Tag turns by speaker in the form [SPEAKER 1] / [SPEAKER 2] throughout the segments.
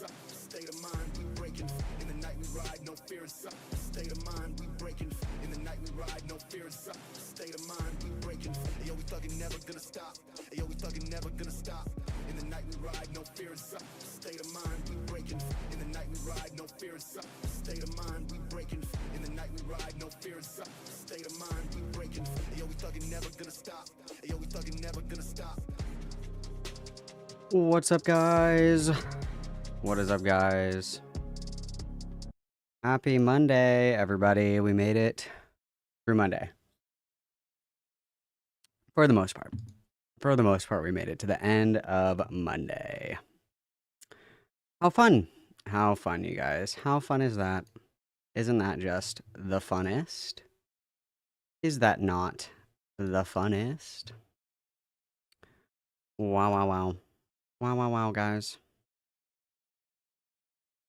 [SPEAKER 1] inside. State of mind, we breaking. In the night we ride, no fear inside. State of mind, we breaking. In the night we ride, no fear inside. State of mind, we breaking. Hey, yo, we thuggin', never gonna stop. Hey, yo, we thuggin', never gonna stop. In the night we ride, no fear inside. State of mind, we breaking. In the night we ride, no fear inside. State of mind, we breaking. In the night we ride, no fear inside. State of mind, we breaking. Hey, yo, we thuggin', never gonna stop. Hey, yo, we thuggin', never gonna stop.
[SPEAKER 2] What's up, guys? What is up, guys? Happy Monday, everybody. We made it through Monday. For the most part. For the most part, we made it to the end of Monday. How fun. How fun, you guys. How fun is that? Isn't that just the funnest? Is that not the funnest? Wow, wow, wow. Wow, wow, wow, guys.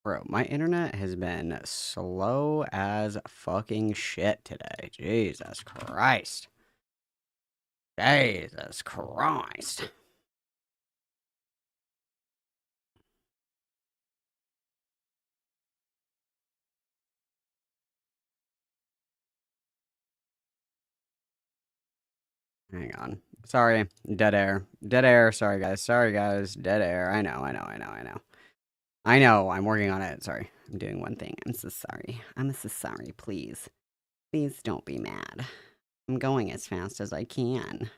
[SPEAKER 2] Bro, my internet has been slow as fucking shit today. Jesus Christ. Jesus Christ. Hang on. Sorry. Dead air. Dead air. Sorry, guys. Sorry, guys. Dead air. I know. I know. I'm working on it. Sorry. I'm doing one thing. I'm so sorry. I'm so sorry. Please. Please don't be mad. I'm going as fast as I can.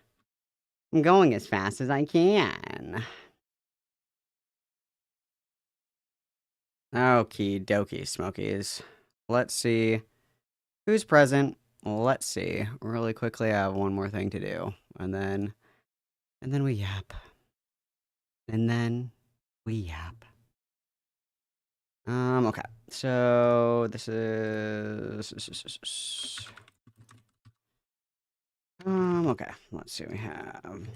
[SPEAKER 2] I'm going as fast as I can. Okie dokie, Smokies. Let's see. Who's present? Let's see. Really quickly, I have one more thing to do. And then we yap. And then we yap. Okay. So this is okay. Let's see what we have.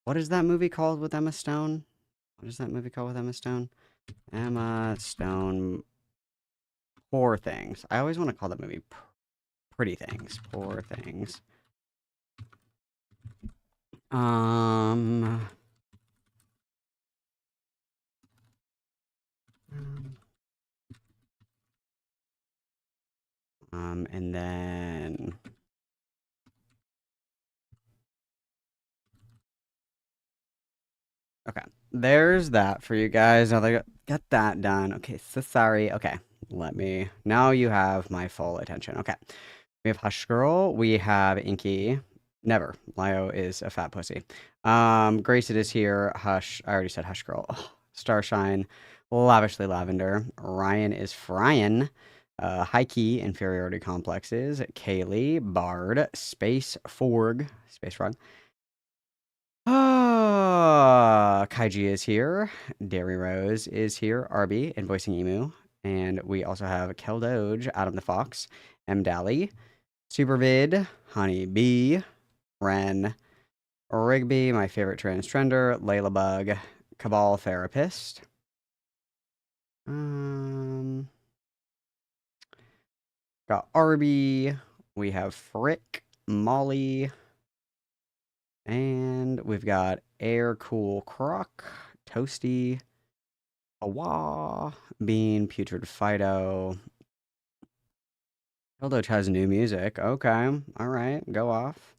[SPEAKER 2] What is that movie called with Emma Stone? What is that movie called with Emma Stone? Emma Stone. Poor Things. I always want to call that movie Pretty Things. Poor Things. And then okay, there's that for you guys. Now they got that done. Okay, so sorry. Okay, now you have my full attention. Okay, we have Hush Girl. We have Inky. Never. Lio is a fat pussy. Grace it is here. Hush. I already said Hush Girl. Ugh. Starshine. Lavishly Lavender. Ryan is Fryan. High Key, Inferiority Complexes, Kaylee, Bard, Space Frog, Kaiji is here, Dairy Rose is here, Arby, Invoicing Emu, and we also have Kel Doge, Adam the Fox, M. Dally, Supervid, Honey Bee, Ren, Rigby, my favorite transgender, Layla Bug, Cabal Therapist, got Arby, we have Frick, Molly, and we've got Air Cool Croc, Toasty, Awa, Bean, Putrid Fido. Hildoch has new music. Okay. All right. Go off.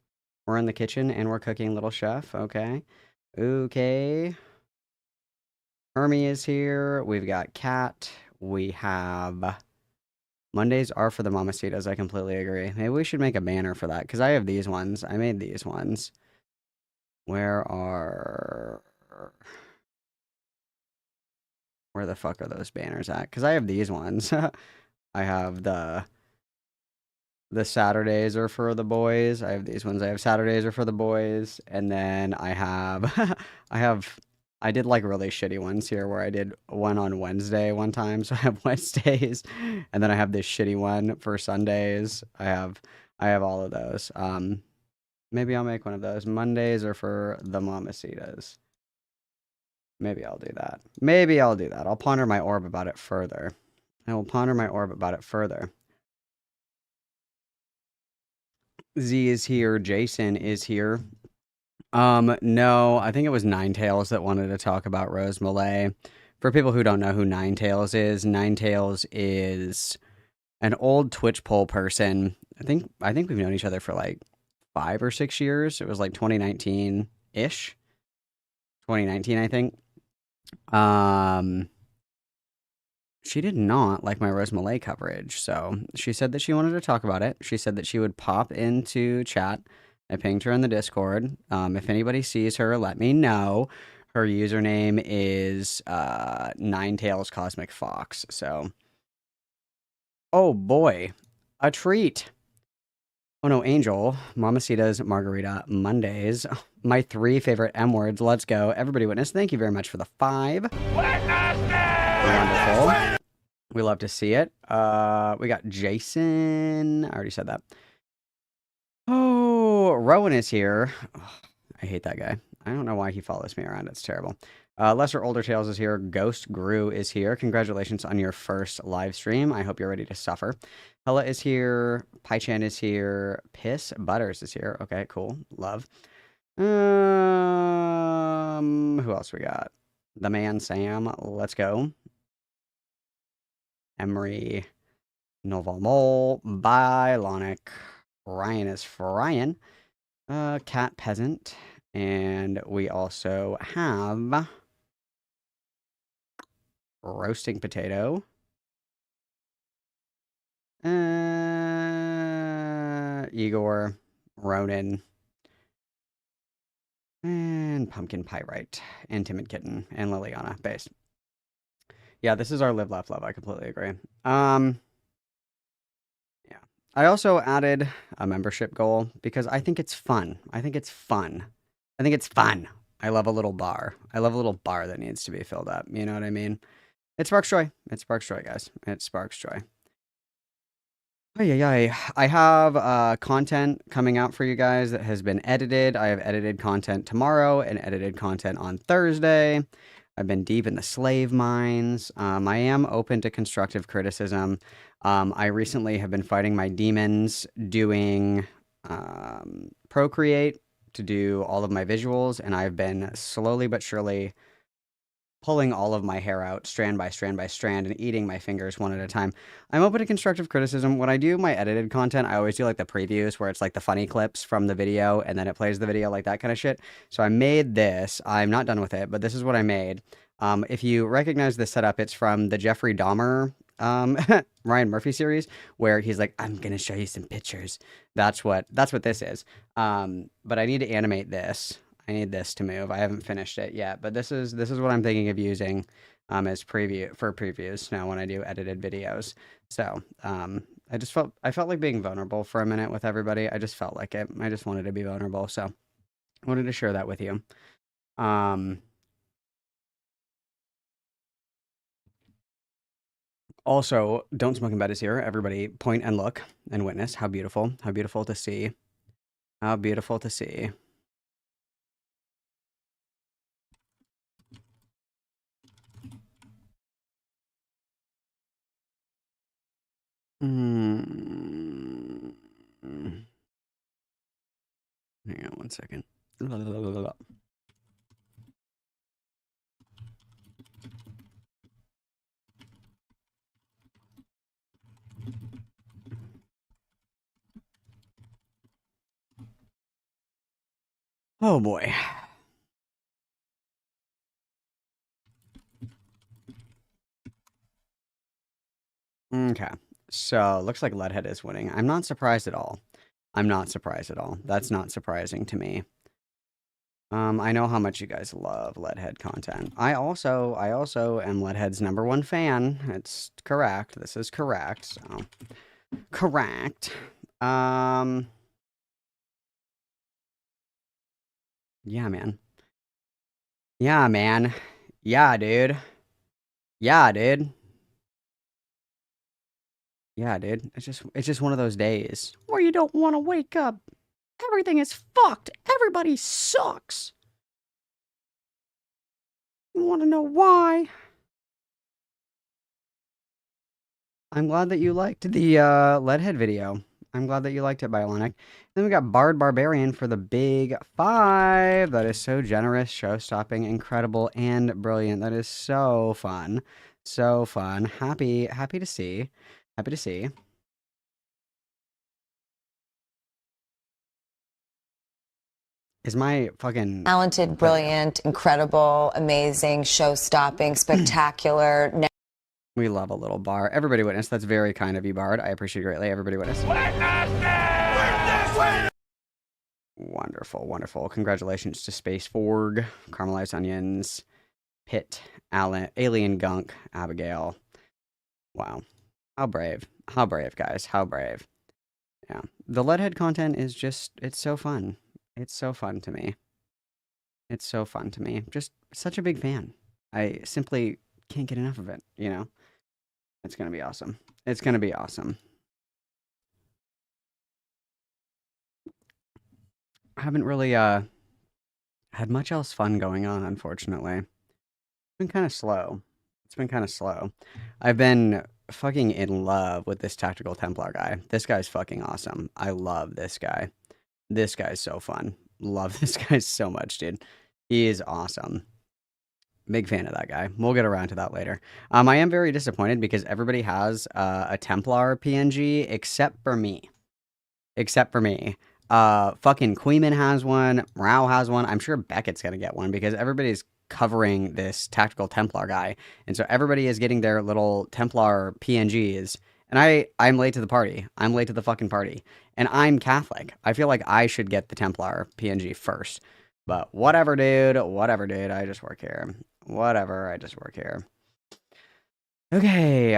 [SPEAKER 2] We're in the kitchen and we're cooking, little chef. Okay. Okay. Hermie is here. We've got Cat. We have Mondays are for the Mamacitas. I completely agree. Maybe we should make a banner for that because I have these ones. I made these ones. Where the fuck are those banners at? Because I have these ones. I have the Saturdays are for the boys. I have these ones. I have Saturdays are for the boys. And then I have, I did like really shitty ones here where I did one on Wednesday one time. So I have Wednesdays. And then I have this shitty one for Sundays. I have all of those. Maybe I'll make one of those. Mondays are for the Mamacitas. Maybe I'll do that. I'll ponder my orb about it further. Z is here. Jason is here. No, I think it was Ninetales that wanted to talk about Rose Malay. For people who don't know who Ninetales is an old Twitch poll person. I think we've known each other for like 5 or 6 years. It was like 2019 ish. 2019, I think. Um, she did not like my Rose Malay coverage, so she said that she wanted to talk about it. She said that she would pop into chat. I pinged her in the Discord. If anybody sees her, let me know. Her username is Ninetales Cosmic Fox. So, oh boy, a treat. Oh no, Angel, Mamacitas, Margarita, Mondays. My three favorite M words. Let's go. Everybody witness, thank you very much for the 5. Wonderful. We love to see it. We got Jason. I already said that. Oh, Rowan is here. Oh, I hate that guy. I don't know why he follows me around. It's terrible. Lesser Older Tales is here. Ghost Gru is here. Congratulations on your first live stream. I hope you're ready to suffer. Hella is here. Pychan is here. Piss Butters is here. Okay, cool. Love. Who else we got? The man Sam. Let's go. Emery. Noval Mole. Bylonic. Ryan is Ryan. Cat Peasant. And we also have Roasting Potato. Igor, Ronan, and Pumpkin Pyrite, and Timid Kitten, and Liliana base. Yeah, this is our live, laugh, love. I completely agree. Yeah. I also added a membership goal because I think it's fun. I think it's fun. I love a little bar. I love a little bar that needs to be filled up. You know what I mean? It sparks joy. It sparks joy, guys. It sparks joy. Ay. I have content coming out for you guys that has been edited. I have edited content tomorrow and edited content on Thursday. I've been deep in the slave mines. I am open to constructive criticism. I recently have been fighting my demons doing Procreate to do all of my visuals, and I've been slowly but surely pulling all of my hair out strand by strand by strand and eating my fingers one at a time. I'm open to constructive criticism. When I do my edited content, I always do like the previews where it's like the funny clips from the video and then it plays the video, like that kind of shit. So I made this. I'm not done with it, but this is what I made. If you recognize this setup, it's from the Jeffrey Dahmer Ryan Murphy series where he's like, I'm gonna show you some pictures. That's what this is. But I need to animate this. I need this to move. I haven't finished it yet, but this is what I'm thinking of using as previews now when I do edited videos. So I felt like being vulnerable for a minute with everybody. I just felt like it. I just wanted to be vulnerable, so I wanted to share that with you. Also, Don't Smoke in Bed is here. Everybody point and look and witness. How beautiful to see. How beautiful to see. Hang on one second. Oh boy. Okay. So, looks like Leadhead is winning. I'm not surprised at all. That's not surprising to me. I know how much you guys love Leadhead content. I also am Leadhead's #1 fan. It's correct. This is correct. So, correct. Yeah, man. Yeah, man. Yeah, dude. Yeah, dude. Yeah, dude. It's just one of those days where you don't want to wake up. Everything is fucked. Everybody sucks. You want to know why? I'm glad that you liked the Leadhead video. I'm glad that you liked it, Bionic. Then we got Bard Barbarian for the big 5. That is so generous, show-stopping, incredible, and brilliant. That is so fun. So fun. Happy to see. Happy to see. Is my fucking...
[SPEAKER 3] Talented,
[SPEAKER 2] There we go.
[SPEAKER 3] brilliant, incredible, amazing, show-stopping, spectacular.
[SPEAKER 2] We love a little bar. Everybody witness. That's very kind of you, Bard. I appreciate it greatly. Everybody witness. Wonderful, wonderful. Congratulations to Space Forg, Caramelized Onions, Pit, Alien Gunk, Abigail. Wow. How brave. How brave, guys. How brave. Yeah. The Leadhead content is just, it's so fun. It's so fun to me. It's so fun to me. Just such a big fan. I simply can't get enough of it, you know? It's going to be awesome. It's going to be awesome. I haven't really had much else fun going on, unfortunately. It's been kind of slow. It's been kind of slow. I've been fucking in love with this Tactical Templar guy. This guy's fucking awesome. I love this guy. This guy's so fun. Love this guy so much, dude. He is awesome. Big fan of that guy. We'll get around to that later. I am very disappointed because everybody has a Templar PNG except for me. Except for me. Fucking Queeman has one. Rao has one. I'm sure Beckett's gonna get one because everybody's covering this Tactical Templar guy. And so everybody is getting their little Templar PNGs. And I'm late to the party. I'm late to the fucking party. And I'm Catholic. I feel like I should get the Templar PNG first. But whatever, dude. Whatever, dude. I just work here. Whatever. I just work here. Okay.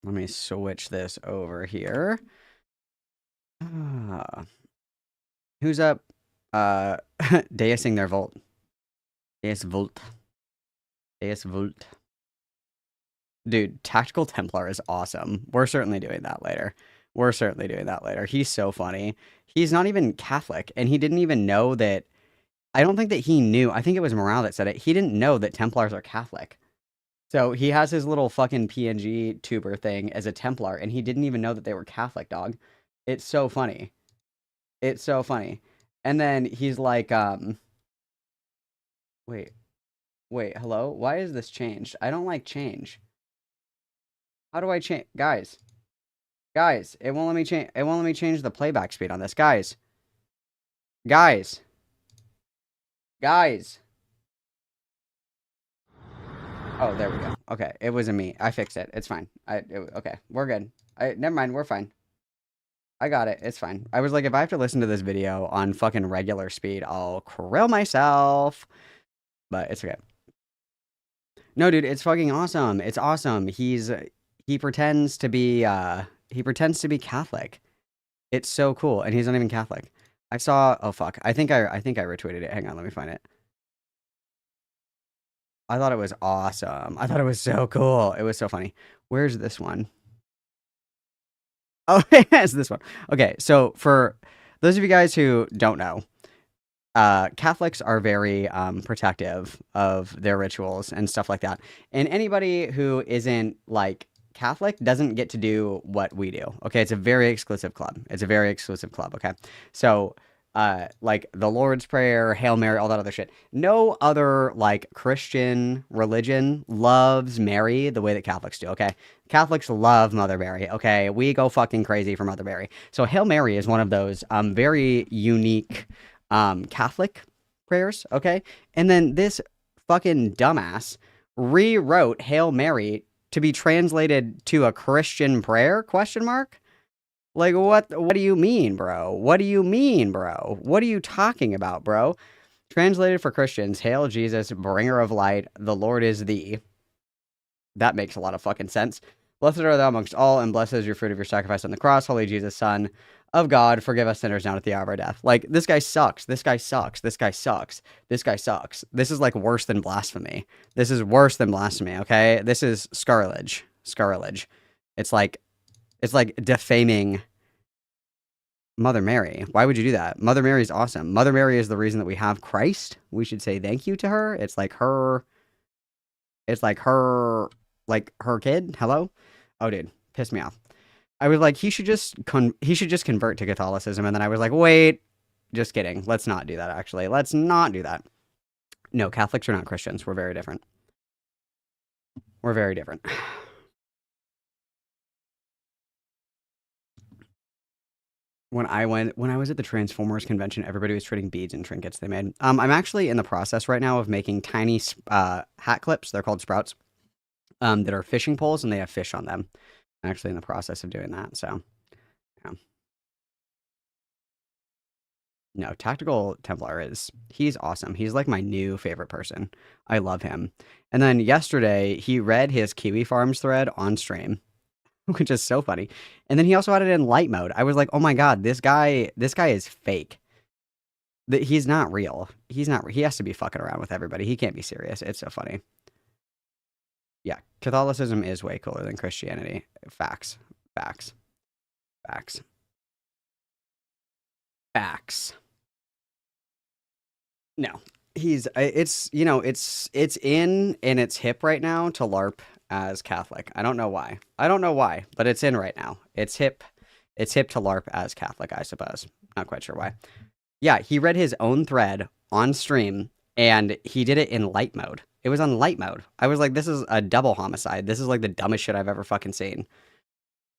[SPEAKER 2] Let me switch this over here. Who's up? Deusing their Volt. Deus Volt. Deus Volt. Dude, Tactical Templar is awesome. We're certainly doing that later. We're certainly doing that later. He's so funny. He's not even Catholic, and he didn't even know that... I don't think that he knew. I think it was Morale that said it. He didn't know that Templars are Catholic. So he has his little fucking PNG tuber thing as a Templar, and he didn't even know that they were Catholic, dog. It's so funny. It's so funny. And then he's like, Wait, hello? Why is this changed? I don't like change. How do I change? Guys, it won't let me change. It won't let me change the playback speed on this. Guys. Oh, there we go. Okay, it wasn't me. I fixed it. It's fine. Okay, we're good. Never mind. We're fine. I got it. It's fine. I was like, if I have to listen to this video on fucking regular speed, I'll krill myself. But it's okay. No, dude, it's fucking awesome. It's awesome. He pretends to be Catholic. It's so cool, and he's not even Catholic. I saw. Oh fuck. I think I retweeted it. Hang on, let me find it. I thought it was awesome. I thought it was so cool. It was so funny. Where's this one? Oh, it's this one. Okay, so for those of you guys who don't know, Catholics are very protective of their rituals and stuff like that. And anybody who isn't like Catholic doesn't get to do what we do. Okay, it's a very exclusive club. It's a very exclusive club. Okay, so like the Lord's Prayer, Hail Mary, all that other shit. No other like Christian religion loves Mary the way that Catholics do. Okay, Catholics love Mother Mary. Okay, we go fucking crazy for Mother Mary. So Hail Mary is one of those very unique Catholic prayers. Okay, and then this fucking dumbass rewrote Hail Mary to be translated to a Christian prayer? Question mark. Like, what do you mean, bro? What do you mean, bro? What are you talking about, bro? Translated for Christians, Hail Jesus, bringer of light, the Lord is thee. That makes a lot of fucking sense. Blessed are thou amongst all, and blessed is your fruit of your sacrifice on the cross, Holy Jesus, Son of God, forgive us sinners now at the hour of our death. Like, this guy sucks. This guy sucks. This guy sucks. This guy sucks. This is, like, worse than blasphemy. This is worse than blasphemy, okay? This is scarrilege. Scarrilege. It's like defaming Mother Mary. Why would you do that? Mother Mary's awesome. Mother Mary is the reason that we have Christ. We should say thank you to her. It's like her kid. Hello? Oh, dude. Pissed me off. I was like, he should just convert to Catholicism, and then I was like, wait, just kidding. Let's not do that. Actually, let's not do that. No, Catholics are not Christians. We're very different. We're very different. When I was at the Transformers convention, everybody was trading beads and trinkets they made. I'm actually in the process right now of making tiny hat clips. They're called sprouts. That are fishing poles and they have fish on them. I'm actually in the process of doing that. So, yeah. No, Tactical Templar he's awesome. He's like my new favorite person. I love him. And then yesterday he read his Kiwi Farms thread on stream, which is so funny. And then he also had it in light mode. I was like, "Oh my god, this guy is fake. He's not real. He has to be fucking around with everybody. He can't be serious." It's so funny. Yeah, Catholicism is way cooler than Christianity. Facts. Facts. Facts. Facts. No. It's in and it's hip right now to LARP as Catholic. I don't know why. But it's in right now. It's hip to LARP as Catholic, I suppose. Not quite sure why. Yeah, he read his own thread on stream and he did it in light mode. It was on light mode. I was like, this is a double homicide. This is like the dumbest shit I've ever fucking seen.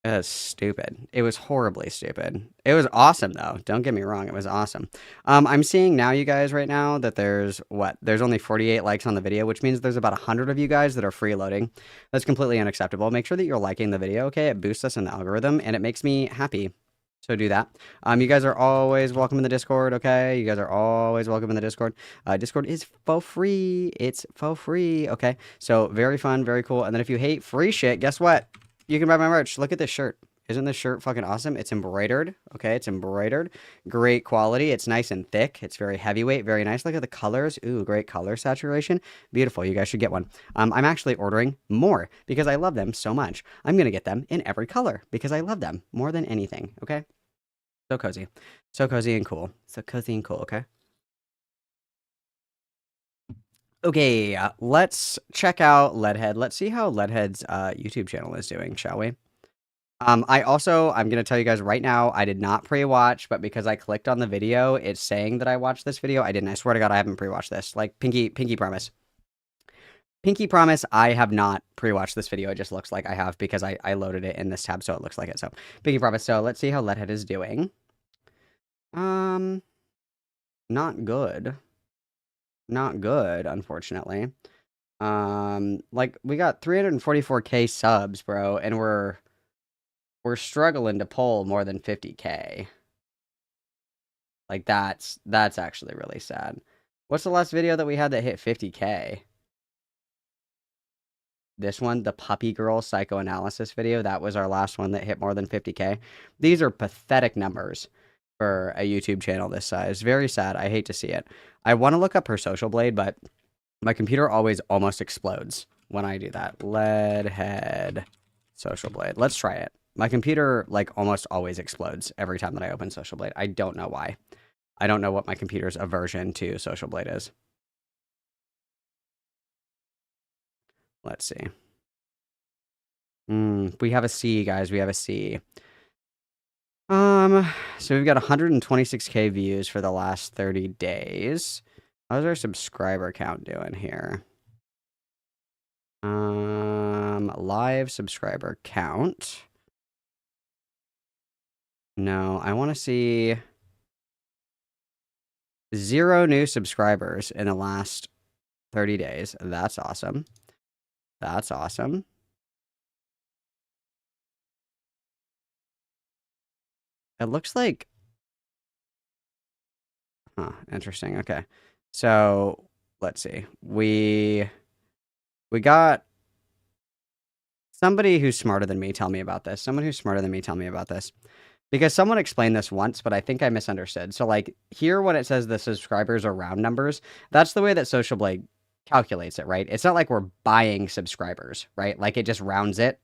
[SPEAKER 2] It was stupid. It was horribly stupid. It was awesome though. Don't get me wrong. It was awesome. I'm seeing now, you guys, right now that there's only 48 likes on the video, which means there's about 100 of you guys that are freeloading. That's completely unacceptable. Make sure that you're liking the video, okay? It boosts us in the algorithm and it makes me happy. So do that. You guys are always welcome in the Discord, okay? You guys are always welcome in the Discord. Discord is for free. It's for free, okay? So very fun, very cool. And then if you hate free shit, guess what? You can buy my merch. Look at this shirt. Isn't this shirt fucking awesome? It's embroidered, okay? It's embroidered. Great quality. It's nice and thick. It's very heavyweight, very nice. Look at the colors. Ooh, great color saturation. Beautiful. You guys should get one. I'm actually ordering more because I love them so much. I'm going to get them in every color because I love them more than anything, okay? So cozy. So cozy and cool. So cozy and cool, okay? Okay, let's check out Leadhead. Let's see how Leadhead's YouTube channel is doing, shall we? I'm going to tell you guys right now, I did not pre-watch, but because I clicked on the video, it's saying that I watched this video. I didn't. I swear to God, I haven't pre-watched this. Like, pinky promise. Pinky promise, I have not pre-watched this video. It just looks like I have because I loaded it in this tab, so it looks like it. So, pinky promise. So, let's see how Leadhead is doing. Not good. Not good, unfortunately. Like, we got 344k subs, bro, and we're struggling to pull more than 50k. Like, that's actually really sad. What's the last video that we had that hit 50k? This one, the puppy girl psychoanalysis video, that was our last one that hit more than 50k. These are pathetic numbers for a YouTube channel this size. Very sad. I hate to see it. I want to look up her social blade, but my computer always almost explodes when I do that. Leadhead social blade. Let's try it. My computer, like, almost always explodes every time that I open social blade. I don't know why. I don't know what my computer's aversion to social blade is. Let's see. We have a C, guys. We have a C. So we've got 126k views for the last 30 days. How's our subscriber count doing here? Live subscriber count. No, I want to see 0 new subscribers in the last 30 days. That's awesome. That's awesome. It looks like... Huh, interesting. Okay. So, let's see. We got somebody who's smarter than me tell me about this. Someone who's smarter than me tell me about this. Because someone explained this once, but I think I misunderstood. So, like, here when it says the subscribers are round numbers, that's the way that Social Blade calculates it, right? It's not like we're buying subscribers, right? Like, it just rounds it,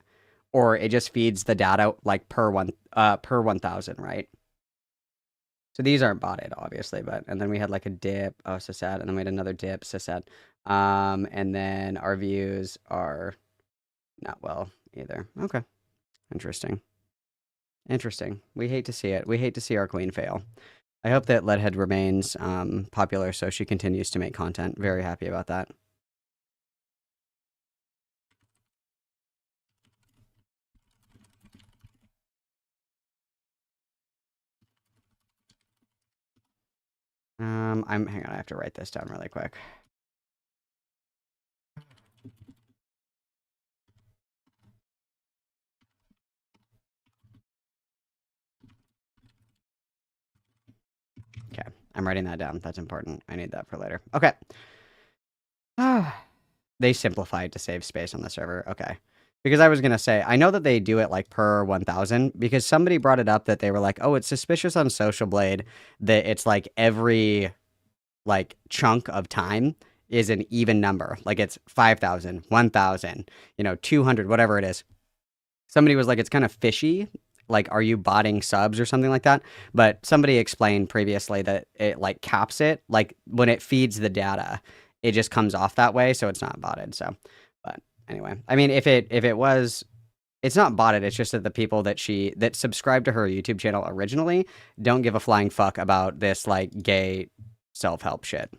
[SPEAKER 2] or it just feeds the data, like, per 1,000, right? So these aren't botted, obviously, but, and then we had like a dip, oh, so sad, and then we had another dip, so sad. And then our views are not well either. Okay. Interesting. Interesting. We hate to see it. We hate to see our queen fail. I hope that Leadhead remains popular so she continues to make content. Very happy about that. Hang on, I have to write this down really quick. Okay, I'm writing that down. That's important. I need that for later. Okay. They simplified to save space on the server. Okay. Because I was going to say, I know that they do it like per 1,000 because somebody brought it up that they were like, oh, it's suspicious on Social Blade that it's like every like chunk of time is an even number. Like it's 5,000, 1,000, 200, whatever it is. Somebody was like, it's kind of fishy. Like, are you botting subs or something like that? But somebody explained previously that it like caps it. Like when it feeds the data, it just comes off that way. So it's not botted. So, but anyway, I mean, if it was, it's not botted. It's just that the people that subscribed to her YouTube channel originally don't give a flying fuck about this like gay self-help shit.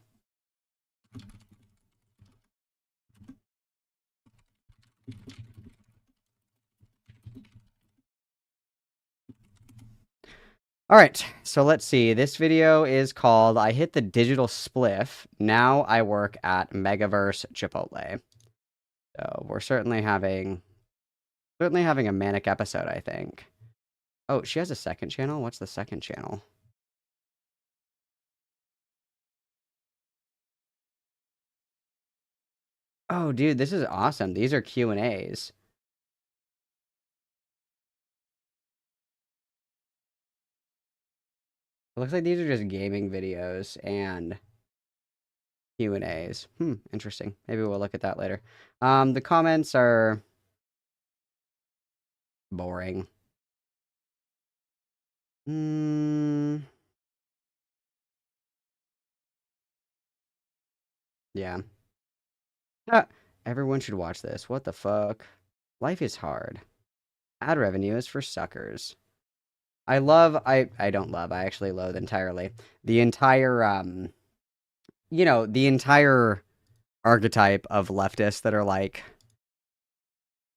[SPEAKER 2] All right, so let's see. This video is called I Hit the Digital Spliff. Now I work at Megaverse Chipotle. So we're certainly having a manic episode, I think. Oh, she has a second channel? What's the second channel? Oh, dude, this is awesome. These are Q&As. It looks like these are just gaming videos and Q&As. Interesting. Maybe we'll look at that later. The comments are boring. Yeah. Everyone should watch this. What the fuck? Life is hard. Ad revenue is for suckers. I actually loathe entirely. The entire, the entire archetype of leftists that are like,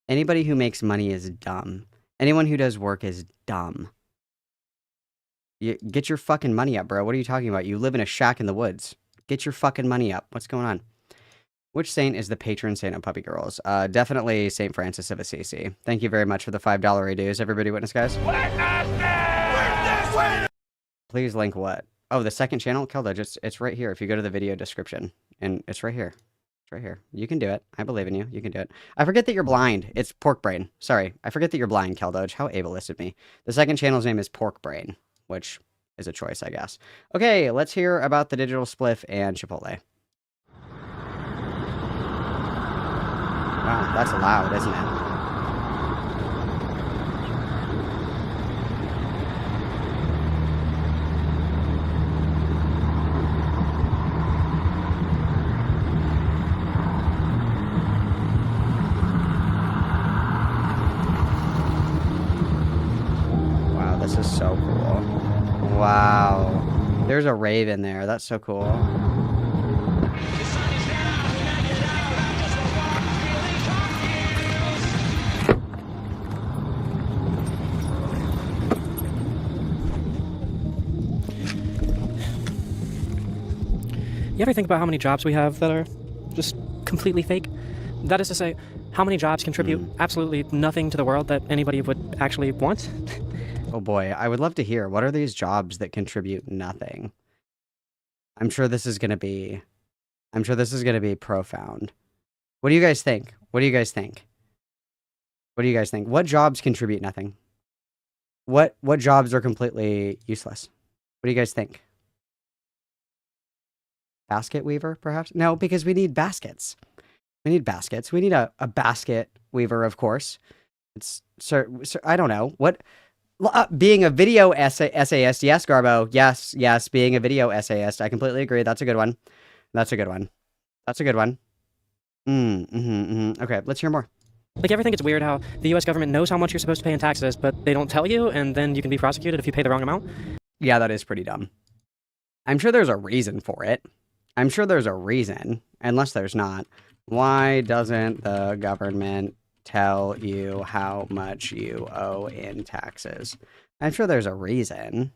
[SPEAKER 2] anybody who makes money is dumb. Anyone who does work is dumb. You get your fucking money up, bro. What are you talking about? You live in a shack in the woods. Get your fucking money up. What's going on? Which saint is the patron saint of puppy girls? Definitely St. Francis of Assisi. Thank you very much for the $5 dues. Everybody witness, guys? Please link what? Oh, the second channel? Kelda, it's right here. If you go to the video description. And it's right here. It's right here. You can do it. I believe in you. You can do it. I forget that you're blind. It's Pork Brain. Sorry. I forget that you're blind, Keldoj. How ableist of me. The second channel's name is Pork Brain, which is a choice, I guess. Okay, let's hear about the digital spliff and Chipotle. Wow, that's loud, isn't it? Wow, this is so cool. Wow. There's a raven there. That's so cool.
[SPEAKER 4] You ever think about how many jobs we have that are just completely fake? That is to say, how many jobs contribute absolutely nothing to the world that anybody would actually want?
[SPEAKER 2] Oh boy, I would love to hear. What are these jobs that contribute nothing? I'm sure this is going to be profound. What do you guys think? What do you guys think? What do you guys think? What jobs contribute nothing? What jobs are completely useless? What do you guys think? Basket weaver, perhaps? No, because we need baskets. We need baskets. We need a basket weaver, of course. It's I don't know. What being a video essayist, yes, Garbo. Yes, being a video essayist. I completely agree. That's a good one. That's a good one. That's a good one. Okay, let's hear more.
[SPEAKER 4] Like, you ever think it's weird how the US government knows how much you're supposed to pay in taxes, but they don't tell you, and then you can be prosecuted if you pay the wrong amount?
[SPEAKER 2] Yeah, that is pretty dumb. I'm sure there's a reason for it. I'm sure there's a reason, unless there's not. Why doesn't the government tell you how much you owe in taxes? I'm sure there's a reason.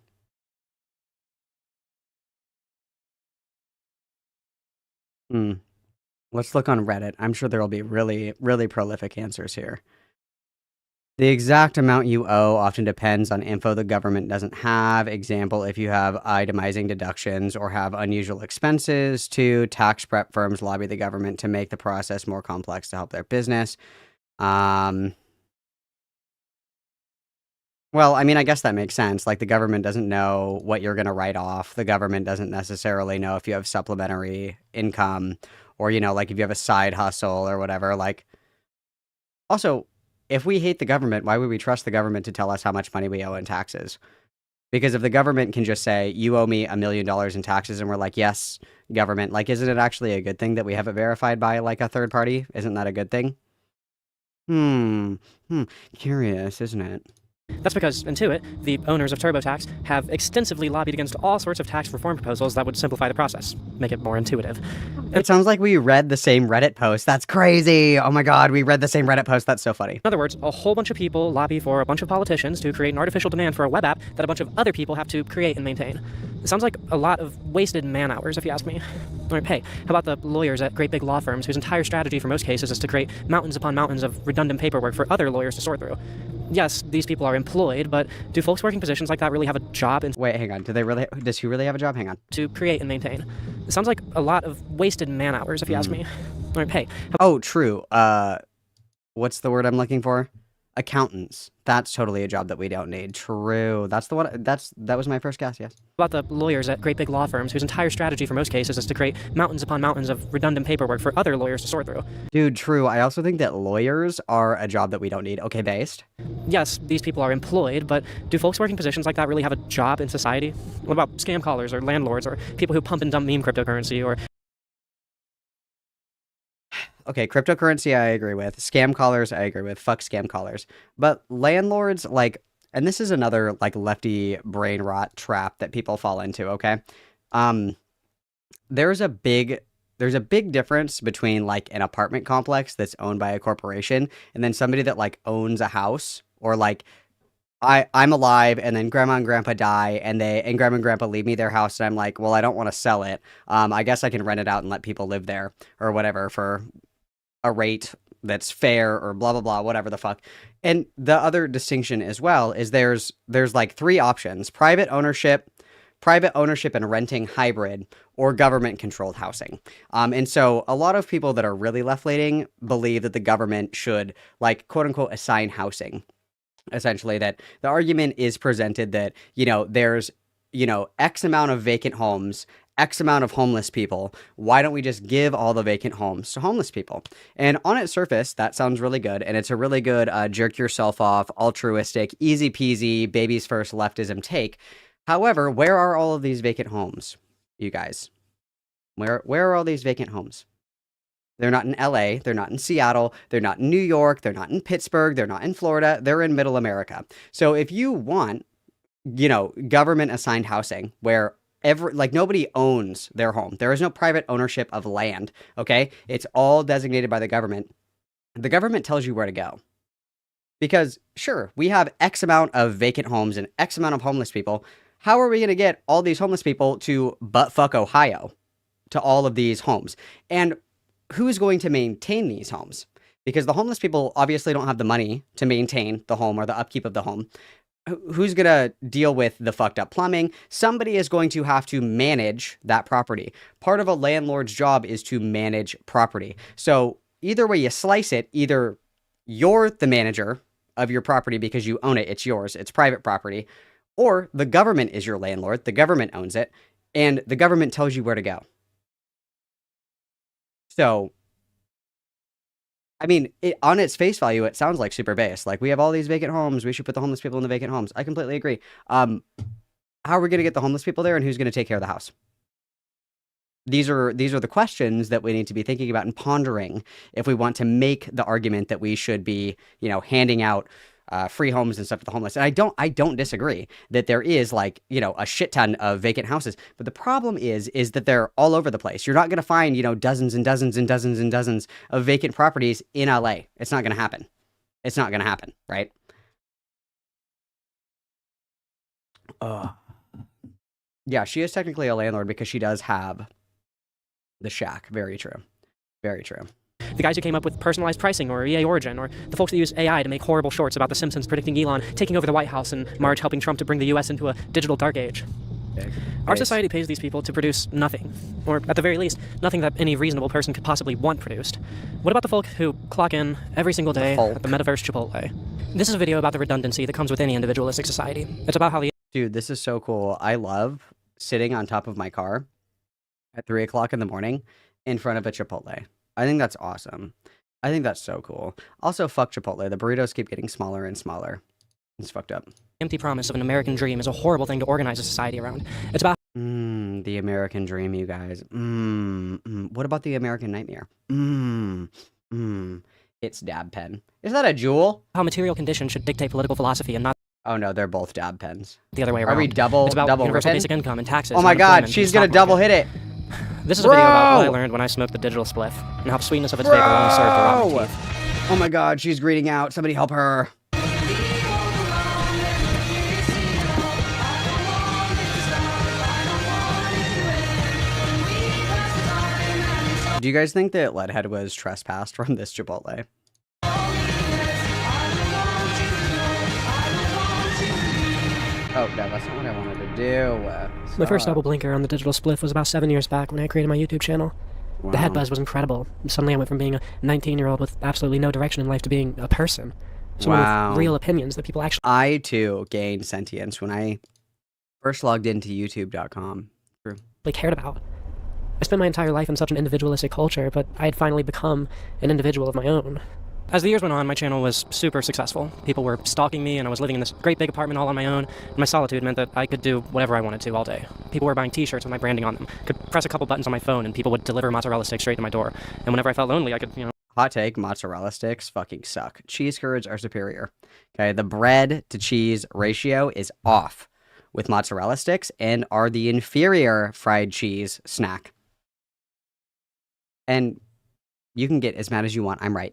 [SPEAKER 2] Let's look on Reddit. I'm sure there'll be really, really prolific answers here. The exact amount you owe often depends on info the government doesn't have. Example, if you have itemizing deductions or have unusual expenses. 2, tax prep firms lobby the government to make the process more complex to help their business. Well, I mean, I guess that makes sense. Like, the government doesn't know what you're going to write off. The government doesn't necessarily know if you have supplementary income or, like if you have a side hustle or whatever. Like, also, if we hate the government, why would we trust the government to tell us how much money we owe in taxes? Because if the government can just say, you owe me $1 million in taxes, and we're like, yes, government, like, isn't it actually a good thing that we have it verified by, like, a third party? Isn't that a good thing? Curious, isn't it?
[SPEAKER 4] That's because Intuit, the owners of TurboTax, have extensively lobbied against all sorts of tax reform proposals that would simplify the process, make it more intuitive.
[SPEAKER 2] It sounds like we read the same Reddit post. That's crazy. Oh my god, we read the same Reddit post. That's so funny.
[SPEAKER 4] In other words, a whole bunch of people lobby for a bunch of politicians to create an artificial demand for a web app that a bunch of other people have to create and maintain. It sounds like a lot of wasted man-hours, if you ask me. All right, hey, how about the lawyers at great big law firms whose entire strategy for most cases is to create mountains upon mountains of redundant paperwork for other lawyers to sort through? Yes, these people are employed, but do folks working positions like that really have a job
[SPEAKER 2] Wait, hang on. Does he really have a job? Hang on.
[SPEAKER 4] to create and maintain? It sounds like a lot of wasted man-hours, if you ask me. All right, hey,
[SPEAKER 2] Oh, true. What's the word I'm looking for? Accountants. That's totally a job that we don't need. True. That's the one. That was my first guess. Yes.
[SPEAKER 4] about the lawyers at great big law firms whose entire strategy for most cases is to create mountains upon mountains of redundant paperwork for other lawyers to sort through?
[SPEAKER 2] Dude, true. I also think that lawyers are a job that we don't need. Okay, based.
[SPEAKER 4] Yes, these people are employed, but do folks working positions like that really have a job in society? What about scam callers or landlords or people who pump and dump meme cryptocurrency or
[SPEAKER 2] Okay, cryptocurrency I agree with. Scam callers I agree with. Fuck scam callers. But landlords, like, and this is another like lefty brain rot trap that people fall into, okay? Um there's a big difference between like an apartment complex that's owned by a corporation and then somebody that like owns a house, or like I'm alive and then grandma and grandpa die and grandma and grandpa leave me their house and I'm like, well, I don't want to sell it. I guess I can rent it out and let people live there or whatever for a rate that's fair or blah blah blah, whatever the fuck. And the other distinction as well is there's like 3 options: private ownership and renting hybrid, or government controlled housing. And so a lot of people that are really left leaning believe that the government should, like, quote unquote assign housing. Essentially, that the argument is presented that, there's, X amount of vacant homes, X amount of homeless people. Why don't we just give all the vacant homes to homeless people? And on its surface, that sounds really good. And it's a really good jerk yourself off, altruistic, easy peasy, babies first leftism take. However, where are all of these vacant homes, you guys? Where are all these vacant homes? They're not in LA, they're not in Seattle, they're not in New York, they're not in Pittsburgh, they're not in Florida, they're in middle America. So if you want, government assigned housing where nobody owns their home, there is no private ownership of land, okay? It's all designated by the government. The government tells you where to go. Because sure, we have X amount of vacant homes and X amount of homeless people. How are we going to get all these homeless people to buttfuck Ohio, to all of these homes? And who's going to maintain these homes? Because the homeless people obviously don't have the money to maintain the home or the upkeep of the home. Who's going to deal with the fucked up plumbing? Somebody is going to have to manage that property. Part of a landlord's job is to manage property. So either way you slice it, either you're the manager of your property because you own it, it's yours, it's private property, or the government is your landlord, the government owns it, and the government tells you where to go. So, I mean, on its face value, it sounds like super base. Like, we have all these vacant homes, we should put the homeless people in the vacant homes. I completely agree. How are we going to get the homeless people there, and who's going to take care of the house? these are the questions that we need to be thinking about and pondering if we want to make the argument that we should be, handing out free homes and stuff to the homeless. And I don't disagree that there is like, a shit ton of vacant houses. But the problem is that they're all over the place. You're not going to find, dozens and dozens and dozens and dozens of vacant properties in LA. It's not going to happen. It's not going to happen, right? Yeah, she is technically a landlord because she does have the shack. Very true. Very true.
[SPEAKER 4] The guys who came up with personalized pricing or EA Origin, or the folks that use AI to make horrible shorts about The Simpsons predicting Elon taking over the White House and Marge helping Trump to bring the U.S. into a digital dark age. Our society pays these people to produce nothing, or at the very least, nothing that any reasonable person could possibly want produced. What about the folk who clock in every single day at the Metaverse Chipotle? This is a video about the redundancy that comes with any individualistic society. It's about how the...
[SPEAKER 2] Dude, this is so cool. I love sitting on top of my car at 3 o'clock in the morning in front of a Chipotle. I think that's awesome. I think that's so cool. Also, fuck Chipotle. The burritos keep getting smaller and smaller. It's fucked up.
[SPEAKER 4] empty promise of an American dream is a horrible thing to organize a society around. It's about
[SPEAKER 2] The American dream, you guys. What about the American nightmare? It's dab pen. Is that a jewel?
[SPEAKER 4] how material conditions should dictate political philosophy and not
[SPEAKER 2] Oh no, they're both dab pens.
[SPEAKER 4] the other way around.
[SPEAKER 2] Are we double
[SPEAKER 4] It's about universal
[SPEAKER 2] ripping?
[SPEAKER 4] basic income and taxes.
[SPEAKER 2] Oh my
[SPEAKER 4] and
[SPEAKER 2] god,
[SPEAKER 4] unemployment
[SPEAKER 2] she's
[SPEAKER 4] and
[SPEAKER 2] gonna
[SPEAKER 4] stock
[SPEAKER 2] double
[SPEAKER 4] market.
[SPEAKER 2] hit it.
[SPEAKER 4] This is a video about what I
[SPEAKER 2] Bro!
[SPEAKER 4] learned when I smoked the digital spliff and how sweetness of its vapor only served to rot my teeth.
[SPEAKER 2] Oh my god, she's greeting out. Somebody help her. Do you guys think that Leadhead was trespassed from this Chipotle? Oh, no, that's not what I wanted to do.
[SPEAKER 4] My first double blinker on the digital spliff was about 7 years back when I created my YouTube channel. The head
[SPEAKER 2] Wow.
[SPEAKER 4] buzz was incredible. Suddenly I went from being a 19-year-old with absolutely no direction in life to being a person. Someone
[SPEAKER 2] Wow.
[SPEAKER 4] with real opinions that people actually
[SPEAKER 2] I, too, gained sentience when I first logged into YouTube.com.
[SPEAKER 4] cared about. I spent my entire life in such an individualistic culture, but I had finally become an individual of my own. As the years went on, my channel was super successful. People were stalking me, and I was living in this great big apartment all on my own. And my solitude meant that I could do whatever I wanted to all day. People were buying t-shirts with my branding on them. Could press a couple buttons on my phone, and people would deliver mozzarella sticks straight to my door. And whenever I felt lonely, I could,
[SPEAKER 2] Hot take, mozzarella sticks fucking suck. Cheese curds are superior. Okay, the bread to cheese ratio is off with mozzarella sticks and are the inferior fried cheese snack. And you can get as mad as you want. I'm right.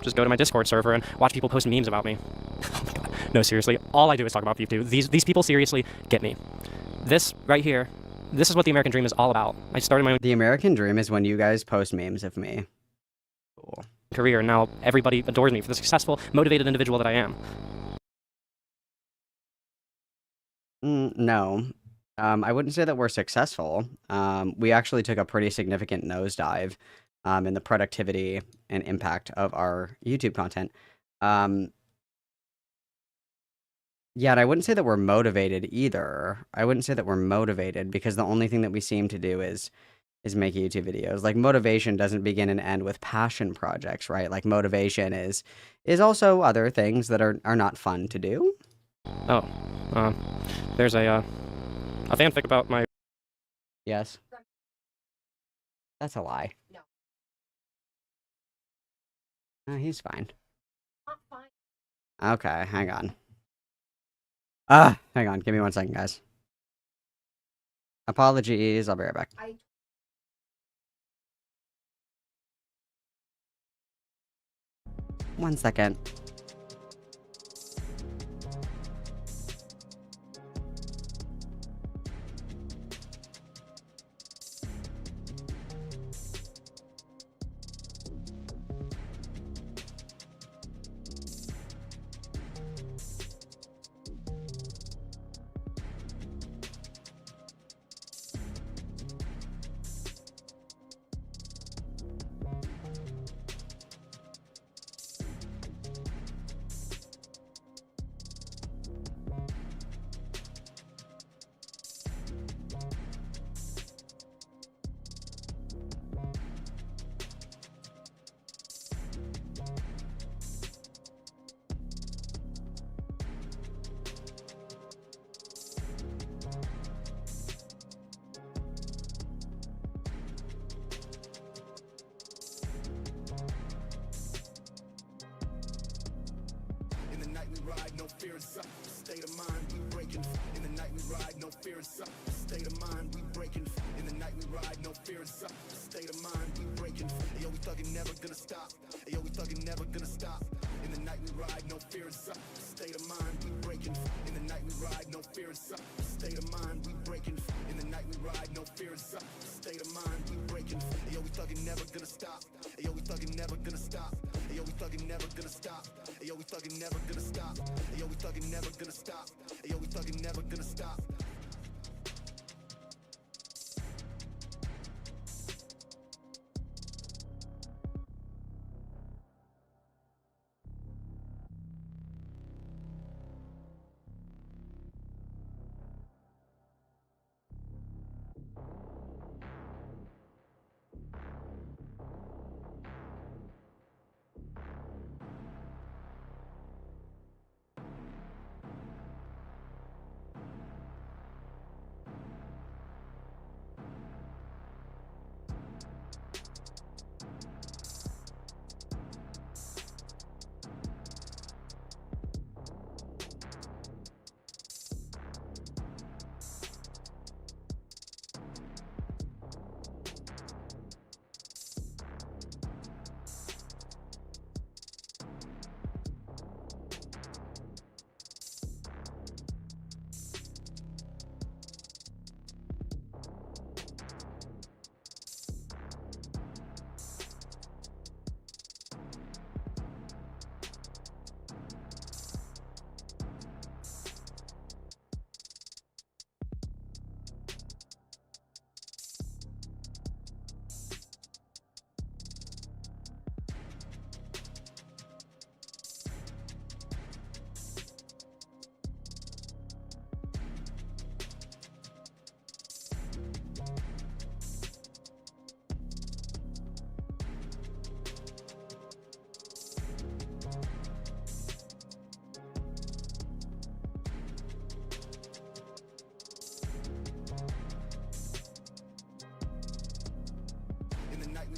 [SPEAKER 4] just go to my Discord server and watch people post memes about me. Oh my god. No, seriously, all I do is talk about beef too. These people seriously get me. This right here, this is what the American dream is all about. I started my own
[SPEAKER 2] The American dream is when you guys post memes of me. Cool.
[SPEAKER 4] career, and now everybody adores me for the successful, motivated individual that I am.
[SPEAKER 2] No. I wouldn't say that we're successful. We actually took a pretty significant nosedive in the productivity and impact of our YouTube content. Yeah, and I wouldn't say that we're motivated either. I wouldn't say that we're motivated because the only thing that we seem to do is make YouTube videos. Like motivation doesn't begin and end with passion projects, right? Like motivation is also other things that are not fun to do.
[SPEAKER 4] Oh, there's a fanfic about my...
[SPEAKER 2] Yes. That's a lie. No. He's fine.
[SPEAKER 5] Not fine.
[SPEAKER 2] Okay, hang on. Hang on. Give me 1 second, guys. Apologies. I'll be right back. 1 second.
[SPEAKER 1] ride, no fear inside. State of mind, we breaking. In the night we ride, no fear inside. State of mind, we breaking. In the night we ride, no fear inside. State of mind, we breaking. Yo, we thuggin', never gonna stop. Yo, we thuggin', never gonna stop. In the night we ride, no fear inside. State of mind, we breaking. In the night we ride, no fear inside. State of mind, we breaking. In the night we ride, no fear inside. State of mind, we breaking. Yo, we thuggin', never gonna stop. Yo, we thuggin', never gonna stop. Yo, we thuggin', never gonna stop. Yo, we thuggin', never gonna stop. Yo, we thuggin', never gonna stop. Yo, we thuggin', never gonna stop.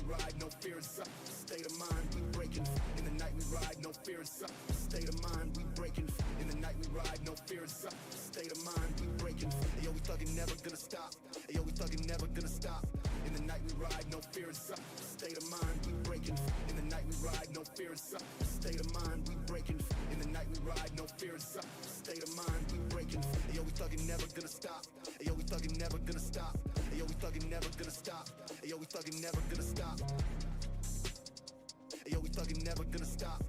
[SPEAKER 1] Ride, no fear inside. State of mind, we breaking. In the night we ride, no fear inside. State of mind, we breaking. In the night we ride, no fear inside. State of mind, we breaking. Yo, we thuggin', never gonna stop. Yo, we thuggin', never gonna stop. In the night we ride, no fear inside. State of mind, we breaking. In the night we ride, no fear inside. State of mind, we breaking. In the night we ride, no fear inside. State of mind, we breaking. Yo, we thuggin', never gonna stop. Yo, we thuggin', never gonna stop. Yo, we thuggin', never gonna stop. Yo, we thuggin', never gonna stop. Yo, we thuggin', never gonna stop.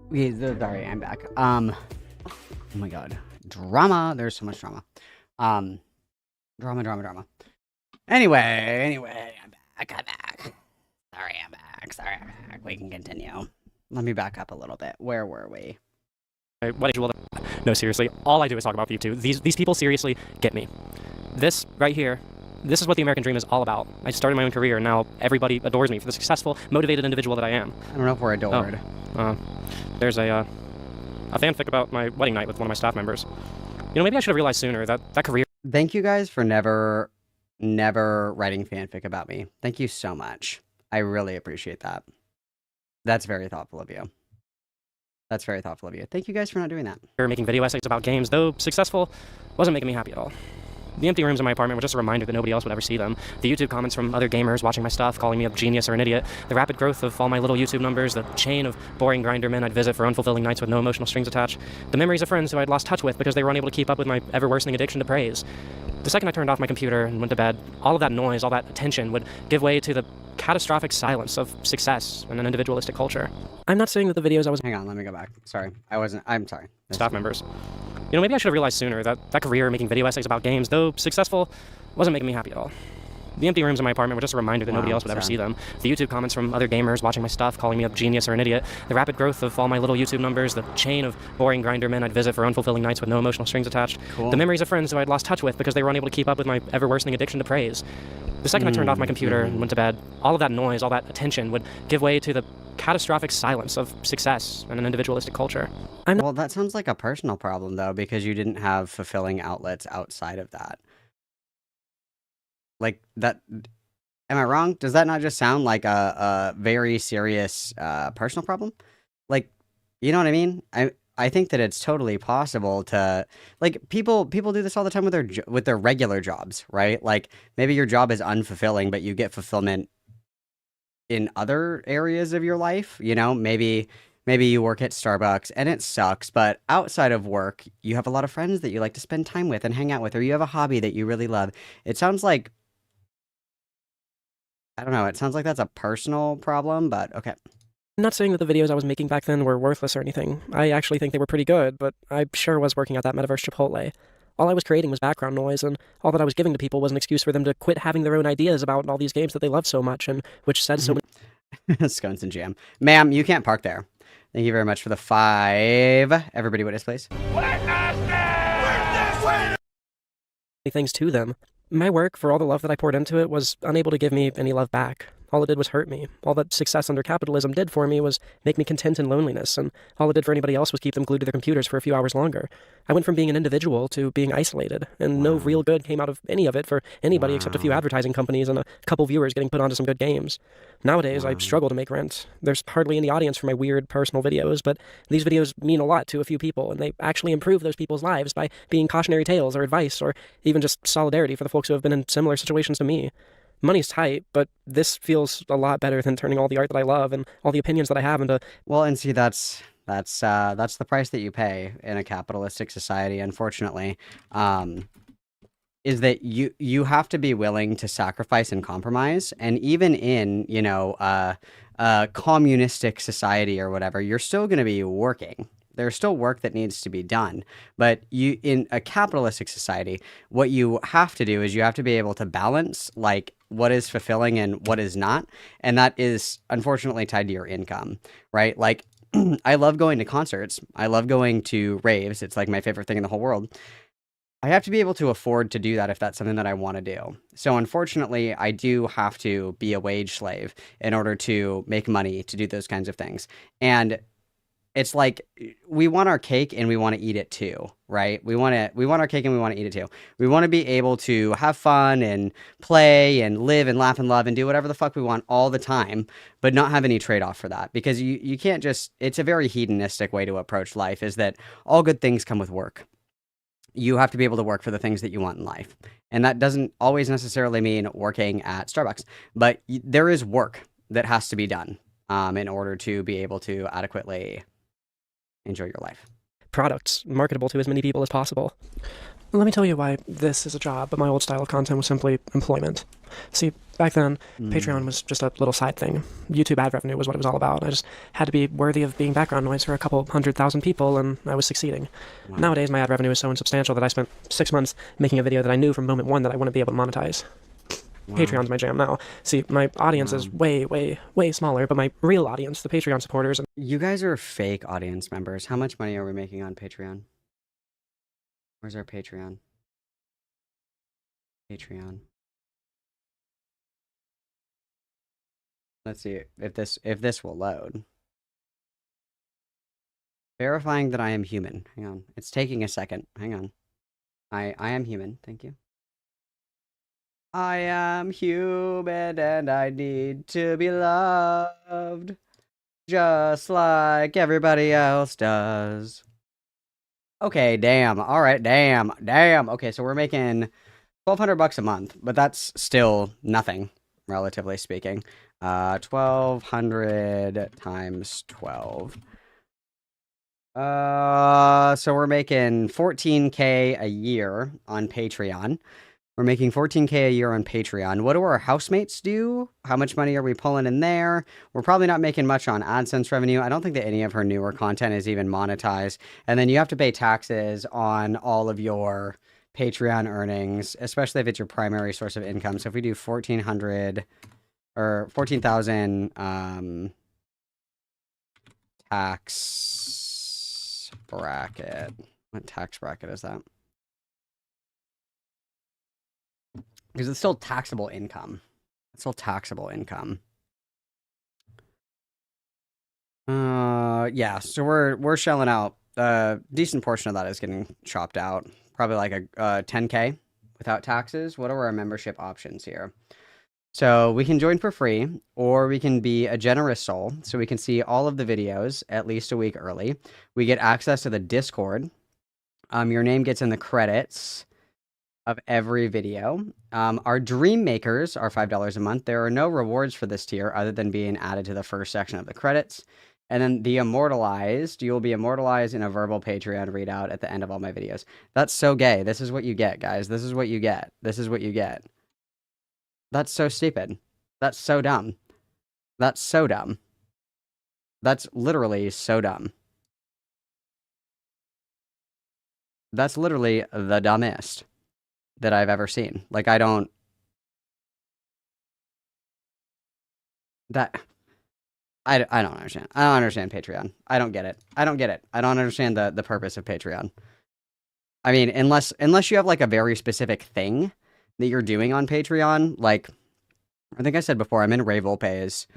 [SPEAKER 2] Okay, so sorry, I'm back. Oh my god. Drama. There's so much drama. Drama. Anyway, I'm back. Sorry, I'm back. We can continue. Let me back up a little bit. Where were we?
[SPEAKER 4] No, seriously, all I do is talk about YouTube. These people seriously get me. This right here, this is what the American dream is all about. I started my own career, and now everybody adores me for the successful, motivated individual that I am.
[SPEAKER 2] I don't know if we're adored.
[SPEAKER 4] There's a fanfic about my wedding night with one of my staff members. You know, maybe I should have realized sooner that career...
[SPEAKER 2] Thank you guys for never writing fanfic about me. Thank you so much. I really appreciate that. That's very thoughtful of you. That's very thoughtful of you. Thank you guys for not doing that.
[SPEAKER 4] Making video essays about games, though successful, wasn't making me happy at all. The empty rooms in my apartment were just a reminder that nobody else would ever see them. The YouTube comments from other gamers watching my stuff, calling me a genius or an idiot. The rapid growth of all my little YouTube numbers. The chain of boring grinder men I'd visit for unfulfilling nights with no emotional strings attached. The memories of friends who I'd lost touch with because they were unable to keep up with my ever-worsening addiction to praise. The second I turned off my computer and went to bed, all of that noise, all that attention would give way to the catastrophic silence of success and an individualistic culture. I'm not saying that the videos I was...
[SPEAKER 2] Hang on, let me go back. Sorry. I'm sorry.
[SPEAKER 4] Staff members. You know, maybe I should have realized sooner that career making video essays about games, though successful, wasn't making me happy at all. The empty rooms in my apartment were just a reminder that nobody else would ever see them. The YouTube comments from other gamers watching my stuff, calling me a genius or an idiot. The rapid growth of all my little YouTube numbers. The chain of boring grinder men I'd visit for unfulfilling nights with no emotional strings attached.
[SPEAKER 2] Cool.
[SPEAKER 4] The memories of friends who I'd lost touch with because they were unable to keep up with my ever-worsening addiction to praise. The second I turned off my computer and went to bed, all of that noise, all that attention would give way to the catastrophic silence of success and an individualistic culture.
[SPEAKER 2] Well, that sounds like a personal problem, though, because you didn't have fulfilling outlets outside of that. Like, that... Am I wrong? Does that not just sound like a very serious personal problem? Like, you know what I mean? I think that it's totally possible to, like, people do this all the time with their regular jobs, right? Like, maybe your job is unfulfilling, but you get fulfillment in other areas of your life. You know, maybe you work at Starbucks and it sucks, but outside of work, you have a lot of friends that you like to spend time with and hang out with, or you have a hobby that you really love. It sounds like, I don't know, it sounds like that's a personal problem, but okay.
[SPEAKER 4] I'm not saying that the videos I was making back then were worthless or anything. I actually think they were pretty good, but I sure was working at that metaverse Chipotle. All I was creating was background noise, and all that I was giving to people was an excuse for them to quit having their own ideas about all these games that they love so much, and which said so many...
[SPEAKER 2] Scones and jam. Ma'am, you can't park there. Thank you very much for the 5. Everybody witness, please.
[SPEAKER 4] things to them. My work, for all the love that I poured into it, was unable to give me any love back. All it did was hurt me. All that success under capitalism did for me was make me content in loneliness, and all it did for anybody else was keep them glued to their computers for a few hours longer. I went from being an individual to being isolated, and no real good came out of any of it for anybody except a few advertising companies and a couple viewers getting put onto some good games. Nowadays, I struggle to make rent. There's hardly any audience for my weird personal videos, but these videos mean a lot to a few people, and they actually improve those people's lives by being cautionary tales or advice, or even just solidarity for the folks who have been in similar situations to me. Money's tight, but this feels a lot better than turning all the art that I love and all the opinions that I have into...
[SPEAKER 2] Well, and see, that's the price that you pay in a capitalistic society, unfortunately, is that you have to be willing to sacrifice and compromise. And even in, a communistic society or whatever, you're still going to be working. There's still work that needs to be done. But in a capitalistic society, what you have to do is you have to be able to balance, like, what is fulfilling and what is not. And that is, unfortunately, tied to your income, right? Like, I love going to concerts. I love going to raves. It's, like, my favorite thing in the whole world. I have to be able to afford to do that if that's something that I want to do. So, unfortunately, I do have to be a wage slave in order to make money to do those kinds of things. And it's like, we want our cake and we want to eat it too, right? We want our cake and we want to eat it too. We want to be able to have fun and play and live and laugh and love and do whatever the fuck we want all the time, but not have any trade-off for that. Because you can't just, it's a very hedonistic way to approach life, is that all good things come with work. You have to be able to work for the things that you want in life. And that doesn't always necessarily mean working at Starbucks, but there is work that has to be done in order to be able to adequately enjoy your life.
[SPEAKER 4] Products marketable to as many people as possible. Let me tell you why this is a job, but my old style of content was simply employment. See, back then, Patreon was just a little side thing. YouTube ad revenue was what it was all about. I just had to be worthy of being background noise for a couple 100,000 people, and I was succeeding. Wow. Nowadays, my ad revenue is so insubstantial that I spent 6 months making a video that I knew from moment one that I wouldn't be able to monetize. Patreon's my jam now. See, my audience is way, way, way smaller, but my real audience, the Patreon supporters...
[SPEAKER 2] You guys are fake audience members. How much money are we making on Patreon? Where's our Patreon? Patreon. Let's see if this will load. Verifying that I am human. Hang on. It's taking a second. Hang on. I am human. Thank you. I am human and I need to be loved just like everybody else does. Okay, damn. All right, damn. Okay, so we're making $1,200 a month, but that's still nothing, relatively speaking. 1,200 times 12. So we're making 14K a year on Patreon. We're making 14K a year on Patreon. What do our housemates do? How much money are we pulling in there? We're probably not making much on AdSense revenue. I don't think that any of her newer content is even monetized. And then you have to pay taxes on all of your Patreon earnings, especially if it's your primary source of income. So if we do 1,400 or 14,000 tax bracket. What tax bracket is that? Because it's still taxable income. It's still taxable income. Yeah, so we're shelling out. A decent portion of that is getting chopped out. Probably like a 10K without taxes. What are our membership options here? So we can join for free, or we can be a generous soul. So we can see all of the videos at least a week early. We get access to the Discord. Your name gets in the credits of every video. Our Dream Makers are $5 a month. There are no rewards for this tier other than being added to the first section of the credits. And then the Immortalized, you'll be immortalized in a verbal Patreon readout at the end of all my videos. That's so gay. This is what you get, guys. This is what you get. This is what you get. That's so stupid. That's so dumb. That's so dumb. That's literally so dumb. That's literally the dumbest that I've ever seen. Like, I don't... I don't understand. I don't understand Patreon. I don't get it. I don't get it. I don't understand the purpose of Patreon. I mean, unless you have, like, a very specific thing that you're doing on Patreon, like, I think I said before, I'm in Ray Volpe's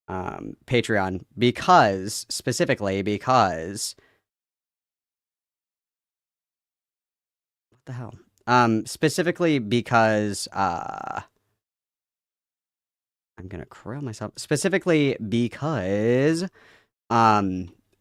[SPEAKER 2] Patreon specifically because... What the hell? Specifically because, I'm gonna corral myself. Specifically because,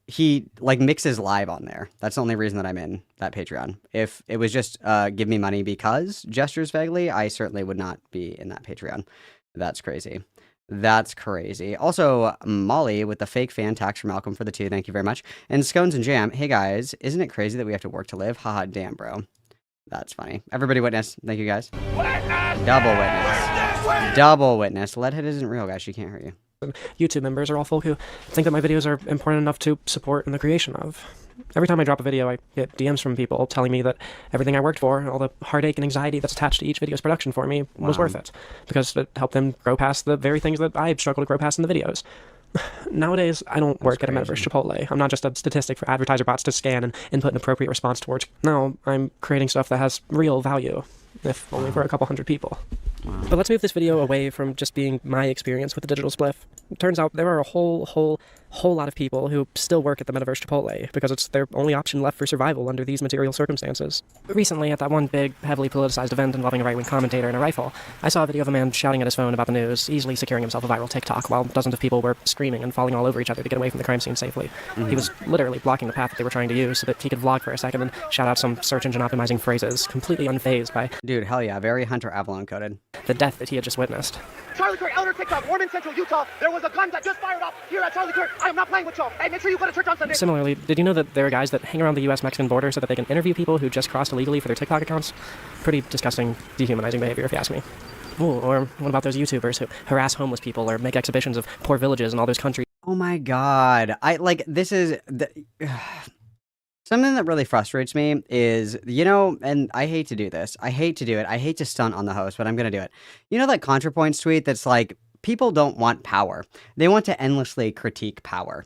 [SPEAKER 2] he, like, mixes live on there. That's the only reason that I'm in that Patreon. If it was just, give me money because gestures vaguely, I certainly would not be in that Patreon. That's crazy. That's crazy. Also, Molly with the fake fan tax for Malcolm for the 2. Thank you very much. And Scones and Jam. Hey, guys, isn't it crazy that we have to work to live? Haha, damn, bro. That's funny. Everybody witness. Thank you, guys. Witness! Double witness. Double witness. Leadhead isn't real, guys. She can't hurt you.
[SPEAKER 4] YouTube members are all folk who think that my videos are important enough to support in the creation of. Every time I drop a video, I get DMs from people telling me that everything I worked for, all the heartache and anxiety that's attached to each video's production for me, was worth it. Because it helped them grow past the very things that I struggle to grow past in the videos. Nowadays, I don't work at a metaverse Chipotle. I'm not just a statistic for advertiser bots to scan and input an appropriate response towards. No, I'm creating stuff that has real value, if only for a couple hundred people. But let's move this video away from just being my experience with the digital spliff. It turns out there are a whole lot of people who still work at the metaverse Chipotle because it's their only option left for survival under these material circumstances. Recently, at that one big, heavily politicized event involving a right-wing commentator and a rifle, I saw a video of a man shouting at his phone about the news, easily securing himself a viral TikTok, while dozens of people were screaming and falling all over each other to get away from the crime scene safely. He was literally blocking the path that they were trying to use so that he could vlog for a second and shout out some search engine optimizing phrases, completely unfazed by...
[SPEAKER 2] Dude, hell yeah, very Hunter Avalon coded.
[SPEAKER 4] ...the death that he had just witnessed.
[SPEAKER 6] Charlie Kirk, Elder TikTok, Mormon Central, Utah. There was a gun that just fired off here at Charlie Kirk. I am not playing with y'all. Hey, make sure you go to church on Sunday.
[SPEAKER 4] Similarly, did you know that there are guys that hang around the U.S.-Mexican border so that they can interview people who just crossed illegally for their TikTok accounts? Pretty disgusting, dehumanizing behavior, if you ask me. Ooh, or what about those YouTubers who harass homeless people or make exhibitions of poor villages in all those countries?
[SPEAKER 2] Oh my god. This is... Something that really frustrates me is, and I hate to do this. I hate to do it. I hate to stunt on the host, but I'm going to do it. You know that ContraPoints tweet that's like, people don't want power. They want to endlessly critique power.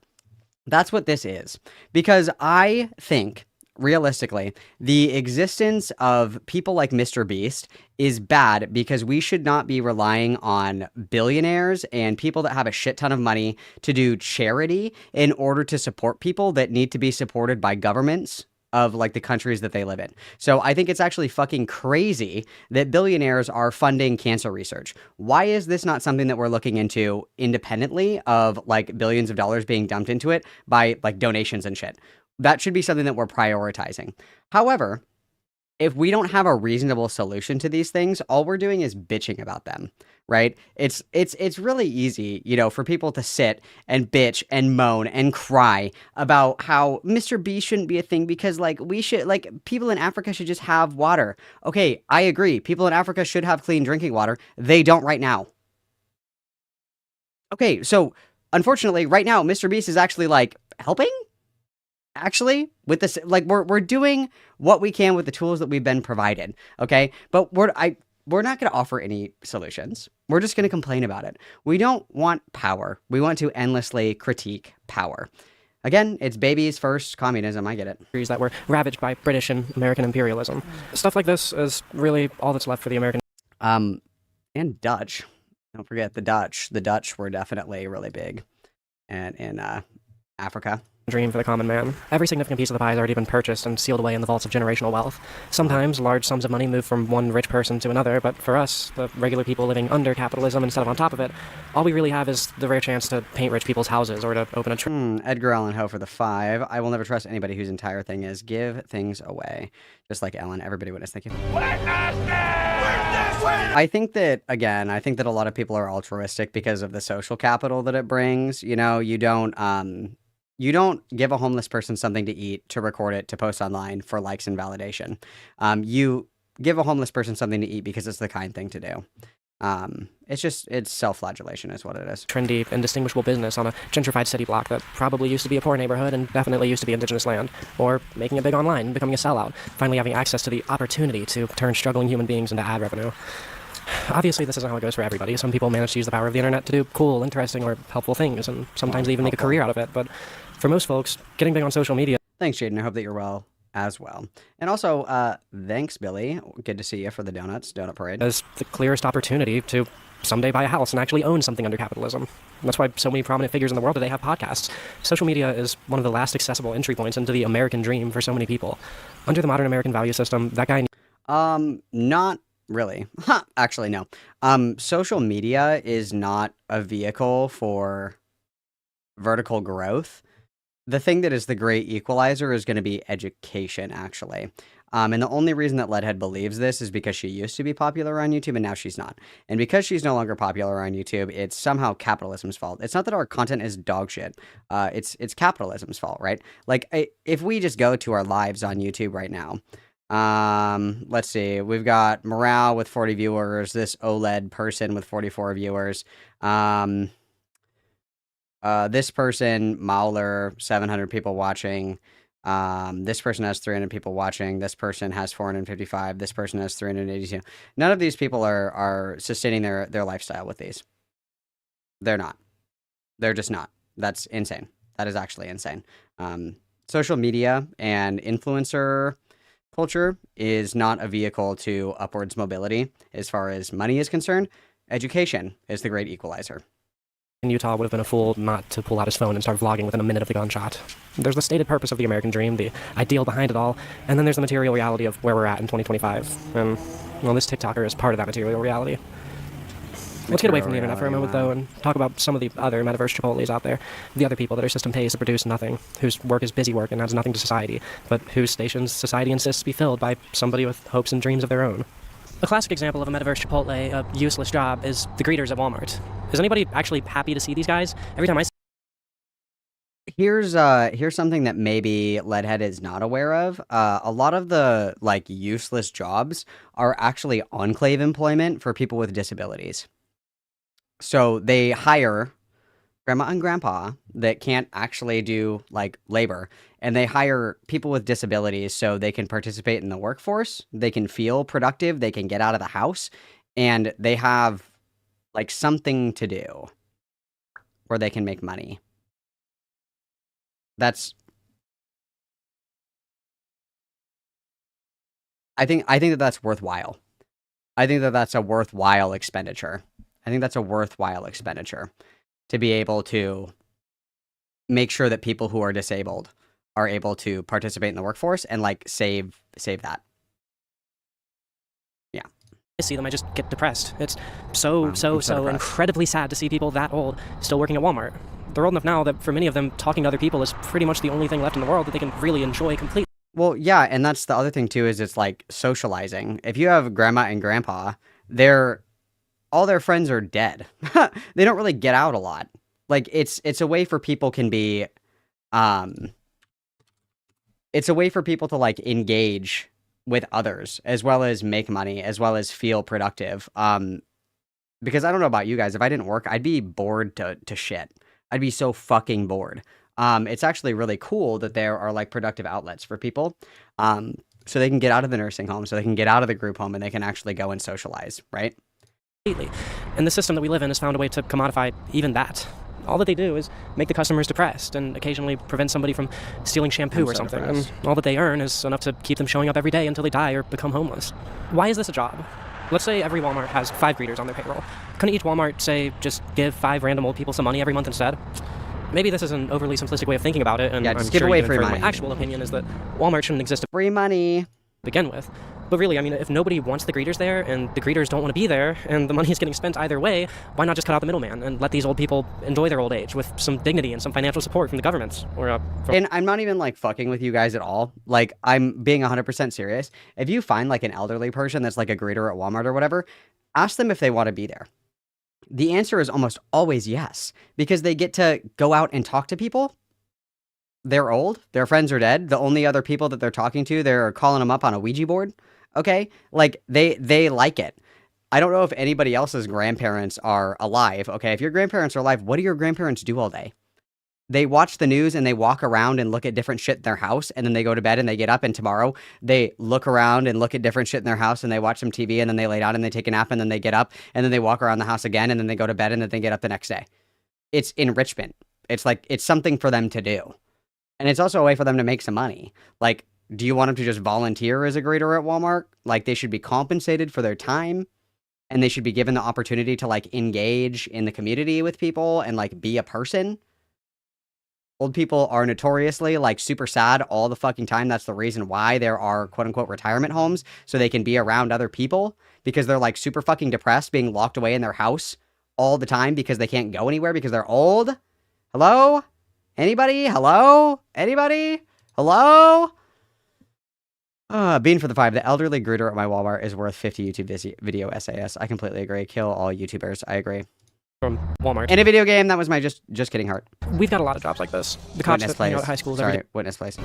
[SPEAKER 2] That's what this is. Because I think, realistically, the existence of people like Mr. Beast is bad because we should not be relying on billionaires and people that have a shit ton of money to do charity in order to support people that need to be supported by governments of like the countries that they live in. So I think it's actually fucking crazy that billionaires are funding cancer research. Why is this not something that we're looking into independently of like billions of dollars being dumped into it by like donations and shit? That should be something that we're prioritizing. However, if we don't have a reasonable solution to these things, all we're doing is bitching about them, right? It's really easy, for people to sit and bitch and moan and cry about how Mr. B shouldn't be a thing because people in Africa should just have water. Okay, I agree. People in Africa should have clean drinking water. They don't right now. Okay, so unfortunately, right now, Mr. Beast is actually like helping. Actually, with this, like we're doing what we can with the tools that we've been provided, okay? But we're not going to offer any solutions. We're just going to complain about it. We don't want power. We want to endlessly critique power. Again, it's baby's first communism. I get it.
[SPEAKER 4] That were ravaged by British and American imperialism. Stuff like this is really all that's left for the American.
[SPEAKER 2] And Dutch. Don't forget the Dutch. The Dutch were definitely really big, and in Africa.
[SPEAKER 4] Dream for the common man. Every significant piece of the pie has already been purchased and sealed away in the vaults of generational wealth. Sometimes large sums of money move from one rich person to another, but for us, the regular people living under capitalism instead of on top of it, all we really have is the rare chance to paint rich people's houses or to open a
[SPEAKER 2] Edgar Allan Poe for the 5. I will never trust anybody whose entire thing is give things away. Just like Ellen. Everybody witness. Thank you. I think that a lot of people are altruistic because of the social capital that it brings. You don't give a homeless person something to eat, to record it, to post online for likes and validation. You give a homeless person something to eat because it's the kind thing to do. It's self-flagellation is what it is.
[SPEAKER 4] Trendy, indistinguishable business on a gentrified city block that probably used to be a poor neighborhood and definitely used to be indigenous land. Or making it big online, becoming a sellout, finally having access to the opportunity to turn struggling human beings into ad revenue. Obviously, this isn't how it goes for everybody. Some people manage to use the power of the internet to do cool, interesting, or helpful things, and sometimes they even make a career out of it. But for most folks, getting big on social media...
[SPEAKER 2] Thanks, Jaden. I hope that you're well as well. And also, thanks, Billy. Good to see you for the donut parade.
[SPEAKER 4] ...is the clearest opportunity to someday buy a house and actually own something under capitalism. And that's why so many prominent figures in the world today have podcasts. Social media is one of the last accessible entry points into the American dream for so many people. Under the modern American value system, that guy...
[SPEAKER 2] Not... really. Actually, no. Social media is not a vehicle for vertical growth. The thing that is the great equalizer is going to be education, actually. And the only reason that Leadhead believes this is because she used to be popular on YouTube and now she's not. And because she's no longer popular on YouTube, it's somehow capitalism's fault. It's not that our content is dog shit. It's capitalism's fault, right? Like, if we just go to our lives on YouTube right now, let's see, we've got Morale with 40 viewers, this OLED person with 44 viewers, this person, Mauler, 700 people watching, this person has 300 people watching, this person has 455, this person has 382. None of these people are sustaining their lifestyle with these. They're not. They're just not. That's insane. That is actually insane. Social media and influencer culture is not a vehicle to upwards mobility as far as money is concerned. Education is the great equalizer.
[SPEAKER 4] In Utah would have been a fool not to pull out his phone and start vlogging within a minute of the gunshot. There's the stated purpose of the American dream, the ideal behind it all, and then there's the material reality of where we're at in 2025. And, well, this TikToker is part of that material reality. Let's get away from the internet for a moment, though, and talk about some of the other metaverse Chipotles out there. The other people that are system pays to produce nothing, whose work is busy work and adds nothing to society, but whose stations society insists be filled by somebody with hopes and dreams of their own. A classic example of a metaverse Chipotle, a useless job, is the greeters at Walmart. Is anybody actually happy to see these guys? Every time I see...
[SPEAKER 2] Here's something that maybe Leadhead is not aware of. A lot of the, useless jobs are actually enclave employment for people with disabilities. So they hire grandma and grandpa that can't actually do like labor, and they hire people with disabilities so they can participate in the workforce, they can feel productive, they can get out of the house, and they have like something to do where they can make money. That's I think that that's worthwhile. I think that that's a worthwhile expenditure. I think that's a worthwhile expenditure to be able to make sure that people who are disabled are able to participate in the workforce and like save that. Yeah.
[SPEAKER 4] I see them, I just get depressed. It's so
[SPEAKER 2] depressed.
[SPEAKER 4] incredibly sad to see people that old still working at Walmart. They're old enough now that for many of them, talking to other people is pretty much the only thing left in the world that they can really enjoy completely.
[SPEAKER 2] Well, yeah, and that's the other thing too, is it's like socializing. If you have grandma and grandpa, all their friends are dead. They don't really get out a lot. Like it's a way for people can be it's a way for people to like engage with others as well as make money as well as feel productive. Because I don't know about you guys, if I didn't work, I'd be bored to shit. I'd be so fucking bored. It's actually really cool that there are like productive outlets for people. So they can get out of the nursing home, so they can get out of the group home and they can actually go and socialize, right?
[SPEAKER 4] And the system that we live in has found a way to commodify even that. All that they do is make the customers depressed and occasionally prevent somebody from stealing shampoo or something.
[SPEAKER 2] Depressed.
[SPEAKER 4] And all that they earn is enough to keep them showing up every day until they die or become homeless. Why is this a job? Let's say every Walmart has 5 greeters on their payroll. Couldn't each Walmart, say, just give 5 random old people some money every month instead? Maybe this is an overly simplistic way of thinking about it, and
[SPEAKER 2] Yeah,
[SPEAKER 4] I'm
[SPEAKER 2] just give
[SPEAKER 4] sure
[SPEAKER 2] away
[SPEAKER 4] you
[SPEAKER 2] free
[SPEAKER 4] infer
[SPEAKER 2] money.
[SPEAKER 4] my actual opinion is that Walmart shouldn't exist to
[SPEAKER 2] Free money.
[SPEAKER 4] begin with. But really, I mean, if nobody wants the greeters there, and the greeters don't want to be there, and the money is getting spent either way, why not just cut out the middleman and let these old people enjoy their old age with some dignity and some financial support from the governments? Or from
[SPEAKER 2] And I'm not even like fucking with you guys at all. Like I'm being 100% serious. If you find like an elderly person that's like a greeter at Walmart or whatever, ask them if they want to be there. The answer is almost always yes, because they get to go out and talk to people. They're old. Their friends are dead. The only other people that they're talking to, they're calling them up on a Ouija board. Okay? Like they like it. I don't know if anybody else's grandparents are alive. Okay? If your grandparents are alive, what do your grandparents do all day? They watch the news and they walk around and look at different shit in their house, and then they go to bed and they get up, and tomorrow they look around and look at different shit in their house and they watch some TV, and then they lay down and they take a nap, and then they get up and then they walk around the house again, and then they go to bed and then they get up the next day. It's enrichment. It's like it's something for them to do. And it's also a way for them to make some money. Like, do you want them to just volunteer as a greeter at Walmart? Like, they should be compensated for their time, and they should be given the opportunity to like engage in the community with people and like be a person. Old people are notoriously like super sad all the fucking time. That's the reason why there are quote unquote retirement homes, so they can be around other people, because they're like super fucking depressed being locked away in their house all the time because they can't go anywhere because they're old. Hello? Anybody? Hello? Anybody? Hello? Bean for the 5. The elderly greeter at my Walmart is worth 50 YouTube video SAS. I completely agree. Kill all YouTubers. I agree.
[SPEAKER 4] from Walmart.
[SPEAKER 2] In a video game, that was my just kidding heart.
[SPEAKER 4] We've got a lot of jobs like this. The cops
[SPEAKER 2] Witness
[SPEAKER 4] that hang out
[SPEAKER 2] place.
[SPEAKER 4] at high schools
[SPEAKER 2] Sorry,
[SPEAKER 4] every
[SPEAKER 2] witness place.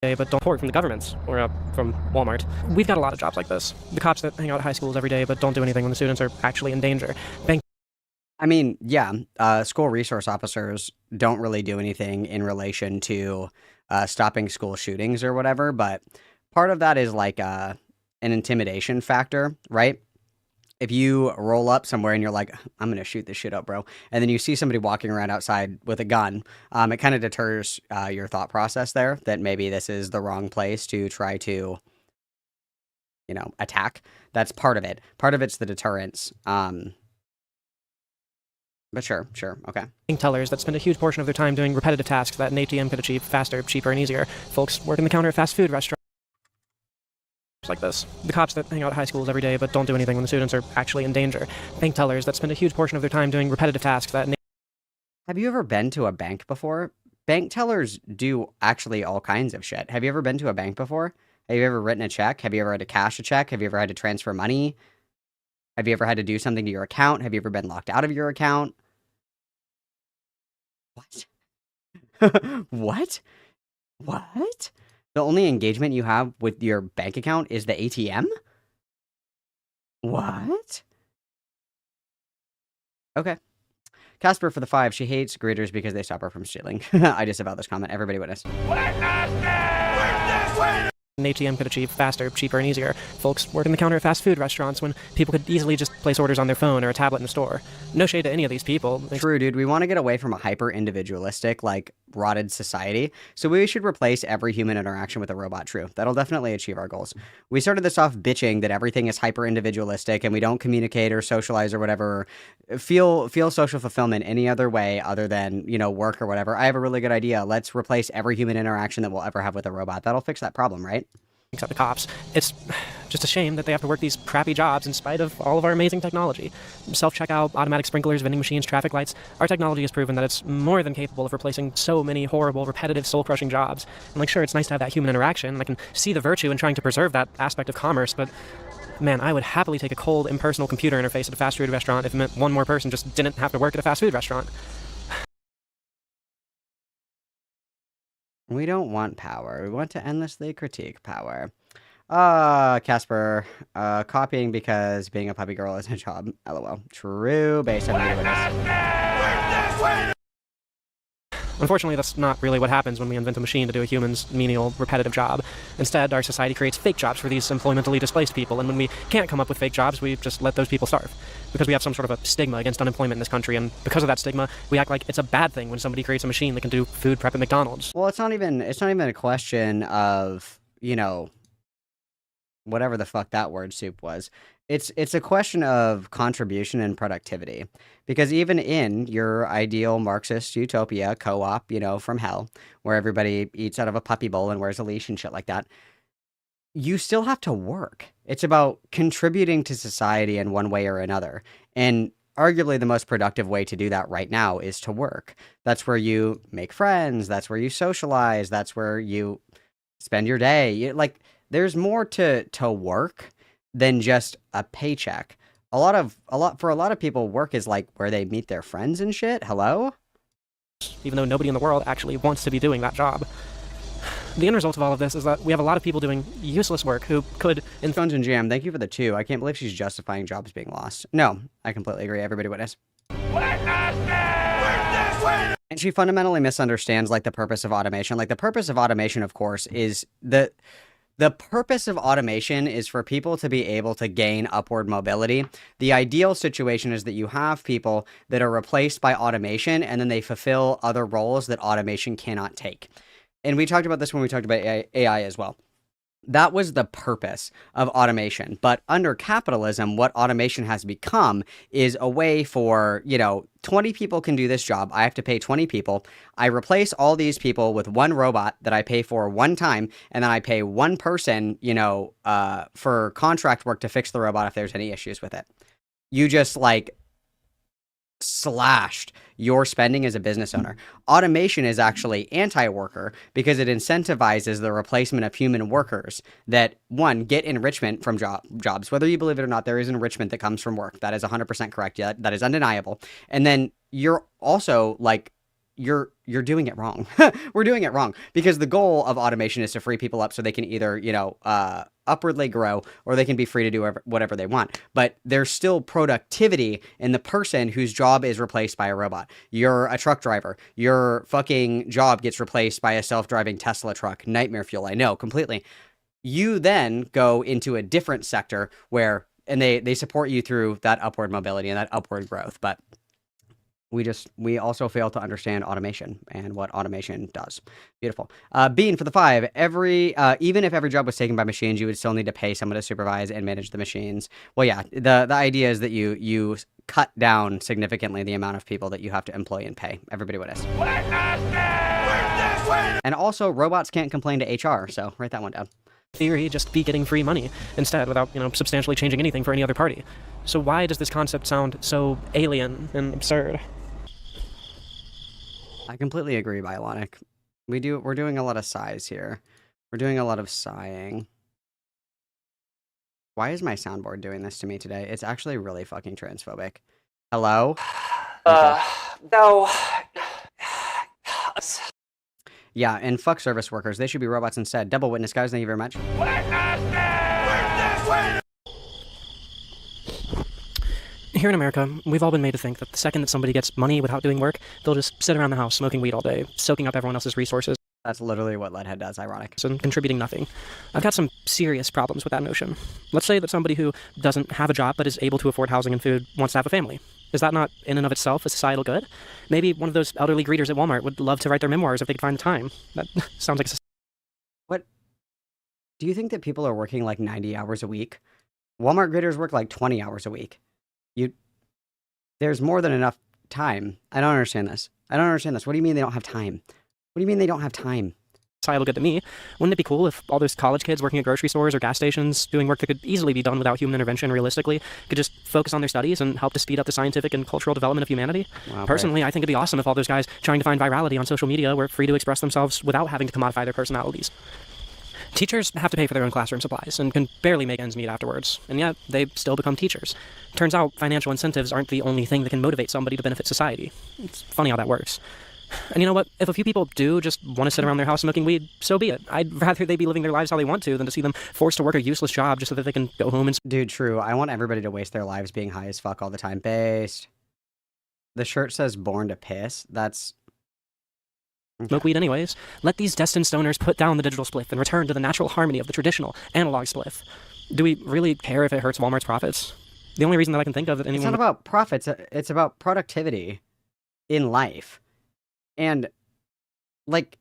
[SPEAKER 4] day, but don't report from the governments or from Walmart. We've got a lot of jobs like this. The cops that hang out at high schools every day, but don't do anything when the students are actually in danger.
[SPEAKER 2] I mean, yeah, school resource officers don't really do anything in relation to stopping school shootings or whatever, but part of that is like an intimidation factor, right? If you roll up somewhere and you're like, I'm going to shoot this shit up, bro, and then you see somebody walking around outside with a gun, it kind of deters your thought process there that maybe this is the wrong place to try to, attack. That's part of it. Part of it's the deterrence. But sure, okay.
[SPEAKER 4] Bank tellers that spend a huge portion of their time doing repetitive tasks that an ATM could achieve faster, cheaper, and easier. Folks working the counter at fast food restaurants like this. The cops that hang out at high schools every day but don't do anything when the students are actually in danger. Bank tellers that spend a huge portion of their time doing repetitive tasks that
[SPEAKER 2] Have you ever been to a bank before? Bank tellers do actually all kinds of shit. Have you ever been to a bank before? Have you ever written a check? Have you ever had to cash a check? Have you ever had to transfer money? Have you ever had to do something to your account? Have you ever been locked out of your account? What? What? The only engagement you have with your bank account is the ATM? What? Okay. Casper for the 5, she hates greeters because they stop her from stealing. I disavow this comment. Everybody witness.
[SPEAKER 4] An ATM could achieve faster, cheaper, and easier. Folks working the counter at fast food restaurants when people could easily just place orders on their phone or a tablet in a store. No shade to any of these people.
[SPEAKER 2] True, dude. We want to get away from a hyper-individualistic, like, rotted society, so we should replace every human interaction with a robot. True. That'll definitely achieve our goals. We started this off bitching that everything is hyper-individualistic and we don't communicate or socialize or whatever, feel social fulfillment any other way other than, you know, work or whatever. I have a really good idea. Let's replace every human interaction that we'll ever have with a robot. That'll fix that problem, right?
[SPEAKER 4] Except the cops. It's just a shame that they have to work these crappy jobs in spite of all of our amazing technology. Self-checkout, automatic sprinklers, vending machines, traffic lights. Our technology has proven that it's more than capable of replacing so many horrible, repetitive, soul-crushing jobs. And like, sure, it's nice to have that human interaction, and I can see the virtue in trying to preserve that aspect of commerce, but man, I would happily take a cold, impersonal computer interface at a fast food restaurant if it meant one more person just didn't have to work at a fast food restaurant.
[SPEAKER 2] We don't want power. We want to endlessly critique power. Casper, copying because being a puppy girl is a job. LOL. True, based on video witness.
[SPEAKER 4] Unfortunately, that's not really what happens when we invent a machine to do a human's menial, repetitive job. Instead, our society creates fake jobs for these employmentally displaced people, and when we can't come up with fake jobs, we just let those people starve. Because we have some sort of a stigma against unemployment in this country, and because of that stigma, we act like it's a bad thing when somebody creates a machine that can do food prep at McDonald's.
[SPEAKER 2] Well, it's not even a question of, you know, whatever the fuck that word soup was. It's a question of contribution and productivity. Because even in your ideal Marxist utopia co-op, you know, from hell, where everybody eats out of a puppy bowl and wears a leash and shit like that, you still have to work. It's about contributing to society in one way or another. And arguably the most productive way to do that right now is to work. That's where you make friends. That's where you socialize. That's where you spend your day. Like, there's more to work than just a paycheck. For a lot of people, work is like where they meet their friends and shit. Hello?
[SPEAKER 4] Even though nobody in the world actually wants to be doing that job. The end result of all of this is that we have a lot of people doing useless work who could...
[SPEAKER 2] Stones and Jam, thank you for the 2. I can't believe she's justifying jobs being lost. No, I completely agree. Everybody witness. And she fundamentally misunderstands, like, the purpose of automation. Like, the purpose of automation, of course, is the purpose of automation is for people to be able to gain upward mobility. The ideal situation is that you have people that are replaced by automation and then they fulfill other roles that automation cannot take. And we talked about this when we talked about AI as well. That was the purpose of automation. But under capitalism, what automation has become is a way for, you know, 20 people can do this job. I have to pay 20 people. I replace all these people with one robot that I pay for one time, and then I pay one person, you know, for contract work to fix the robot if there's any issues with it. You just, like, slashed your spending as a business owner. Automation is actually anti-worker because it incentivizes the replacement of human workers that, one, get enrichment from jobs. Whether you believe it or not, there is enrichment that comes from work. That is 100% correct. Yeah, that is undeniable. And then you're also, like, you're doing it wrong. We're doing it wrong because the goal of automation is to free people up so they can either, you know, upwardly grow or they can be free to do whatever they want. But there's still productivity in the person whose job is replaced by a robot. You're a truck driver. Your fucking job gets replaced by a self-driving Tesla truck. Nightmare fuel. I know, completely. You then go into a different sector where, and they support you through that upward mobility and that upward growth. But we also fail to understand automation and what automation does. Beautiful. Bean for the 5. Even if every job was taken by machines, you would still need to pay someone to supervise and manage the machines. Well, yeah, the idea is that you cut down significantly the amount of people that you have to employ and pay. Everybody with us. And also, robots can't complain to HR, so write that one down.
[SPEAKER 4] Theory, just be getting free money instead without, you know, substantially changing anything for any other party. So why does this concept sound so alien and absurd?
[SPEAKER 2] I completely agree, Bionic. We're doing a lot of sighs here. We're doing a lot of sighing. Why is my soundboard doing this to me today? It's actually really fucking transphobic. Hello?
[SPEAKER 7] No.
[SPEAKER 2] Yeah, and fuck service workers. They should be robots instead. Double witness, guys. Thank you very much.
[SPEAKER 4] Here in America, we've all been made to think that the second that somebody gets money without doing work, they'll just sit around the house smoking weed all day, soaking up everyone else's resources.
[SPEAKER 2] That's literally what Leadhead does, ironic.
[SPEAKER 4] And contributing nothing. I've got some serious problems with that notion. Let's say that somebody who doesn't have a job but is able to afford housing and food wants to have a family. Is that not, in and of itself, a societal good? Maybe one of those elderly greeters at Walmart would love to write their memoirs if they could find the time. That sounds like a...
[SPEAKER 2] What? Do you think that people are working like 90 hours a week? Walmart greeters work like 20 hours a week. There's more than enough time. I don't understand this. I don't understand this. What do you mean they don't have time? What do you mean they don't have time?
[SPEAKER 4] Societal good to me. Wouldn't it be cool if all those college kids working at grocery stores or gas stations doing work that could easily be done without human intervention realistically could just focus on their studies and help to speed up the scientific and cultural development of humanity?
[SPEAKER 2] Wow,
[SPEAKER 4] Personally, I think it'd be awesome if all those guys trying to find virality on social media were free to express themselves without having to commodify their personalities. Teachers have to pay for their own classroom supplies and can barely make ends meet afterwards, and yet they still become teachers. Turns out financial incentives aren't the only thing that can motivate somebody to benefit society. It's funny how that works. And you know what? If a few people do just want to sit around their house smoking weed, so be it. I'd rather they be living their lives how they want to than to see them forced to work a useless job just so that they can go home and...
[SPEAKER 2] Dude, true. I want everybody to waste their lives being high as fuck all the time. Based. The shirt says born to piss. That's...
[SPEAKER 4] smoke weed anyways. Let these destined stoners put down the digital spliff and return to the natural harmony of the traditional analog spliff. Do we really care if it hurts Walmart's profits? The only reason that I can think of that anyone...
[SPEAKER 2] It's not about profits. It's about productivity in life. And, like,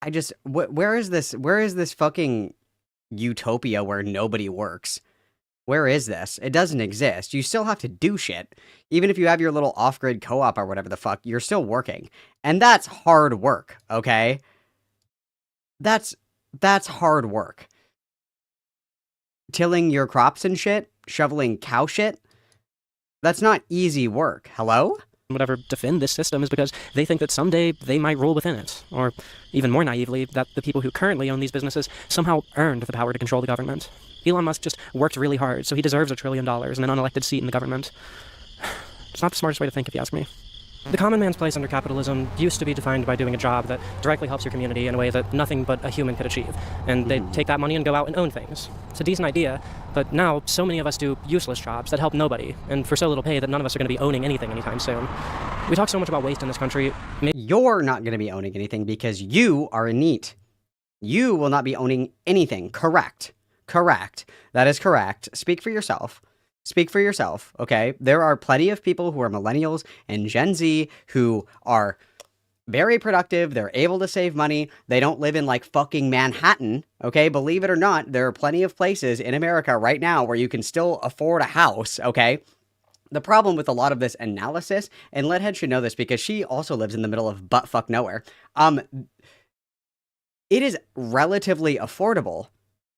[SPEAKER 2] I just... Where is this fucking utopia where nobody works? Where is this? It doesn't exist. You still have to do shit. Even if you have your little off-grid co-op or whatever the fuck, you're still working. And that's hard work, okay? That's hard work. Tilling your crops and shit, shoveling cow shit, that's not easy work. Hello?
[SPEAKER 4] Whatever defend this system is because they think that someday they might rule within it. Or, even more naively, that the people who currently own these businesses somehow earned the power to control the government. Elon Musk just worked really hard, so he deserves $1 trillion and an unelected seat in the government. It's not the smartest way to think, if you ask me. The common man's place under capitalism used to be defined by doing a job that directly helps your community in a way that nothing but a human could achieve. And they take that money and go out and own things. It's a decent idea, but now so many of us do useless jobs that help nobody, and for so little pay that none of us are going to be owning anything anytime soon. We talk so much about waste in this country.
[SPEAKER 2] You're not going to be owning anything because you are a NEET. You will not be owning anything. Correct. Correct. That is correct. Speak for yourself. Speak for yourself, okay? There are plenty of people who are millennials and Gen Z who are very productive. They're able to save money. They don't live in like fucking Manhattan, okay? Believe it or not, there are plenty of places in America right now where you can still afford a house, okay? The problem with a lot of this analysis, and Leadhead should know this because she also lives in the middle of buttfuck nowhere, it is relatively affordable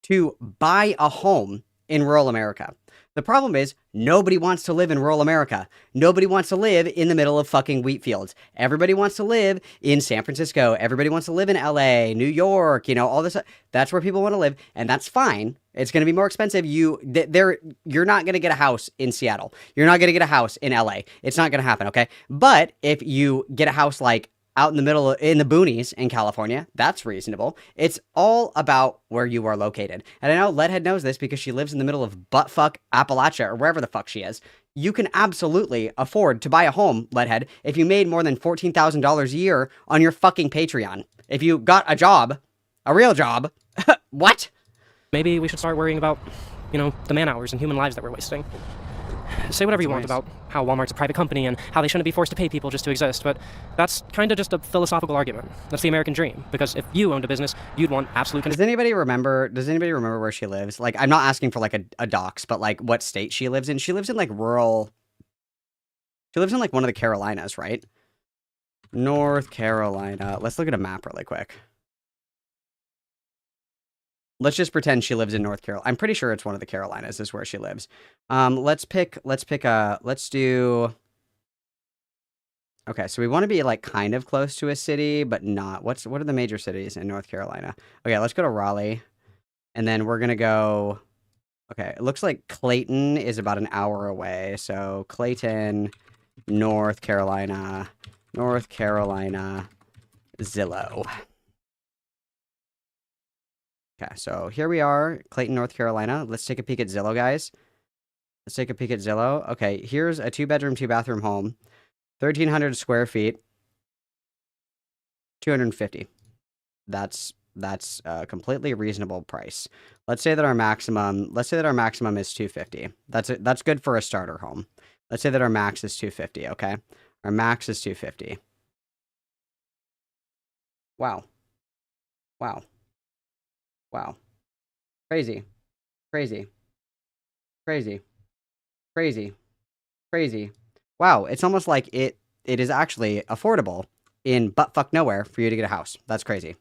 [SPEAKER 2] to buy a home in rural America. The problem is, nobody wants to live in rural America. Nobody wants to live in the middle of fucking wheat fields. Everybody wants to live in San Francisco. Everybody wants to live in LA, New York, you know, all this. That's where people want to live, and that's fine. It's going to be more expensive. You're not going to get a house in Seattle. You're not going to get a house in LA. It's not going to happen, okay? But if you get a house like out in the middle, in the boonies in California, that's reasonable. It's all about where you are located. And I know Leadhead knows this because she lives in the middle of buttfuck Appalachia or wherever the fuck she is. You can absolutely afford to buy a home, Leadhead, if you made more than $14,000 a year on your fucking Patreon. If you got a job, a real job. What?
[SPEAKER 4] Maybe we should start worrying about, you know, the man hours and human lives that we're wasting. Say whatever you want about how Walmart's a private company and how they shouldn't be forced to pay people just to exist, but that's kind of just a philosophical argument. That's the American dream, because if you owned a business, you'd want absolute control.
[SPEAKER 2] Does anybody remember where she lives? Like, I'm not asking for like a dox, but like what state she lives in. She lives in like rural, she lives in like one of the Carolinas, right? North Carolina. Let's look at a map really quick. Let's just pretend she lives in North Carolina. I'm pretty sure it's one of the Carolinas is where she lives. Let's do... Okay, so we want to be like kind of close to a city, but not. What are the major cities in North Carolina? Okay, let's go to Raleigh. And then we're going to go... Okay, it looks like Clayton is about an hour away. So Clayton, North Carolina, Zillow. Okay, so here we are, Clayton, North Carolina. Let's take a peek at Zillow, guys. Let's take a peek at Zillow. Okay, here's a 2-bedroom, 2-bathroom home, 1,300 square feet, 250. That's a completely reasonable price. Let's say that our maximum is 250. That's good for a starter home. Let's say that our max is 250, okay? Our max is 250. Wow. Wow. Wow. Crazy. Crazy. Crazy. Crazy. Crazy. Wow, it's almost like it is actually affordable in buttfuck nowhere for you to get a house. That's crazy.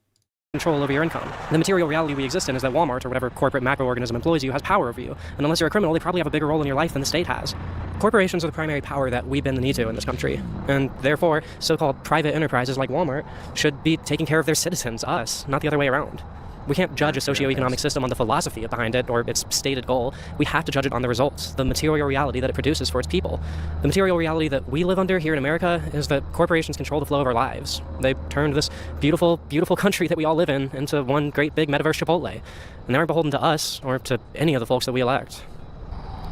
[SPEAKER 4] Control over your income. The material reality we exist in is that Walmart, or whatever corporate macroorganism employs you, has power over you. And unless you're a criminal, they probably have a bigger role in your life than the state has. Corporations are the primary power that we bend the knee to in this country. And therefore, so-called private enterprises like Walmart should be taking care of their citizens, us, not the other way around. We can't judge a socioeconomic system on the philosophy behind it or its stated goal. We have to judge it on the results, the material reality that it produces for its people. The material reality that we live under here in America is that corporations control the flow of our lives. They turned this beautiful, beautiful country that we all live in into one great big metaverse Chipotle. And they aren't beholden to us or to any of the folks that we elect.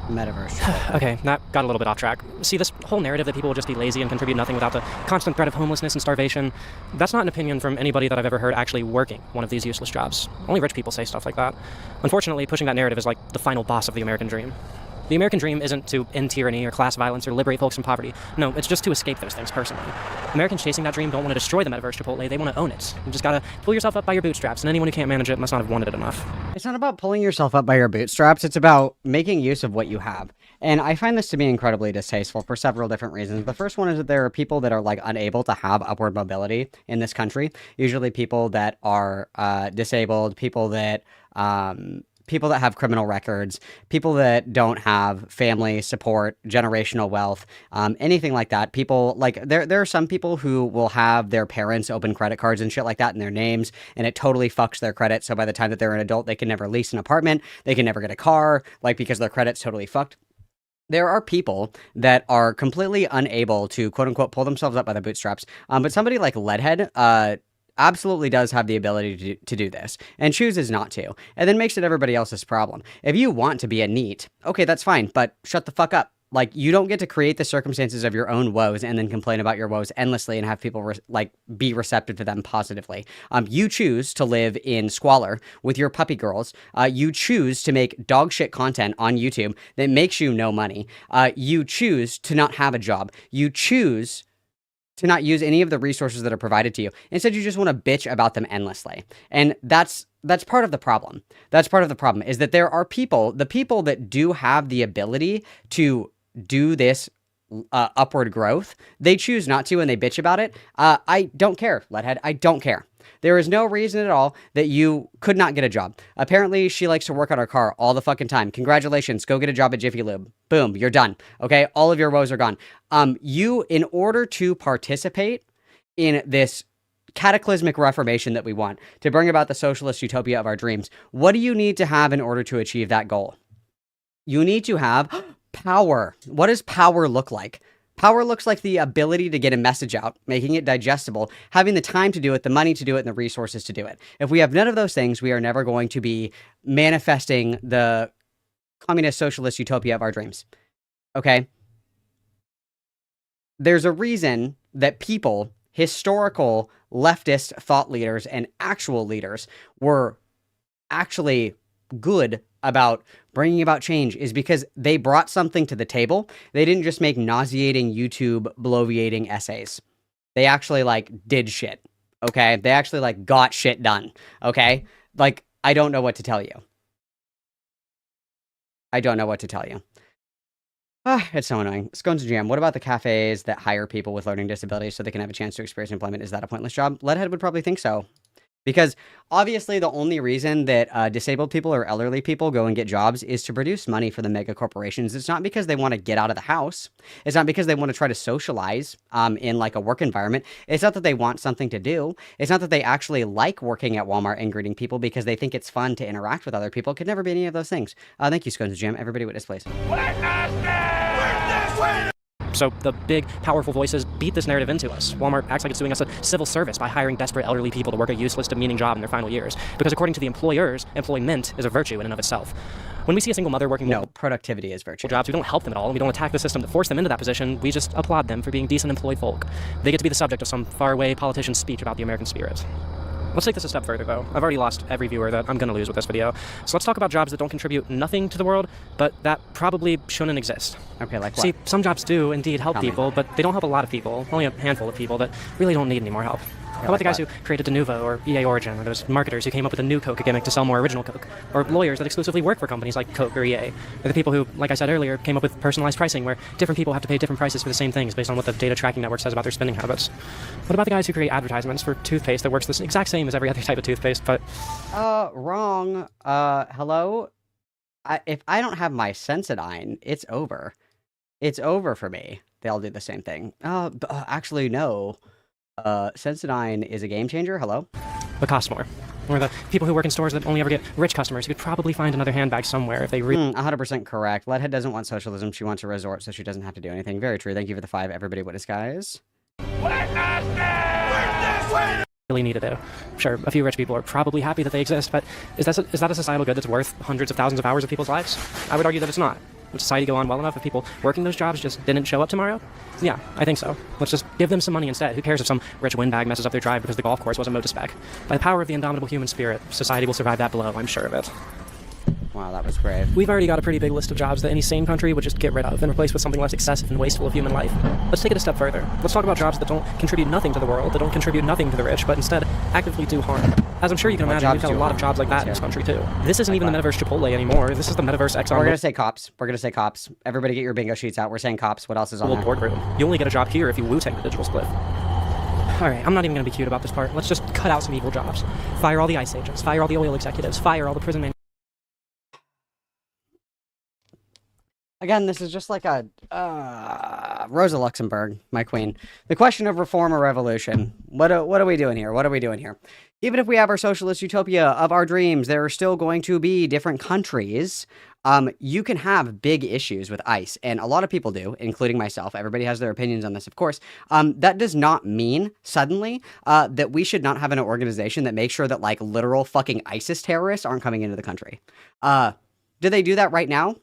[SPEAKER 2] Metaverse.
[SPEAKER 4] Okay, that got a little bit off track. See, this whole narrative that people will just be lazy and contribute nothing without the constant threat of homelessness and starvation, that's not an opinion from anybody that I've ever heard actually working one of these useless jobs. Only rich people say stuff like that. Unfortunately, pushing that narrative is like the final boss of the American dream. The American dream isn't to end tyranny or class violence or liberate folks from poverty. No, it's just to escape those things personally. Americans chasing that dream don't want to destroy the metaverse Chipotle, they want to own it. You just gotta pull yourself up by your bootstraps, and anyone who can't manage it must not have wanted it enough.
[SPEAKER 2] It's not about pulling yourself up by your bootstraps, it's about making use of what you have. And I find this to be incredibly distasteful for several different reasons. The first one is that there are people that are like unable to have upward mobility in this country. Usually people that are disabled, people that have criminal records, people that don't have family support, generational wealth, anything like that. People like there are some people who will have their parents open credit cards and shit like that in their names, and it totally fucks their credit. So by the time that they're an adult, they can never lease an apartment, they can never get a car, like because their credit's totally fucked. There are people that are completely unable to, quote unquote, pull themselves up by the bootstraps. But somebody like Leadhead, absolutely does have the ability to do this and chooses not to, and then makes it everybody else's problem. If you want to be a NEET, okay, that's fine, but shut the fuck up. Like, you don't get to create the circumstances of your own woes and then complain about your woes endlessly and have people be receptive to them positively. You choose to live in squalor with your puppy girls. You choose to make dog shit content on YouTube that makes you no money. You choose to not have a job. You choose to not use any of the resources that are provided to you. Instead, you just want to bitch about them endlessly. And that's part of the problem. That's part of the problem, is that there are people, the people that do have the ability to do this upward growth, they choose not to and they bitch about it. I don't care, Leadhead. I don't care. There is no reason at all that you could not get a job. Apparently, she likes to work on her car all the fucking time. Congratulations. Go get a job at Jiffy Lube. Boom. You're done. Okay? All of your woes are gone. You, in order to participate in this cataclysmic reformation that we want, to bring about the socialist utopia of our dreams, what do you need to have in order to achieve that goal? You need to have power. What does power look like? Power looks like the ability to get a message out, making it digestible, having the time to do it, the money to do it, and the resources to do it. If we have none of those things, we are never going to be manifesting the communist socialist utopia of our dreams. Okay? There's a reason that people, historical leftist thought leaders and actual leaders, were actually good about bringing about change, is because they brought something to the table. They didn't just make nauseating YouTube bloviating essays. They actually did shit. Okay? They actually got shit done. Okay? I don't know what to tell you. I don't know what to tell you. It's so annoying. Scones and Jam, what about the cafes that hire people with learning disabilities so they can have a chance to experience employment? Is that a pointless job? Leadhead would probably think so. Because obviously the only reason that disabled people or elderly people go and get jobs is to produce money for the mega corporations. It's not because they want to get out of the house. It's not because they want to try to socialize in a work environment. It's not that they want something to do. It's not that they actually like working at Walmart and greeting people because they think it's fun to interact with other people. It could never be any of those things. Thank you, Scones and Jam. Everybody witness, please.
[SPEAKER 4] So the big, powerful voices beat this narrative into us. Walmart acts like it's doing us a civil service by hiring desperate elderly people to work a useless, demeaning job in their final years. Because according to the employers, employment is a virtue in and of itself. When we see a single mother working
[SPEAKER 2] No, productivity is virtue.
[SPEAKER 4] jobs, we don't help them at all, and we don't attack the system that forced them into that position. We just applaud them for being decent employed folk. They get to be the subject of some faraway politician's speech about the American spirit. Let's take this a step further, though. I've already lost every viewer that I'm going to lose with this video. So let's talk about jobs that don't contribute nothing to the world, but that probably shouldn't exist.
[SPEAKER 2] Okay, like what?
[SPEAKER 4] See, some jobs do indeed help people, but they don't help a lot of people. Only a handful of people that really don't need any more help. How about the guys who created Denuvo or EA Origin, or those marketers who came up with a new Coke gimmick to sell more original Coke, or lawyers that exclusively work for companies like Coke or EA, or the people who, like I said earlier, came up with personalized pricing where different people have to pay different prices for the same things based on what the data tracking network says about their spending habits. What about the guys who create advertisements for toothpaste that works the exact same as every other type of toothpaste, but...
[SPEAKER 2] Wrong. Hello? If I don't have my Sensodyne, it's over. It's over for me. They all do the same thing. Actually, no. Sensodyne is a game changer. Hello?
[SPEAKER 4] But costs more. Or the people who work in stores that only ever get rich customers who could probably find another handbag somewhere if they
[SPEAKER 2] 100% correct. Leadhead doesn't want socialism. She wants a resort so she doesn't have to do anything. Very true. Thank you for the 5. Everybody witness, guys.
[SPEAKER 4] really need to do. Sure, a few rich people are probably happy that they exist, but is that a societal good that's worth hundreds of thousands of hours of people's lives? I would argue that it's not. Would society go on well enough if people working those jobs just didn't show up tomorrow? Yeah, I think so. Let's just give them some money instead. Who cares if some rich windbag messes up their drive because the golf course wasn't mowed to spec? By the power of the indomitable human spirit, society will survive that blow, I'm sure of it.
[SPEAKER 2] Wow, that was brave.
[SPEAKER 4] We've already got a pretty big list of jobs that any sane country would just get rid of and replace with something less excessive and wasteful of human life. Let's take it a step further. Let's talk about jobs that don't contribute nothing to the world, that don't contribute nothing to the rich, but instead actively do harm. As I'm sure you can imagine, we've got a lot of jobs like that in this country too. This isn't even the metaverse Chipotle anymore. This is the metaverse Exxon.
[SPEAKER 2] We're gonna say cops. We're gonna say cops. Everybody get your bingo sheets out. We're saying cops. What else is on there?
[SPEAKER 4] Boardroom. You only get a job here if you Wu-Tang the digital split. Alright, I'm not even gonna be cute about this part. Let's just cut out some evil jobs. Fire all the ICE agents. Fire all the oil executives. Fire all the prison man.
[SPEAKER 2] Again, this is just like a Rosa Luxemburg, my queen. The question of reform or revolution. What are we doing here? What are we doing here? Even if we have our socialist utopia of our dreams, there are still going to be different countries. You can have big issues with ICE, and a lot of people do, including myself. Everybody has their opinions on this, of course. That does not mean, suddenly, that we should not have an organization that makes sure that, like, literal fucking ISIS terrorists aren't coming into the country. Do they do that right now?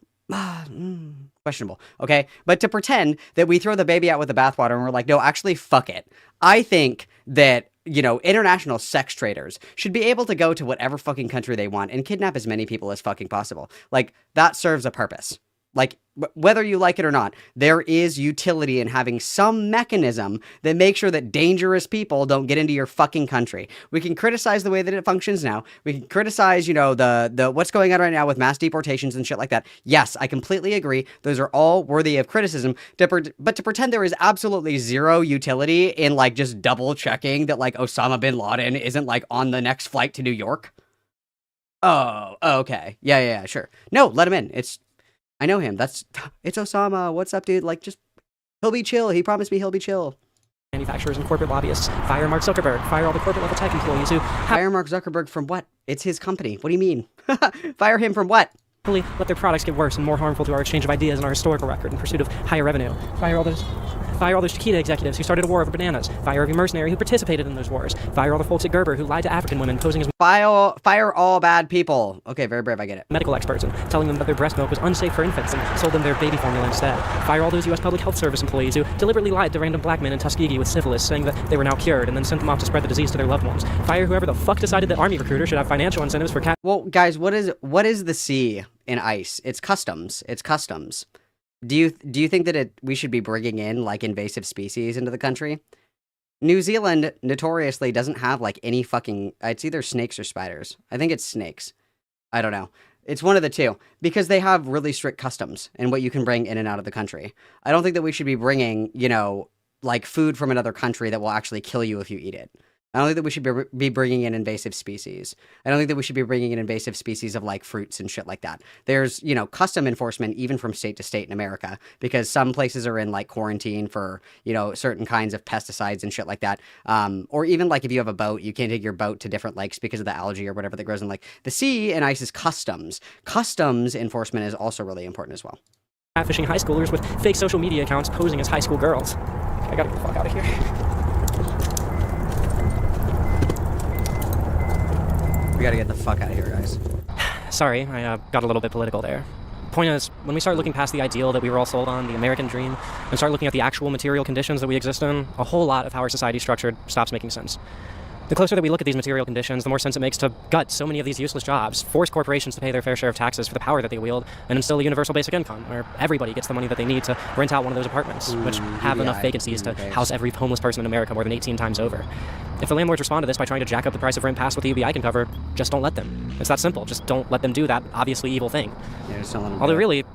[SPEAKER 2] Questionable, okay? But to pretend that we throw the baby out with the bathwater and we're like, no, actually, fuck it. I think that, you know, international sex traders should be able to go to whatever fucking country they want and kidnap as many people as fucking possible. Like, that serves a purpose. Like, whether you like it or not, there is utility in having some mechanism that makes sure that dangerous people don't get into your fucking country. We can criticize the way that it functions now. We can criticize, you know, the what's going on right now with mass deportations and shit like that. Yes, I completely agree. Those are all worthy of criticism. But to pretend there is absolutely zero utility in, like, just double checking that, like, Osama bin Laden isn't, like, on the next flight to New York. Oh, okay. Yeah, sure. No, let him in. I know him. It's Osama. What's up, dude? Like, just, he'll be chill. He promised me he'll be chill.
[SPEAKER 4] Manufacturers and corporate lobbyists. Fire Mark Zuckerberg. Fire all the corporate level tech employees who...
[SPEAKER 2] Fire Mark Zuckerberg from what? It's his company. What do you mean? Fire him from what?
[SPEAKER 4] Let their products get worse and more harmful to our exchange of ideas and our historical record in pursuit of higher revenue. Fire all those Chiquita executives who started a war over bananas. Fire every mercenary who participated in those wars. Fire all the folks at Gerber who lied to African women posing as
[SPEAKER 2] Fire all bad people. Okay, very brave, I get it.
[SPEAKER 4] medical experts and telling them that their breast milk was unsafe for infants and sold them their baby formula instead. Fire all those U.S. Public Health Service employees who deliberately lied to random black men in Tuskegee with syphilis, saying that they were now cured, and then sent them off to spread the disease to their loved ones. Fire whoever the fuck decided that Army recruiters should have financial incentives for
[SPEAKER 2] Well, guys, what is the C in ICE? It's customs. It's customs. Do you think that we should be bringing in, like, invasive species into the country? New Zealand notoriously doesn't have, like, any fucking... It's either snakes or spiders. I think it's snakes. I don't know. It's one of the two. Because they have really strict customs and what you can bring in and out of the country. I don't think that we should be bringing, you know, like, food from another country that will actually kill you if you eat it. I don't think that we should be bringing in invasive species. I don't think that we should be bringing in invasive species of, like, fruits and shit like that. There's, you know, custom enforcement even from state to state in America because some places are in, like, quarantine for, you know, certain kinds of pesticides and shit like that. Or even, like, if you have a boat, you can't take your boat to different lakes because of the algae or whatever that grows in, like, the sea in ICE is customs. Customs enforcement is also really important as well.
[SPEAKER 4] catfishing high schoolers with fake social media accounts posing as high school girls. I gotta get the fuck out of here.
[SPEAKER 2] We gotta get the fuck out of here, guys.
[SPEAKER 4] sorry, I got a little bit political there. Point is, when we start looking past the ideal that we were all sold on, the American dream, and start looking at the actual material conditions that we exist in, a whole lot of how our society is structured stops making sense. The closer that we look at these material conditions, the more sense it makes to gut so many of these useless jobs, force corporations to pay their fair share of taxes for the power that they wield, and instill a universal basic income, where everybody gets the money that they need to rent out one of those apartments, which have enough vacancies to house every homeless person in America more than 18 times over. If the landlords respond to this by trying to jack up the price of rent past what the UBI can cover, just don't let them. It's that simple. Just don't let them do that obviously evil thing.
[SPEAKER 2] Yeah, just don't let them
[SPEAKER 4] Although
[SPEAKER 2] do it.
[SPEAKER 4] really,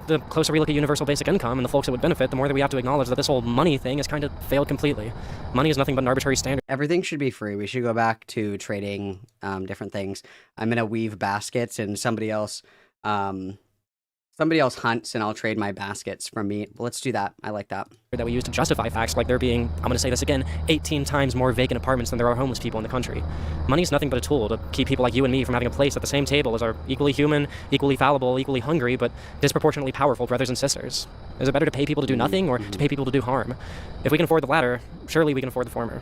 [SPEAKER 4] the closer we look at universal basic income and the folks that would benefit, the more that we have to acknowledge that this whole money thing has kind of failed completely. Money is nothing but an arbitrary standard.
[SPEAKER 2] Everything should be free. We should go back to trading different things. I'm gonna weave baskets, and somebody else hunts, and I'll trade my baskets from me. Let's do that. I like that.
[SPEAKER 4] That we use to justify facts like there being, I'm going to say this again, 18 times more vacant apartments than there are homeless people in the country. Money is nothing but a tool to keep people like you and me from having a place at the same table as our equally human, equally fallible, equally hungry, but disproportionately powerful brothers and sisters. Is it better to pay people to do nothing or to pay people to do harm? If we can afford the latter, surely we can afford the former.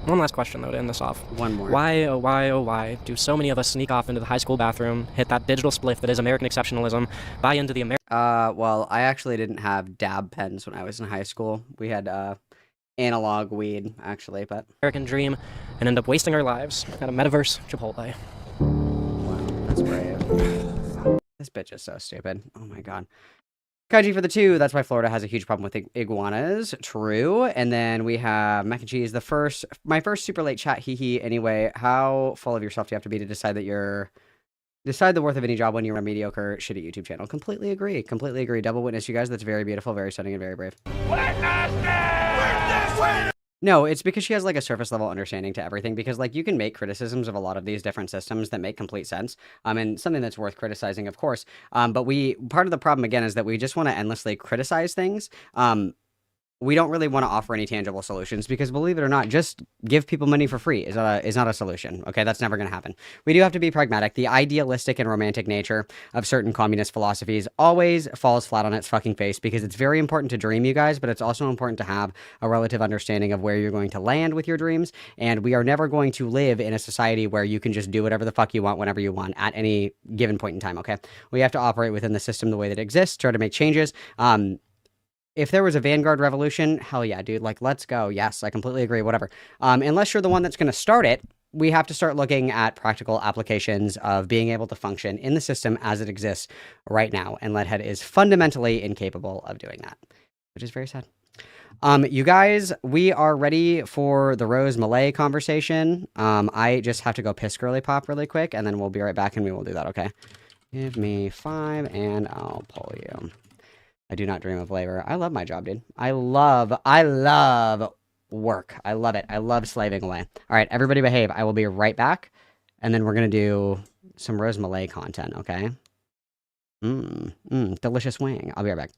[SPEAKER 4] One last question, though, to end this off.
[SPEAKER 2] One more.
[SPEAKER 4] Why, oh why, oh why, do so many of us sneak off into the high school bathroom, hit that digital spliff that is American exceptionalism, buy into the
[SPEAKER 2] Well, I actually didn't have dab pens when I was in high school. We had analog weed, actually, but
[SPEAKER 4] American dream and end up wasting our lives at a metaverse Chipotle?
[SPEAKER 2] wow, that's brave. This bitch is so stupid. Oh my god. Kaiji for the 2. That's why Florida has a huge problem with iguanas. True. And then we have mac and cheese. My first super late chat. Hee hee. Anyway, how full of yourself do you have to be to decide the worth of any job when you run a mediocre, shitty YouTube channel? Completely agree. Completely agree. Double witness, you guys. That's very beautiful, very stunning, and very brave. No, it's because she has like a surface level understanding to everything, because like you can make criticisms of a lot of these different systems that make complete sense. And something that's worth criticizing, of course. But part of the problem again is that we just want to endlessly criticize things. We don't really want to offer any tangible solutions because, believe it or not, just give people money for free is not a solution. Okay, that's never going to happen. We do have to be pragmatic. The idealistic and romantic nature of certain communist philosophies always falls flat on its fucking face, because it's very important to dream, you guys, but it's also important to have a relative understanding of where you're going to land with your dreams. And we are never going to live in a society where you can just do whatever the fuck you want whenever you want at any given point in time. Okay, we have to operate within the system the way that it exists, try to make changes. If there was a Vanguard revolution, hell yeah, dude, like, let's go. Yes, I completely agree, whatever. Unless you're the one that's going to start it, we have to start looking at practical applications of being able to function in the system as it exists right now. And Leadhead is fundamentally incapable of doing that, which is very sad. You guys, we are ready for the Rose Malay conversation. I just have to go piss girly pop really quick, and then we'll be right back and we will do that, okay? Give me 5 and I'll pull you. I do not dream of labor. I love my job, dude. I love work. I love it. I love slaving away. All right, everybody behave. I will be right back. And then we're going to do some Rose Malay content, okay? Delicious wing. I'll be right back.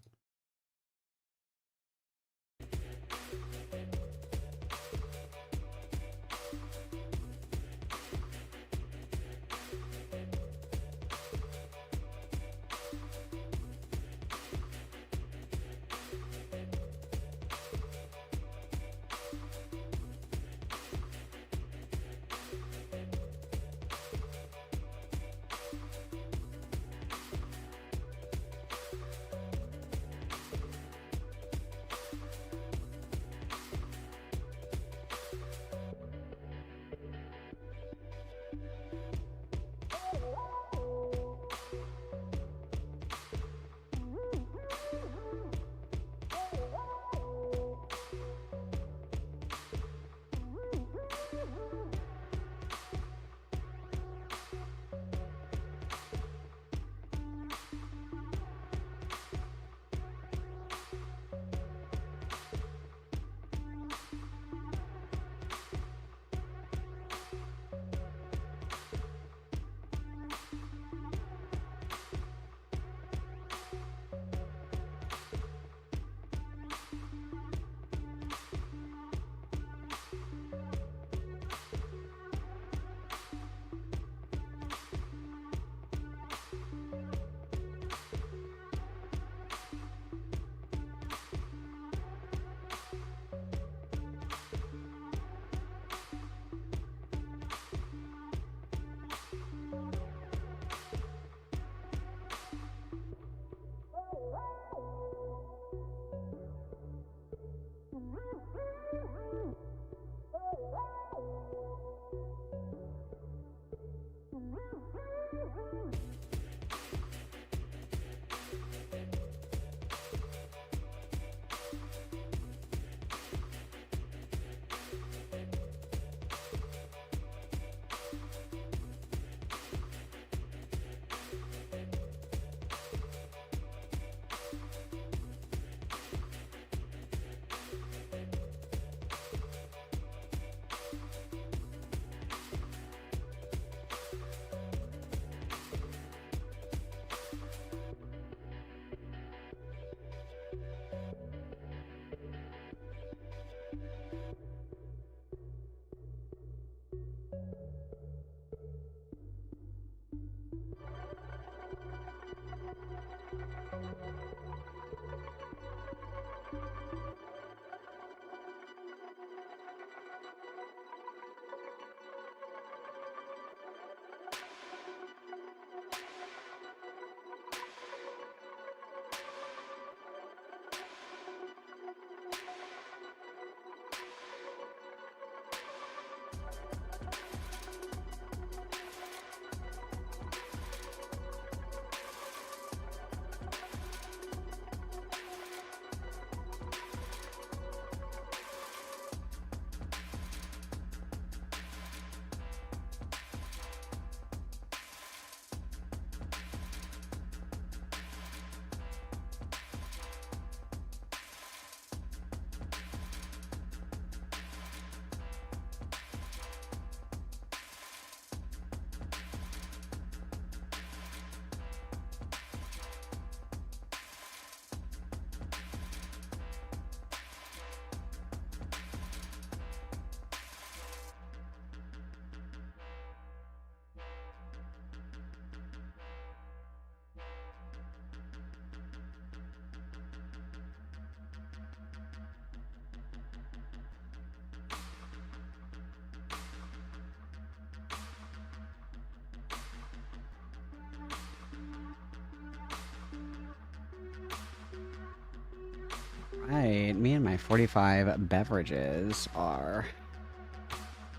[SPEAKER 2] me and my 45 beverages are.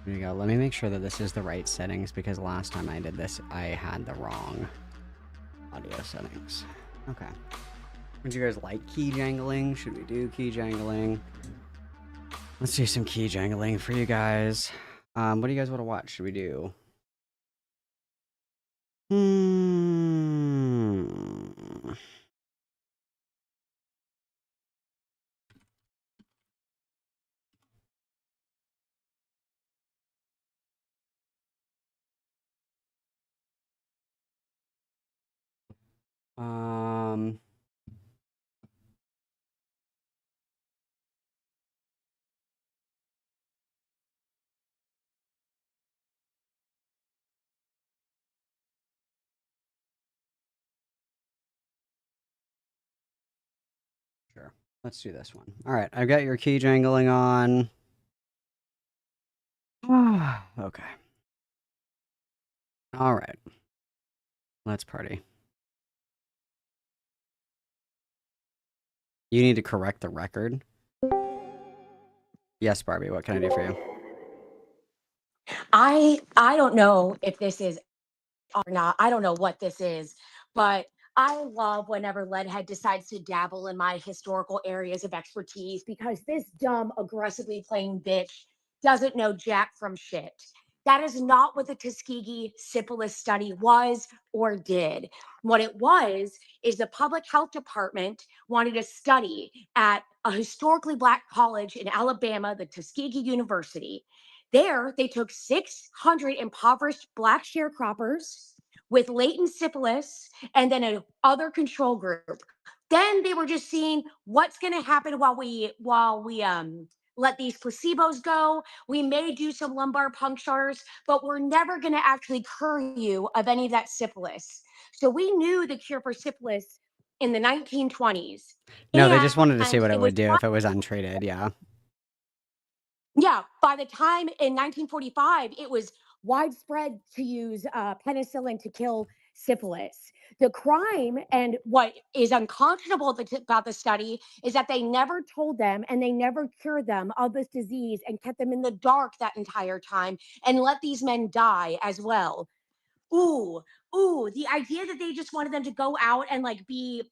[SPEAKER 2] There you go. Let me make sure that this is the right settings because last time I did this, I had the wrong audio settings. Okay. Would you guys like key jangling? Should we do key jangling? Let's do some key jangling for you guys. What do you guys want to watch? Should we do? Um, sure. Let's do this one. All right, I've got your key jangling on. Okay. All right. Let's party. You need to correct the record. Yes, Barbie, what can I do for you?
[SPEAKER 5] I don't know if this is or not. I don't know what this is, but I love whenever Leadhead decides to dabble in my historical areas of expertise because this dumb, aggressively playing bitch doesn't know jack from shit. That is not what the Tuskegee syphilis study was or did. What it was is the public health department wanted a study at a historically black college in Alabama, the Tuskegee University. There, they took 600 impoverished black sharecroppers with latent syphilis and then a other control group. Then they were just seeing what's going to happen while we let these placebos go. We may do some lumbar punctures, but we're never going to actually cure you of any of that syphilis. So we knew the cure for syphilis in the 1920s.
[SPEAKER 2] No, they just wanted to see
[SPEAKER 5] And
[SPEAKER 2] what it
[SPEAKER 5] it was
[SPEAKER 2] would do if it was untreated, yeah.
[SPEAKER 5] Yeah, by the time in 1945, it was widespread to use penicillin to kill syphilis. The crime and what is unconscionable about the study is that they never told them and they never cured them of this disease and kept them in the dark that entire time and let these men die as well. Ooh, the idea that they just wanted them to go out and like be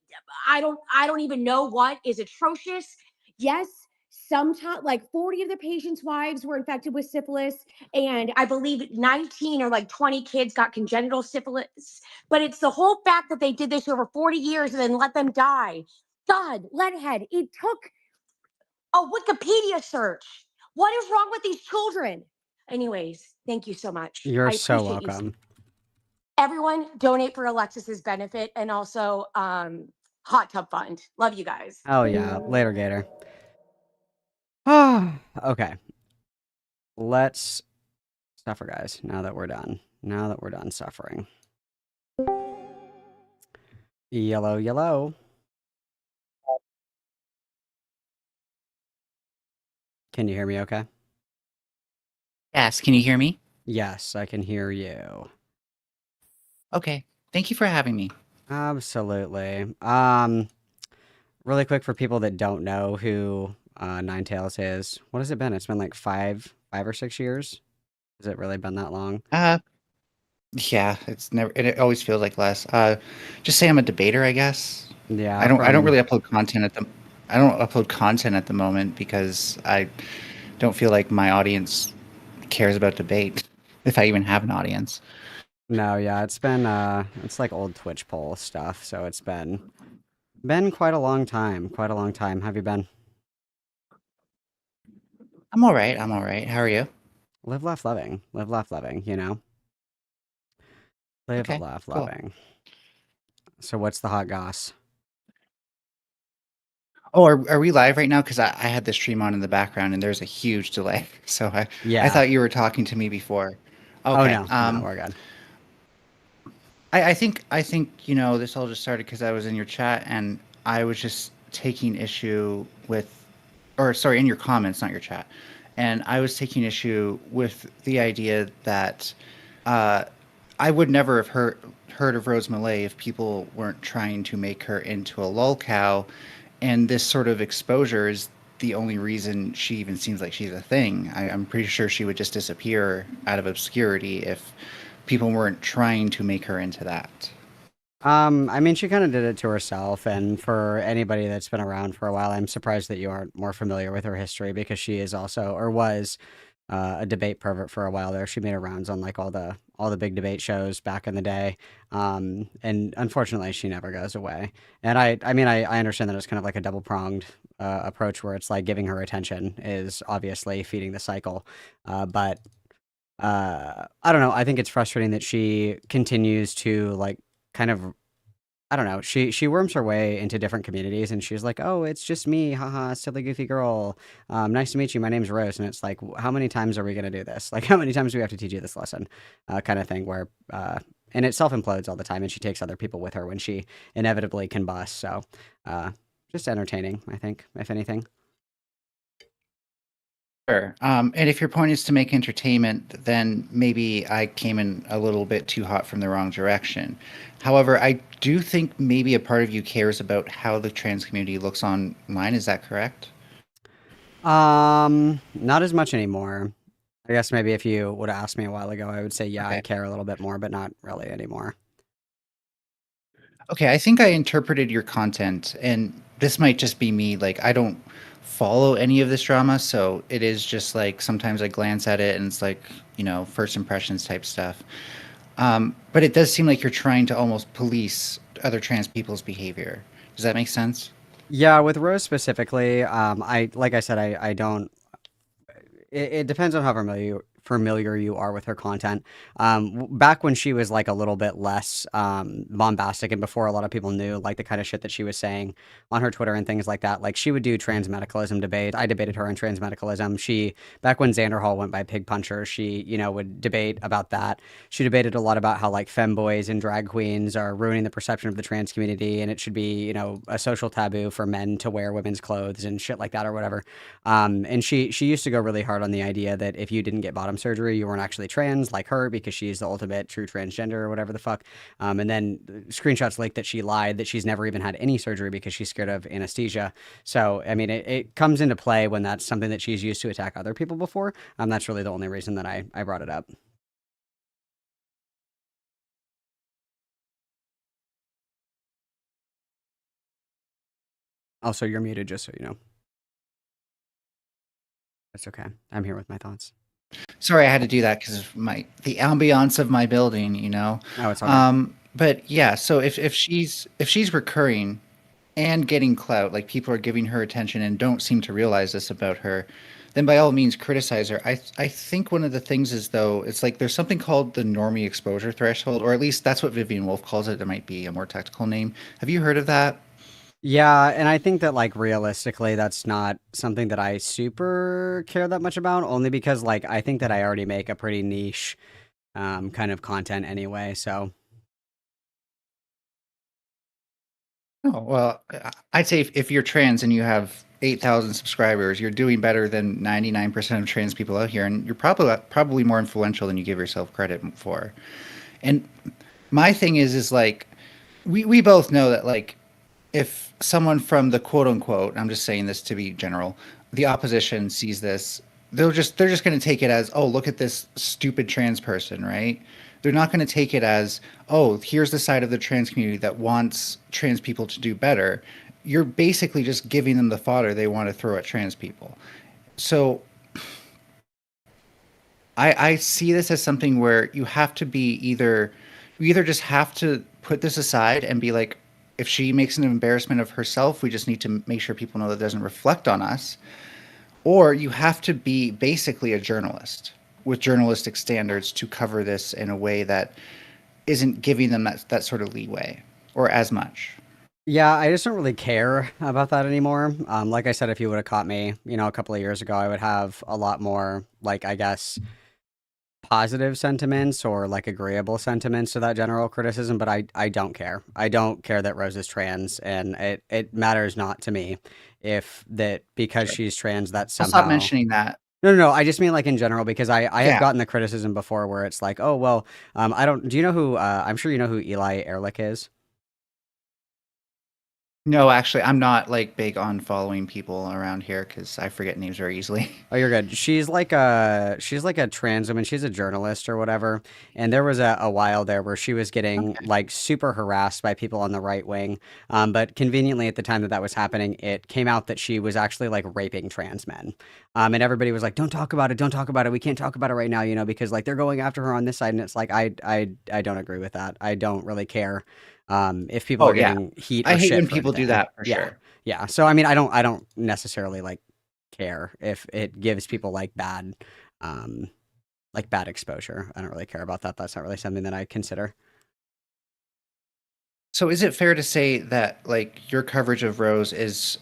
[SPEAKER 5] I don't even know what is atrocious. Yes, sometimes like 40 of the patients' wives were infected with syphilis, and I believe 19 or like 20 kids got congenital syphilis. But it's the whole fact that they did this over 40 years and then let them die. God, Leadhead, it took a Wikipedia search. What is wrong with these children? Anyways, thank you so much.
[SPEAKER 2] You're
[SPEAKER 5] I
[SPEAKER 2] so
[SPEAKER 5] appreciate you.
[SPEAKER 2] welcome.
[SPEAKER 5] Everyone donate for Alexis's benefit and also hot tub fund. Love you guys.
[SPEAKER 2] Oh, yeah. Later, Gator. Okay. Let's suffer, guys, now that we're done. Now that we're done suffering. Yellow, yellow. Can you hear me okay?
[SPEAKER 8] Yes, can you hear me?
[SPEAKER 2] Yes, I can hear you.
[SPEAKER 8] Okay, thank you for having me.
[SPEAKER 2] Absolutely. Really quick for people that don't know who Ninetales is. What has it been? It's been like five or 6 years. Has it really been that long?
[SPEAKER 8] Yeah, it's never. It always feels like less. Just say I'm a debater, I guess.
[SPEAKER 2] Yeah,
[SPEAKER 8] I don't
[SPEAKER 2] from
[SPEAKER 8] really upload content at the. I don't upload content at the moment because I don't feel like my audience cares about debate, if I even have an audience.
[SPEAKER 2] no, yeah, it's been it's like old Twitch poll stuff, so it's been quite a long time. Quite a long time. Have you been?
[SPEAKER 8] I'm all right. I'm all right. How are you?
[SPEAKER 2] Live, laugh, loving. Live, laugh, loving, you know? Live,
[SPEAKER 8] Okay,
[SPEAKER 2] laugh,
[SPEAKER 8] cool.
[SPEAKER 2] loving. So what's the hot goss?
[SPEAKER 8] Oh, are we live right now? Because I had the stream on in the background and there's a huge delay. So I
[SPEAKER 2] Yeah.
[SPEAKER 8] thought you were talking to me before.
[SPEAKER 2] Oh,
[SPEAKER 8] Okay.
[SPEAKER 2] no, we're good.
[SPEAKER 8] I think this all just started because I was in your chat and I was just taking issue with, or sorry, in your comments, not your chat, and I was taking issue with the idea that I would never have heard of Rose Malay if people weren't trying to make her into a lol cow, and this sort of exposure is the only reason she even seems like she's a thing. I'm pretty sure she would just disappear out of obscurity if people weren't trying to make her into that.
[SPEAKER 2] I mean, she kind of did it to herself, and for anybody that's been around for a while, I'm surprised that you aren't more familiar with her history because she is also, or was, a debate pervert for a while there. She made her rounds on like all the big debate shows back in the day, and unfortunately, she never goes away. And I mean, I understand that it's kind of like a double pronged approach where it's like giving her attention is obviously feeding the cycle, but I don't know. I think it's frustrating that she continues to like kind of I don't know. She worms her way into different communities, and she's like, "Oh, it's just me, haha, silly goofy girl. Nice to meet you. My name's Rose." And it's like, how many times are we gonna do this? Like, how many times do we have to teach you this lesson? Kind of thing. Where and it self implodes all the time, and she takes other people with her when she inevitably combusts. So, uh, just entertaining, I think, if anything.
[SPEAKER 8] Sure. And if your point is to make entertainment, then maybe I came in a little bit too hot from the wrong direction. However, I do think maybe a part of you cares about how the trans community looks online. Is that correct?
[SPEAKER 2] Not as much anymore. I guess maybe if you would have asked me a while ago, I would say, yeah, I
[SPEAKER 8] Okay.
[SPEAKER 2] care a little bit more, but not really anymore.
[SPEAKER 8] Okay, I think I interpreted your content, and this might just be me. Like, I don't follow any of this drama, so it is just like sometimes I glance at it and it's like, first impressions type stuff. But it does seem like you're trying to almost police other trans people's behavior. Does that make sense?
[SPEAKER 2] Yeah, with Rose specifically, like I said, I don't. It depends on how familiar you are with her content. Back when she was like a little bit less bombastic, and before a lot of people knew like the kind of shit that she was saying on her Twitter and things like that, like she would do trans medicalism debate. I debated her on trans medicalism. She back when Xander Hall went by Pig Puncher, she would debate about that. She debated a lot about how like femboys and drag queens are ruining the perception of the trans community, and it should be a social taboo for men to wear women's clothes and shit like that or whatever. And she used to go really hard on the idea that if you didn't get bottom surgery, you weren't actually trans like her because she's the ultimate true transgender or whatever the fuck. And then screenshots leaked that she lied that she's never even had any surgery because she's scared of anesthesia. So I mean, it comes into play when that's something that she's used to attack other people before. That's really the only reason that I brought it up. Also, you're muted, just so you know. That's okay. I'm here with my thoughts.
[SPEAKER 8] Sorry, I had to do that because of the ambiance of my building.
[SPEAKER 2] Oh, it's all right.
[SPEAKER 8] But yeah, so if she's recurring and getting clout, like people are giving her attention and don't seem to realize this about her, then by all means criticize her. I think one of the things is though, it's like there's something called the normie exposure threshold, or at least that's what Vivian Wolf calls it. There might be a more technical name. Have you heard of that?
[SPEAKER 2] Yeah, and I think that like realistically that's not something that I super care that much about, only because like I think that I already make a pretty niche kind of content anyway, so
[SPEAKER 8] Oh, well, I'd say if you're trans and you have 8,000 subscribers, you're doing better than 99% of trans people out here, and you're probably more influential than you give yourself credit for. And my thing is like we both know that like if someone from the quote unquote, I'm just saying this to be general, the opposition sees this, they're just going to take it as, oh, look at this stupid trans person, right? They're not going to take it as, oh, here's the side of the trans community that wants trans people to do better. You're basically just giving them the fodder they want to throw at trans people. So I see this as something where you have to be you either just have to put this aside and be like, if she makes an embarrassment of herself, we just need to make sure people know that doesn't reflect on us. Or you have to be basically a journalist with journalistic standards to cover this in a way that isn't giving them that sort of leeway or as much.
[SPEAKER 2] yeah, I just don't really care about that anymore. Like I said, if you would have caught me, a couple of years ago, I would have a lot more, like, I guess, positive sentiments or like agreeable sentiments to that general criticism, but I don't care. I don't care that Rose is trans, and it matters not to me if that because
[SPEAKER 8] Sure.
[SPEAKER 2] she's trans that
[SPEAKER 8] I'll stop
[SPEAKER 2] somehow.
[SPEAKER 8] mentioning that.
[SPEAKER 2] No. I just mean like in general because I have
[SPEAKER 8] Yeah.
[SPEAKER 2] gotten the criticism before where it's like, oh well, I don't. Do you know who? I'm sure you know who Eli Ehrlich is.
[SPEAKER 8] No, actually, I'm not like big on following people around here because I forget names very easily.
[SPEAKER 2] Oh, you're good. She's like a trans woman. She's a journalist or whatever. And there was a while there where she was getting
[SPEAKER 8] Okay.
[SPEAKER 2] like super harassed by people on the right wing. But conveniently at the time that that was happening, it came out that she was actually like raping trans men. And everybody was like, "Don't talk about it. Don't talk about it. We can't talk about it right now, because like they're going after her on this side." And it's like I don't agree with that. I don't really care if people
[SPEAKER 8] Oh
[SPEAKER 2] are
[SPEAKER 8] yeah,
[SPEAKER 2] getting heat
[SPEAKER 8] I
[SPEAKER 2] or
[SPEAKER 8] hate
[SPEAKER 2] shit
[SPEAKER 8] when
[SPEAKER 2] for
[SPEAKER 8] people do
[SPEAKER 2] anything.
[SPEAKER 8] that for
[SPEAKER 2] Yeah.
[SPEAKER 8] sure.
[SPEAKER 2] Yeah. So I mean, I don't necessarily care if it gives people like bad exposure. I don't really care about that. That's not really something that I consider.
[SPEAKER 8] So is it fair to say that like your coverage of Rose is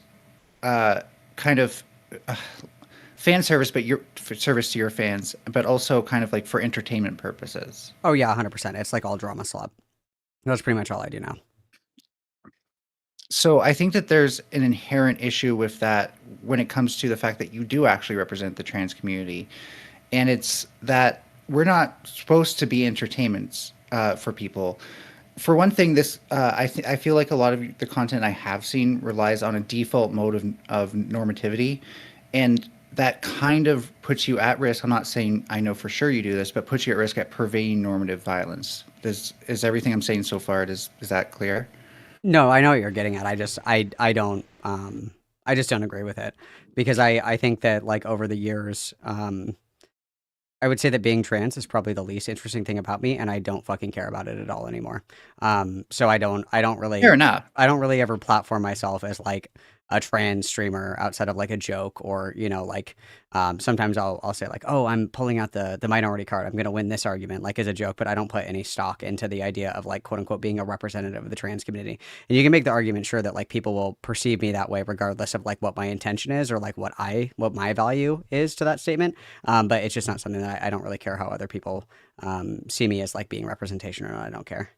[SPEAKER 8] uh, kind of uh, fan service, but your for service to your fans, but also kind of like for entertainment purposes?
[SPEAKER 2] Oh yeah, 100%. It's like all drama slop. That's pretty much all I do now.
[SPEAKER 8] So I think that there's an inherent issue with that when it comes to the fact that you do actually represent the trans community, and it's that we're not supposed to be entertainments for people. For one thing, this I feel like a lot of the content I have seen relies on a default mode of normativity, and that kind of puts you at risk. I'm not saying I know for sure you do this, but puts you at risk at purveying normative violence. Is everything I'm saying so far, is that clear?
[SPEAKER 2] No, I know what you're getting at. I don't I just don't agree with it because I think that like over the years I would say that being trans is probably the least interesting thing about me, and I don't fucking care about it at all anymore. So
[SPEAKER 8] Fair enough.
[SPEAKER 2] I don't really ever platform myself as like a trans streamer outside of like a joke or like sometimes I'll say like, oh, I'm pulling out the minority card, I'm gonna win this argument like as a joke, but I don't put any stock into the idea of like quote unquote being a representative of the trans community. And you can make the argument sure that like people will perceive me that way regardless of like what my intention is or like what my value is to that statement. But it's just not something that I don't really care how other people see me as like being representation or not. I don't care.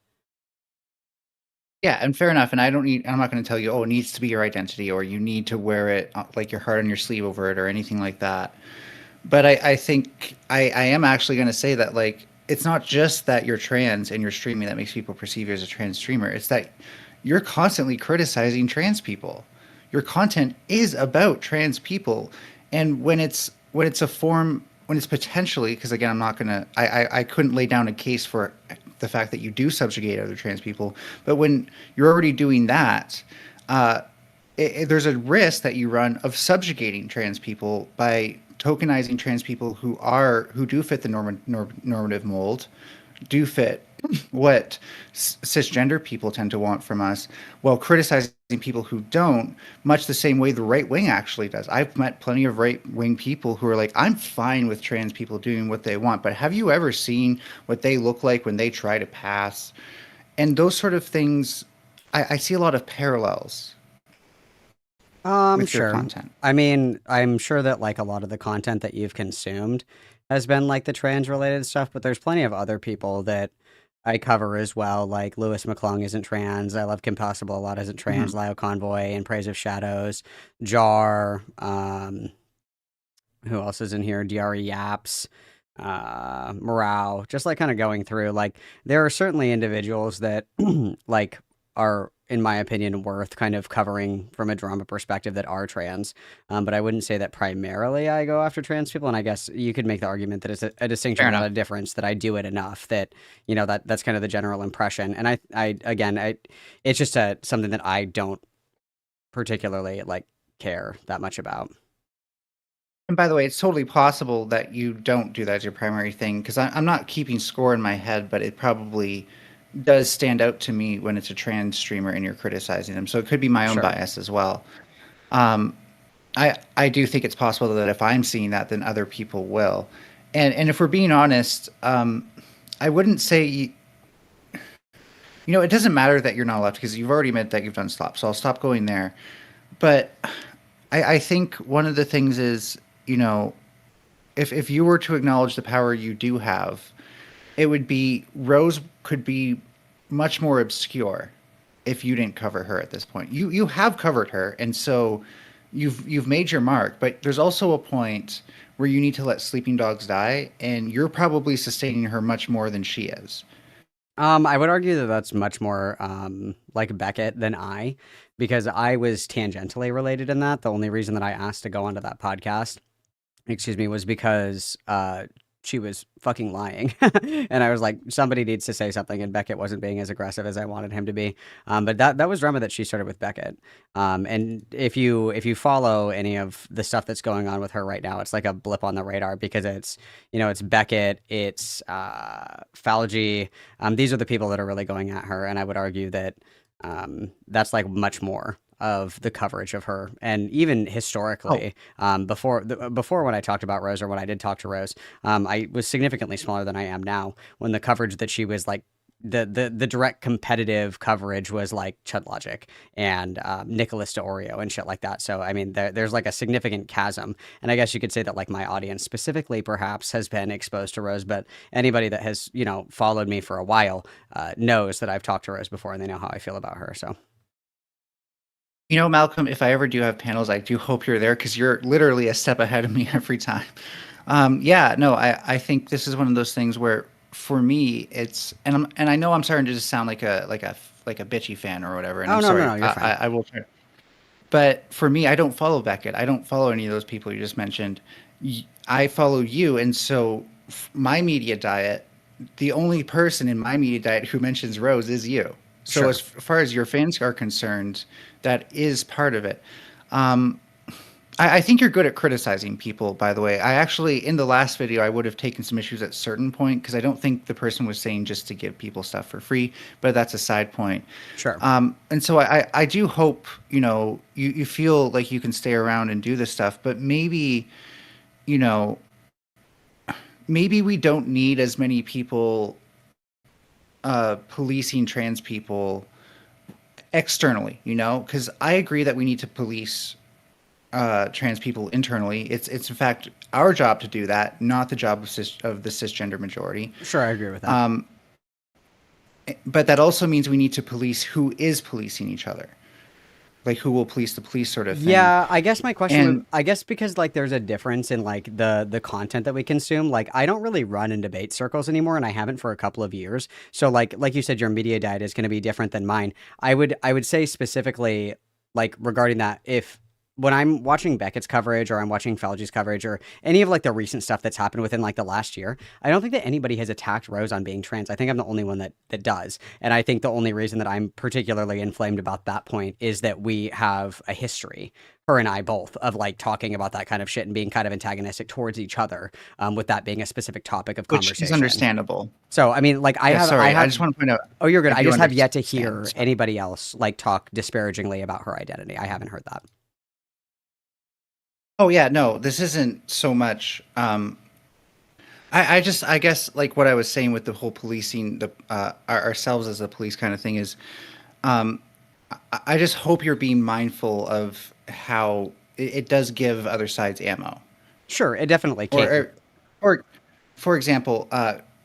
[SPEAKER 8] Yeah, and fair enough. And I'm not going to tell you, oh, it needs to be your identity or you need to wear it like your heart on your sleeve over it or anything like that. But I think I am actually going to say that like it's not just that you're trans and you're streaming that makes people perceive you as a trans streamer. It's that you're constantly criticizing trans people. Your content is about trans people, and when it's potentially, because again, I'm not gonna I couldn't lay down a case for the fact that you do subjugate other trans people, but when you're already doing that, uh, there's a risk that you run of subjugating trans people by tokenizing trans people who do fit the normative mold, do fit what cisgender people tend to want from us, while criticizing people who don't, much the same way the right wing actually does. I've met plenty of right wing people who are like, I'm fine with trans people doing what they want, but have you ever seen what they look like when they try to pass? And those sort of things, I see a lot of parallels with your
[SPEAKER 2] Sure.
[SPEAKER 8] content.
[SPEAKER 2] I mean, I'm sure that like a lot of the content that you've consumed has been like the trans related stuff, but there's plenty of other people that I cover as well. Like Lewis McClung isn't trans. I love Kim Possible a lot isn't
[SPEAKER 8] Mhm.
[SPEAKER 2] trans. Lyle Convoy in Praise of Shadows. Jar. Who else is in here? Diari Yaps. Morale. Just like kind of going through. Like there are certainly individuals that like are in my opinion worth kind of covering from a drama perspective that are trans. But I wouldn't say that primarily I go after trans people. And I guess you could make the argument that it's a
[SPEAKER 8] Fair
[SPEAKER 2] distinction, not
[SPEAKER 8] enough.
[SPEAKER 2] a difference, that I do it enough that, that's kind of the general impression. And it's just something that I don't particularly like care that much about.
[SPEAKER 8] And by the way, it's totally possible that you don't do that as your primary thing because I'm not keeping score in my head, but it probably does stand out to me when it's a trans streamer and you're criticizing them. So it could be my own
[SPEAKER 2] Sure.
[SPEAKER 8] bias as well. Um, I do think it's possible that if I'm seeing that, then other people will. And if we're being honest, I wouldn't say it doesn't matter that you're not left because you've already admitted that you've done slop. So I'll stop going there. But I think one of the things is, if you were to acknowledge the power you do have, it would be Rose could be much more obscure if you didn't cover her at this point. You have covered her, and so you've made your mark. But there's also a point where you need to let sleeping dogs die, and you're probably sustaining her much more than she is.
[SPEAKER 2] I would argue that that's much more like Beckett than because I was tangentially related in that. The only reason that I asked to go onto that podcast, excuse me, was because she was fucking lying. And I was like, somebody needs to say something, and Beckett wasn't being as aggressive as I wanted him to be. But that was drama that she started with Beckett. And if you follow any of the stuff that's going on with her right now, it's like a blip on the radar because it's Beckett, it's Falgi. These are the people that are really going at her, and I would argue that that's like much more of the coverage of her, and even
[SPEAKER 8] Oh,
[SPEAKER 2] historically, before when I talked about Rose, or when I did talk to Rose, I was significantly smaller than I am now. When the coverage that she was like, the direct competitive coverage was like Chud Logic and Nicholas DeOrio and shit like that. So I mean, there's like a significant chasm, and I guess you could say that like my audience specifically perhaps has been exposed to Rose, but anybody that has followed me for a while knows that I've talked to Rose before, and they know how I feel about her. So.
[SPEAKER 8] Malcolm, if I ever do have panels, I do hope you're there because you're literally a step ahead of me every time. Yeah, no, I think this is one of those things where, for me, and I know I'm starting to just sound like a bitchy fan or whatever, and
[SPEAKER 2] Oh
[SPEAKER 8] I'm
[SPEAKER 2] no, no,
[SPEAKER 8] sorry.
[SPEAKER 2] no, you're fine.
[SPEAKER 8] I will try. But for me, I don't follow Beckett. I don't follow any of those people you just mentioned. I follow you, and so my media diet, the only person in my media diet who mentions Rose is you. So as
[SPEAKER 2] Sure.
[SPEAKER 8] far as your fans are concerned, that is part of it. Um, I think you're good at criticizing people, by the way. I actually, in the last video, I would have taken some issues at certain point because I don't think the person was saying just to give people stuff for free, but that's a side point.
[SPEAKER 2] Sure.
[SPEAKER 8] And so I do hope, you feel like you can stay around and do this stuff, but you know, maybe we don't need as many people policing trans people externally, because I agree that we need to police trans people internally. It's in fact our job to do that, not the job of the cisgender majority.
[SPEAKER 2] Sure, I agree with that.
[SPEAKER 8] But that also means we need to police who is policing each other, like who will police the police, sort of thing.
[SPEAKER 2] Yeah, I guess my question would,
[SPEAKER 8] And
[SPEAKER 2] I guess because like there's a difference in like the content that we consume. Like I don't really run in debate circles anymore, and I haven't for a couple of years. So like you said, your media diet is going to be different than mine. I would say specifically like regarding that, if when I'm watching Beckett's coverage, or I'm watching Falgi's coverage, or any of like the recent stuff that's happened within like the last year, I don't think that anybody has attacked Rose on being trans. I think I'm the only one that does. And I think the only reason that I'm particularly inflamed about that point is that we have a history, her and I both, of like talking about that kind of shit and being kind of antagonistic towards each other, with that being a specific topic of
[SPEAKER 8] which is
[SPEAKER 2] conversation.
[SPEAKER 8] understandable.
[SPEAKER 2] So I mean, like I
[SPEAKER 8] Yeah,
[SPEAKER 2] have, I
[SPEAKER 8] sorry, I
[SPEAKER 2] have.
[SPEAKER 8] just want to point out
[SPEAKER 2] Oh, you're good.
[SPEAKER 8] I
[SPEAKER 2] I
[SPEAKER 8] do
[SPEAKER 2] just have yet to
[SPEAKER 8] understand.
[SPEAKER 2] hear
[SPEAKER 8] Sorry.
[SPEAKER 2] anybody else like talk disparagingly about her identity. I haven't heard that.
[SPEAKER 8] Oh yeah, no, this isn't so much. I guess like what I was saying with the whole policing ourselves as the police kind of thing is, um, I just hope you're being mindful of how it does give other sides ammo.
[SPEAKER 2] Sure, it definitely
[SPEAKER 8] Or,
[SPEAKER 2] can.
[SPEAKER 8] or for example,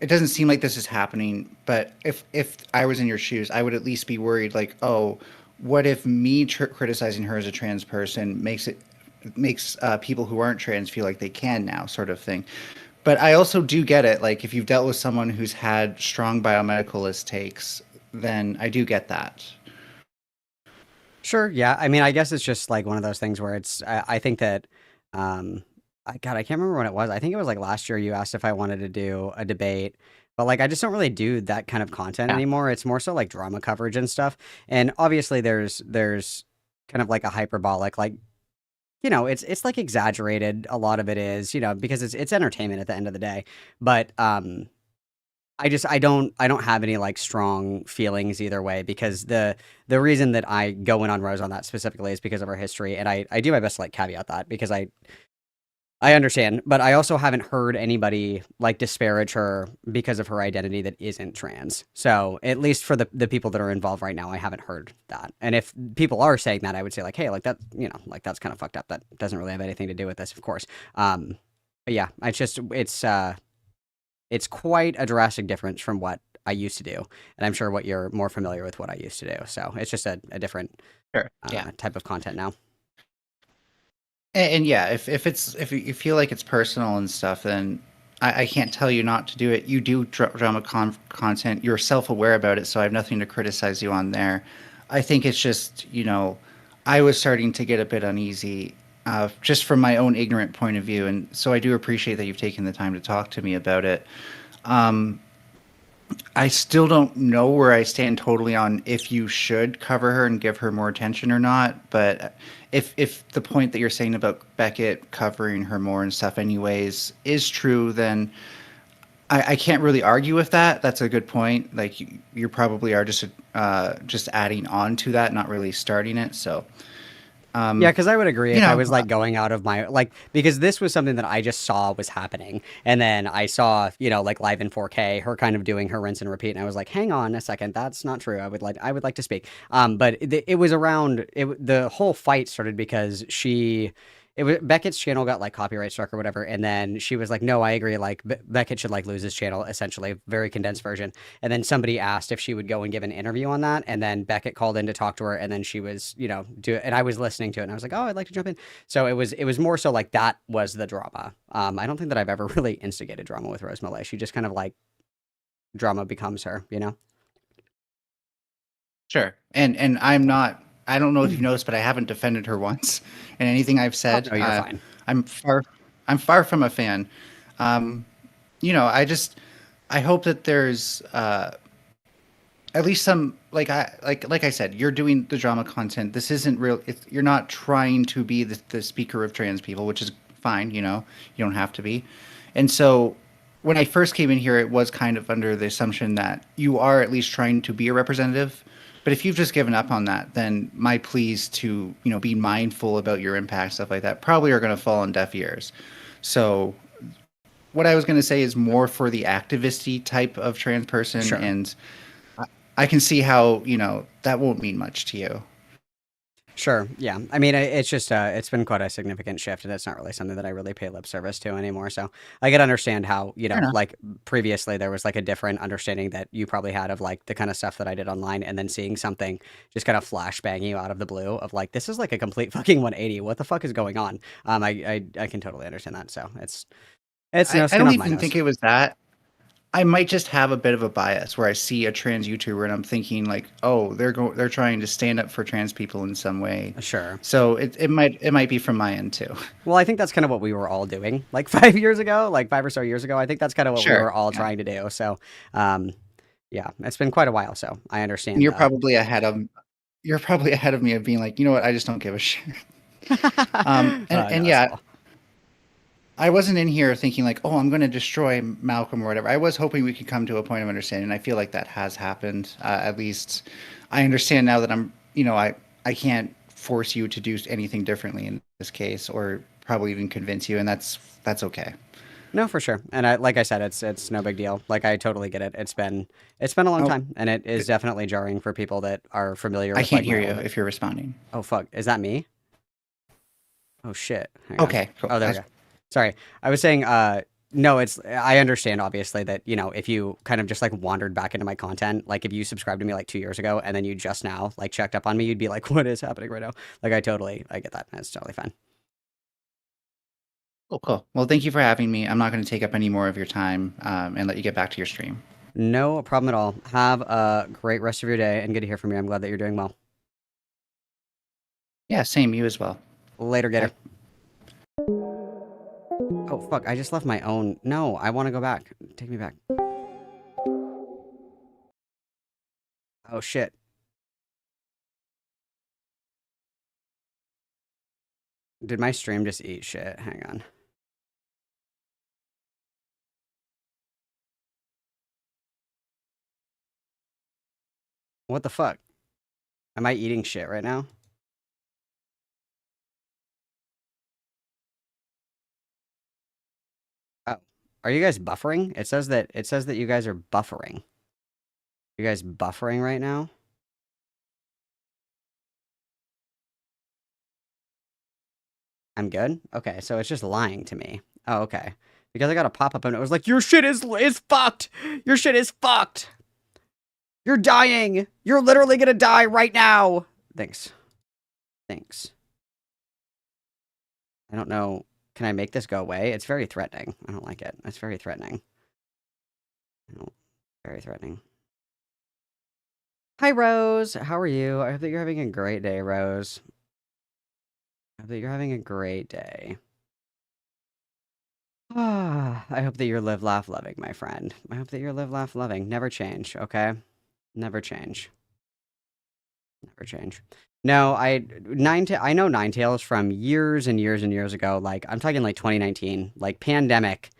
[SPEAKER 8] it doesn't seem like this is happening, but if I was in your shoes, I would at least be worried. Like, oh, what if me criticizing her as a trans person makes people who aren't trans feel like they can now, sort of thing. But I also do get it. Like, if you've dealt with someone who's had strong biomedicalist takes, then I do get that.
[SPEAKER 2] Sure, yeah. I mean, I guess it's just like one of those things where I think that, God, I can't remember when it was. I think it was like last year you asked if I wanted to do a debate, but like I just don't really do that kind of content
[SPEAKER 8] Yeah.
[SPEAKER 2] anymore. It's more so like drama coverage and stuff. And obviously there's kind of like a hyperbolic, like, it's like exaggerated. A lot of it is, because it's entertainment at the end of the day. But I don't have any like strong feelings either way, because the reason that I go in on Rose on that specifically is because of her history, and I do my best to like caveat that, because I understand, but I also haven't heard anybody like disparage her because of her identity that isn't trans. So at least for the people that are involved right now, I haven't heard that. And if people are saying that, I would say like, hey, like that, like that's kind of fucked up. That doesn't really have anything to do with this, of course. But yeah, it's quite a drastic difference from what I used to do, and I'm sure what you're more familiar with what I used to do. So it's just a different
[SPEAKER 8] Sure. Yeah.
[SPEAKER 2] type of content now.
[SPEAKER 8] And yeah, if you feel like it's personal and stuff, then I can't tell you not to do it. You do drama content. You're self-aware about it, so I have nothing to criticize you on there. I think it's just, I was starting to get a bit uneasy, just from my own ignorant point of view, and so I do appreciate that you've taken the time to talk to me about it. I still don't know where I stand totally on if you should cover her and give her more attention or not. But if the point that you're saying about Beckett covering her more and stuff anyways is true, then I can't really argue with that. That's a good point. Like you probably are just adding on to that, not really starting it. So
[SPEAKER 2] Yeah, because I would agree
[SPEAKER 8] you
[SPEAKER 2] if I
[SPEAKER 8] know,
[SPEAKER 2] was like going out of my because this was something that I just saw was happening, and then I saw like live in 4K her kind of doing her rinse and repeat, and I was like, hang on a second, that's not true. I would like to speak. But it was around the whole fight started because it was Beckett's channel got like copyright struck or whatever, and then she was like, no, I agree, like Beckett should like lose his channel, essentially, very condensed version. And then somebody asked if she would go and give an interview on that, and then Beckett called in to talk to her, and then she was, do it, and I was listening to it, and I was like, oh, I'd like to jump in. So it was more so like that was the drama. I don't think that I've ever really instigated drama with Rose Malay. She just kind of like drama becomes her.
[SPEAKER 8] sure. And I'm not. I don't know if you've noticed, but I haven't defended her once in anything I've said.
[SPEAKER 2] No, you're fine.
[SPEAKER 8] I'm far. I'm far from a fan. I hope that there's at least some like I said, you're doing the drama content. This isn't real. You're not trying to be the speaker of trans people, which is fine. You don't have to be. And so when I first came in here, it was kind of under the assumption that you are at least trying to be a representative. But if you've just given up on that, then my pleas to be mindful about your impact, stuff like that, probably are going to fall on deaf ears. So what I was going to say is more for the activisty type of trans person,
[SPEAKER 2] Sure.
[SPEAKER 8] and I can see how that won't mean much to you.
[SPEAKER 2] Sure. Yeah. I mean, it's just it's been quite a significant shift, and it's not really something that I really pay lip service to anymore. So I can understand how
[SPEAKER 8] Fair enough.
[SPEAKER 2] like previously there was like a different understanding that you probably had of like the kind of stuff that I did online, and then seeing something just kind of flashbang you out of the blue of like this is like a complete fucking 180. What the fuck is going on? I can totally understand that. So it's no
[SPEAKER 8] I
[SPEAKER 2] skin
[SPEAKER 8] don't
[SPEAKER 2] off my
[SPEAKER 8] even
[SPEAKER 2] nose.
[SPEAKER 8] think it was that. I might just have a bit of a bias where I see a trans YouTuber and I'm thinking like, oh, they're trying to stand up for trans people in some way.
[SPEAKER 2] Sure.
[SPEAKER 8] So it might be from my end too.
[SPEAKER 2] Well, I think that's kind of what we were all doing like 5 years ago, like 5 or so years ago. I think that's kind of what we
[SPEAKER 8] Sure.
[SPEAKER 2] were all
[SPEAKER 8] Yeah.
[SPEAKER 2] trying to do. So, yeah, it's been quite a while. So I
[SPEAKER 8] And
[SPEAKER 2] understand.
[SPEAKER 8] you're probably ahead of me of being like, you know what, I just don't give a shit. And
[SPEAKER 2] No,
[SPEAKER 8] yeah,
[SPEAKER 2] so.
[SPEAKER 8] I wasn't in here thinking like, oh, I'm going to destroy Malcolm or whatever. I was hoping we could come to a point of understanding. I feel like that has happened. At least I understand now that I can't force you to do anything differently in this case, or probably even convince you, and that's okay.
[SPEAKER 2] No, for sure. And like I said, it's no big deal. Like I totally get it. It's been a long
[SPEAKER 8] Oh,
[SPEAKER 2] time, and it is definitely jarring for people that are familiar
[SPEAKER 8] I
[SPEAKER 2] with
[SPEAKER 8] can't
[SPEAKER 2] like
[SPEAKER 8] hear
[SPEAKER 2] my
[SPEAKER 8] you
[SPEAKER 2] older.
[SPEAKER 8] if you're responding.
[SPEAKER 2] Oh fuck, is that me? Oh shit. Hang on.
[SPEAKER 8] Okay, cool.
[SPEAKER 2] Oh, there we go. Sorry, I was saying. No, I understand obviously that if you kind of just like wandered back into my content, like if you subscribed to me like 2 years ago and then you just now like checked up on me, you'd be like, what is happening right now? Like I get that. That's totally fine.
[SPEAKER 8] Cool. Well, thank you for having me. I'm not going to take up any more of your time, and let you get back to your stream.
[SPEAKER 2] No problem at all. Have a great rest of your day and good to hear from you. I'm glad that you're doing well.
[SPEAKER 8] Yeah, same. You as well.
[SPEAKER 2] Later, Gator.
[SPEAKER 8] Bye.
[SPEAKER 2] Oh, fuck. I just left my own. No, I want to go back. Take me back. Oh, shit. Did my stream just eat shit? Hang on. What the fuck? Am I eating shit right now? Oh, are you guys buffering? It says that you guys are buffering. You guys buffering right now? I'm good? Okay, so it's just lying to me. Oh, okay. Because I got a pop-up and it was like, your shit is fucked! Your shit is fucked! You're dying! You're literally gonna die right now! Thanks. Thanks. I don't know Can I make this go away? It's very threatening. I don't like it. It's very threatening. Very threatening. Hi, Rose. How are you? I hope that you're having a great day, Rose. I hope that you're having a great day. I hope that you're live, laugh, loving, my friend. I hope that you're live, laugh, loving. Never change, okay? Never change. Never change. No, I know Ninetales from years and years and years ago. Like I'm talking like 2019, like pandemic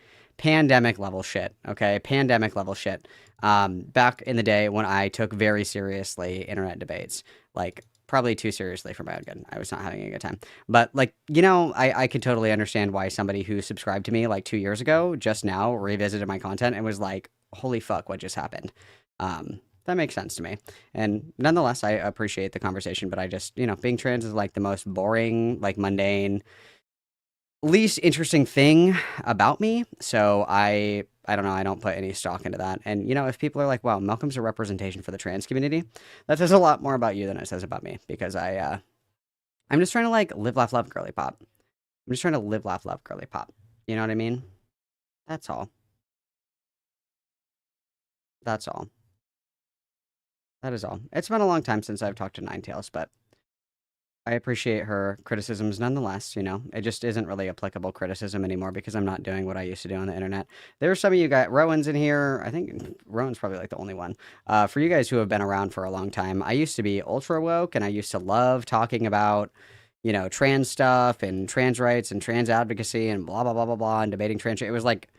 [SPEAKER 2] level shit. Okay, pandemic level shit. Back in the day when I took very seriously internet debates, like probably too seriously for my own good. I was not having a good time. But like I could totally understand why somebody who subscribed to me like 2 years ago just now revisited my content and was like, "Holy fuck, what just happened?" That makes sense to me. And nonetheless, I appreciate the conversation, but I just, being trans is like the most boring, like mundane, least interesting thing about me. So I don't know, I don't put any stock into that. And if people are like, "Wow, Malcolm's a representation for the trans community," that says a lot more about you than it says about me because I'm just trying to like live, laugh, love, girly pop. I'm just trying to live, laugh, love, girly pop. You know what I mean? That's all. That's all. That is all. It's been a long time since I've talked to Ninetales, but I appreciate her criticisms nonetheless. It just isn't really applicable criticism anymore because I'm not doing what I used to do on the internet. There's some of you guys, Rowan's in here. I think Rowan's probably like the only one. For you guys who have been around for a long time, I used to be ultra woke and I used to love talking about, trans stuff and trans rights and trans advocacy and blah, blah, blah, blah, blah, and debating trans. It was like,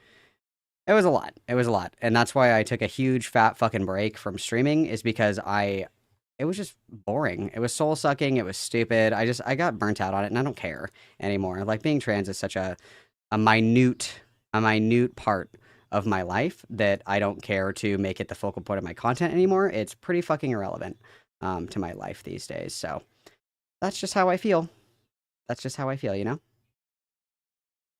[SPEAKER 2] it was a lot. It was a lot. And that's why I took a huge fat fucking break from streaming is because it was just boring. It was soul sucking. It was stupid. I got burnt out on it and I don't care anymore. Like being trans is such a minute part of my life that I don't care to make it the focal point of my content anymore. It's pretty fucking irrelevant to my life these days. So that's just how I feel. That's just how I feel,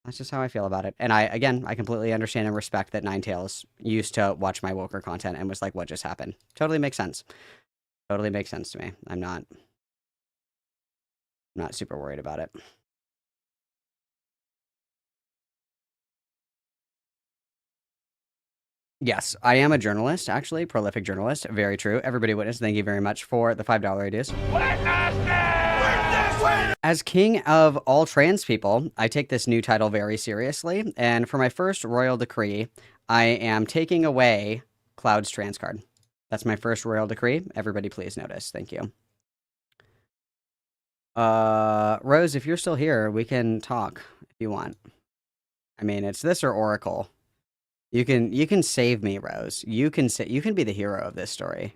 [SPEAKER 2] That's just how I feel about it. And I completely understand and respect that Ninetales used to watch my woker content and was like, "What just happened?" Totally makes sense. Totally makes sense to me. I'm not super worried about it. Yes, I am a journalist, actually, prolific journalist. Very true. Everybody witness, thank you very much for the $5 ideas. As king of all trans people, I take this new title very seriously, and for my first royal decree, I am taking away Cloud's trans card. That's my first royal decree. Everybody please notice. Thank you. Rose, if you're still here, we can talk if you want. I mean, it's this or Oracle. You can save me, Rose. You can be the hero of this story.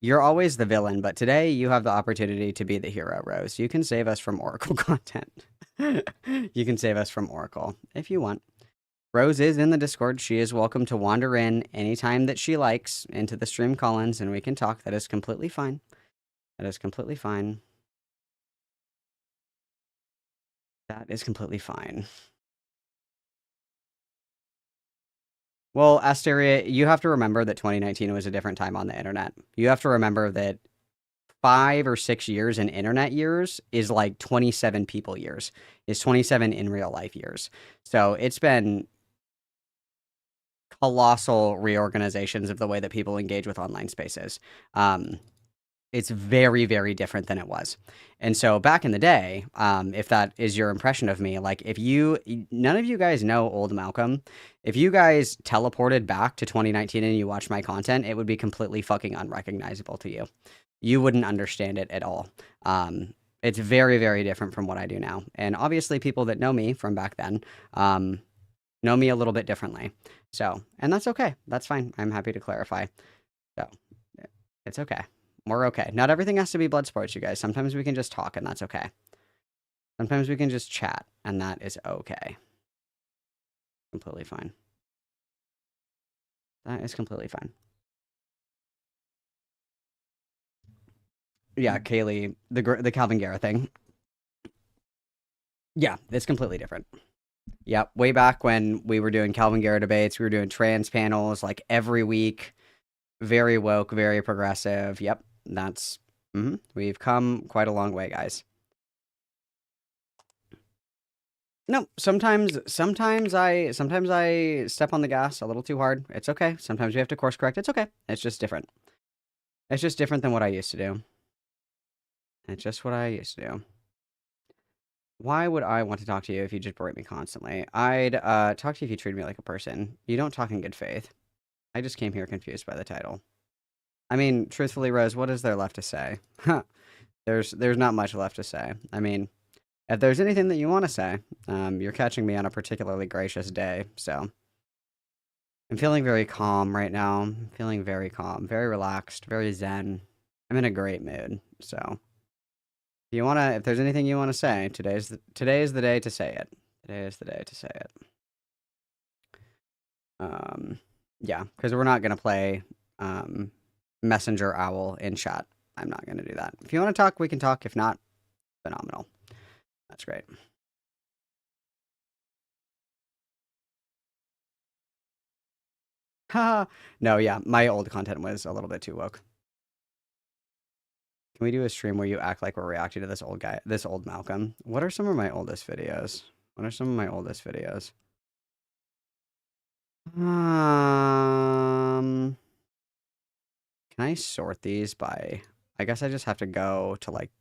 [SPEAKER 2] You're always the villain, but today you have the opportunity to be the hero, Rose. You can save us from Oracle content. You can save us from Oracle if you want. Rose is in the Discord. She is welcome to wander in anytime that she likes into the stream call-ins, and we can talk. That is completely fine. That is completely fine. That is completely fine. Well, Asteria, you have to remember that 2019 was a different time on the internet. You have to remember that 5 or 6 years in internet years is like 27 people years, is 27 in real life years. So it's been colossal reorganizations of the way that people engage with online spaces. It's very, very different than it was. And so back in the day, if that is your impression of me, like none of you guys know old Malcolm. If you guys teleported back to 2019 and you watched my content, it would be completely fucking unrecognizable to you. You wouldn't understand it at all. It's very, very different from what I do now. And obviously people that know me from back then, know me a little bit differently. So, and that's okay. That's fine. I'm happy to clarify. So, it's okay. We're okay. Not everything has to be blood sports, you guys. Sometimes we can just talk, and that's okay. Sometimes we can just chat, and that is okay. Completely fine. That is completely fine. Yeah, Kaylee, the Calvin Guerra thing. Yeah, it's completely different. Yep, way back when we were doing Calvin Guerra debates, we were doing trans panels like every week. Very woke, very progressive. Yep, that's... we've come quite a long way, guys. No, sometimes I step on the gas a little too hard. It's okay. Sometimes we have to course correct. It's okay. It's just different. It's just different than what I used to do. It's just what I used to do. Why would I want to talk to you if you just berate me constantly? I'd talk to you if you treat me like a person. You don't talk in good faith. I just came here confused by the title. I mean, truthfully, Rose, what is there left to say? Huh. There's not much left to say. I mean, if there's anything that you want to say, you're catching me on a particularly gracious day, so I'm feeling very calm right now. I'm feeling very calm, very relaxed, very zen. I'm in a great mood, so if there's anything you want to say, today is the day to say it. Today is the day to say it. Yeah, because we're not gonna play Messenger Owl in chat. I'm not gonna do that. If you want to talk, we can talk. If not, phenomenal. That's great. Ha! No, yeah, my old content was a little bit too woke. Can we do a stream where you act like we're reacting to this old guy, this old Malcolm? What are some of my oldest videos? What are some of my oldest videos? Can I sort these by... I guess I just have to go to, like...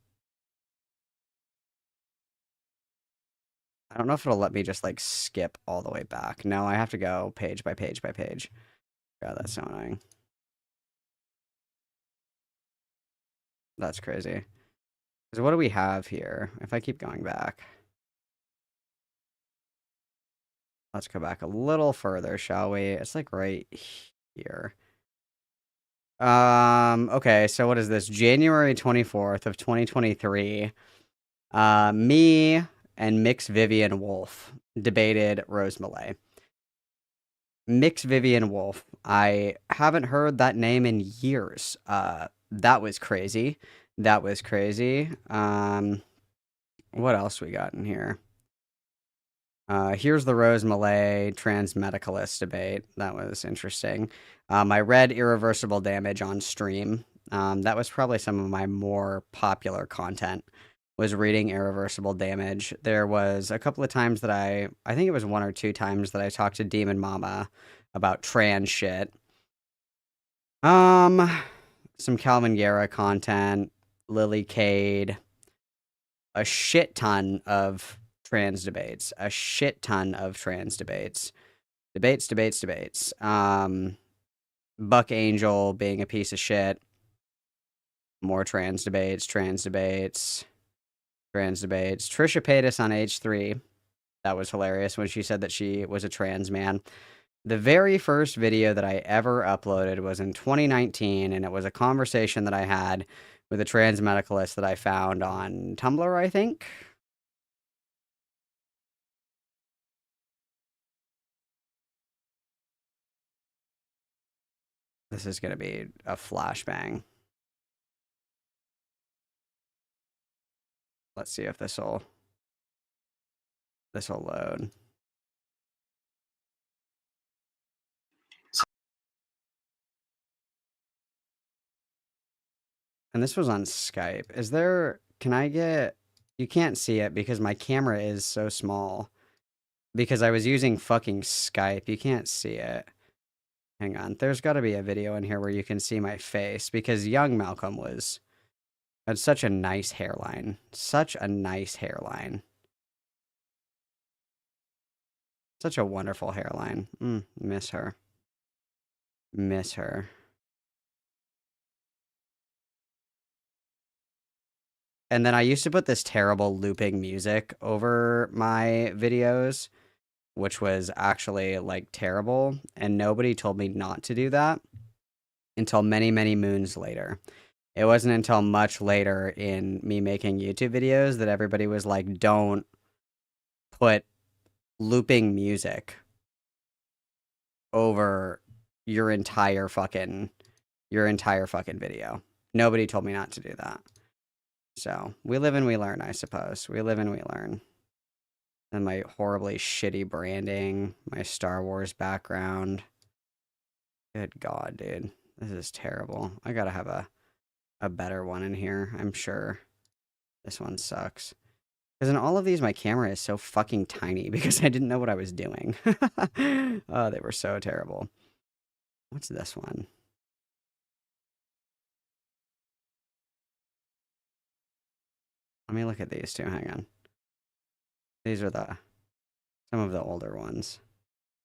[SPEAKER 2] I don't know if it'll let me just, like, skip all the way back. No, I have to go page by page by page. God, that's so annoying. That's crazy. So what do we have here? If I keep going back... Let's go back a little further, shall we? It's, like, right here. Okay, so what is this? January 24th of 2023. Me and Mix Vivian Wolf debated Rose Malay. Mix Vivian Wolf. I haven't heard that name in years. That was crazy. That was crazy. What else we got in here? Here's the Rose Malay trans medicalist debate. That was interesting. I read Irreversible Damage on stream. That was probably some of my more popular content, was reading Irreversible Damage. There was a couple of times that I think it was 1 or 2 times that I talked to Demon Mama about trans shit. Some Calvin Guerra content, Lily Cade, a shit ton of trans debates. A shit ton of trans debates. Debates. Buck Angel being a piece of shit. More trans debates. Trisha Paytas on H3. That was hilarious when she said that she was a trans man. The very first video that I ever uploaded was in 2019, and it was a conversation that I had with a trans medicalist that I found on Tumblr, I think. This is going to be a flashbang. Let's see if this'll load. And this was on Skype. You can't see it because my camera is so small. Because I was using fucking Skype. You can't see it. Hang on. There's got to be a video in here where you can see my face. Because young Malcolm had such a nice hairline. Such a nice hairline. Such a wonderful hairline. Miss her. Miss her. And then I used to put this terrible looping music over my videos, which was actually, like, terrible. And nobody told me not to do that until many, many moons later. It wasn't until much later in me making YouTube videos that everybody was like, don't put looping music over your entire fucking video. Nobody told me not to do that. So, we live and we learn, I suppose. We live and we learn. And my horribly shitty branding, my Star Wars background. Good God, dude. This is terrible. I gotta have a better one in here, I'm sure. This one sucks. Because in all of these, my camera is so fucking tiny because I didn't know what I was doing. Oh, they were so terrible. What's this one? Let me look at these two. Hang on. These are some of the older ones.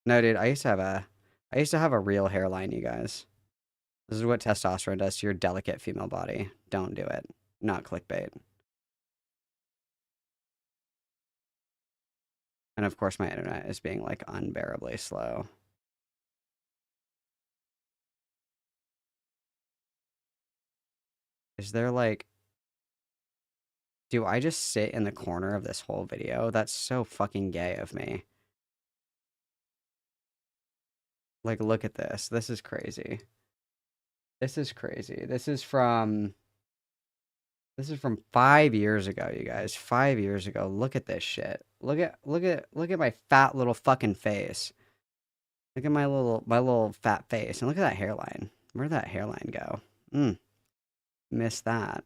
[SPEAKER 2] No, dude, I used to have a real hairline, you guys. This is what testosterone does to your delicate female body. Don't do it. Not clickbait. And of course, my internet is being like unbearably slow. Is there like... Do I just sit in the corner of this whole video? That's so fucking gay of me. Like, look at this. This is crazy. This is crazy. This is from 5 years ago, you guys. 5 years ago. Look at this shit. Look at my fat little fucking face. Look at my little fat face. And look at that hairline. Where'd that hairline go? Miss that.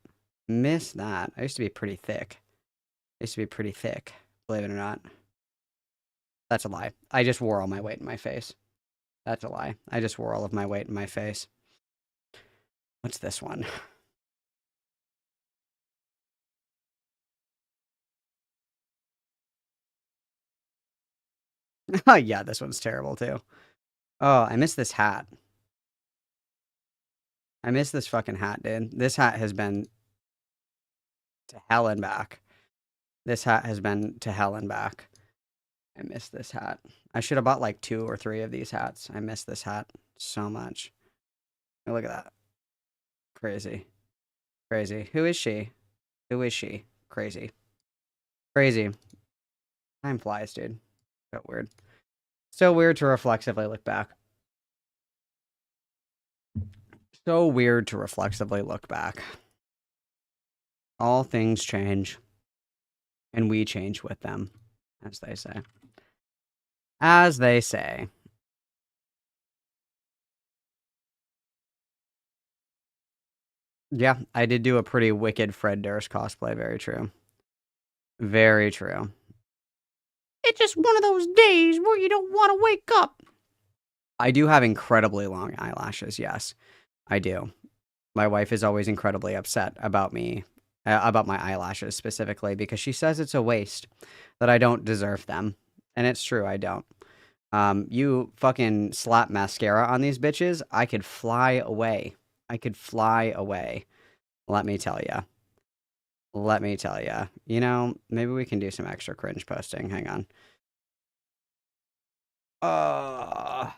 [SPEAKER 2] Miss that. I used to be pretty thick. Believe it or not. That's a lie. I just wore all my weight in my face. That's a lie. I just wore all of my weight in my face. What's this one? Oh, yeah, this one's terrible, too. Oh, I miss this hat. I miss this fucking hat, dude. This hat has been to hell and back. This hat has been to hell and back. I miss this hat. I should have bought like 2 or 3 of these hats. I miss this hat so much. Oh, look at that. Crazy. Crazy. Who is she? Who is she? Crazy. Crazy. Time flies, dude. So weird. So weird to reflexively look back. So weird to reflexively look back. All things change. And we change with them, as they say. As they say. Yeah, I did do a pretty wicked Fred Durst cosplay. Very true. Very true. It's just one of those days where you don't want to wake up. I do have incredibly long eyelashes, yes. I do. My wife is always incredibly upset about me, about my eyelashes specifically, because she says it's a waste, that I don't deserve them. And it's true, I don't. You fucking slap mascara on these bitches, I could fly away. I could fly away. Let me tell ya. Let me tell ya. You know, maybe we can do some extra cringe posting. Hang on. I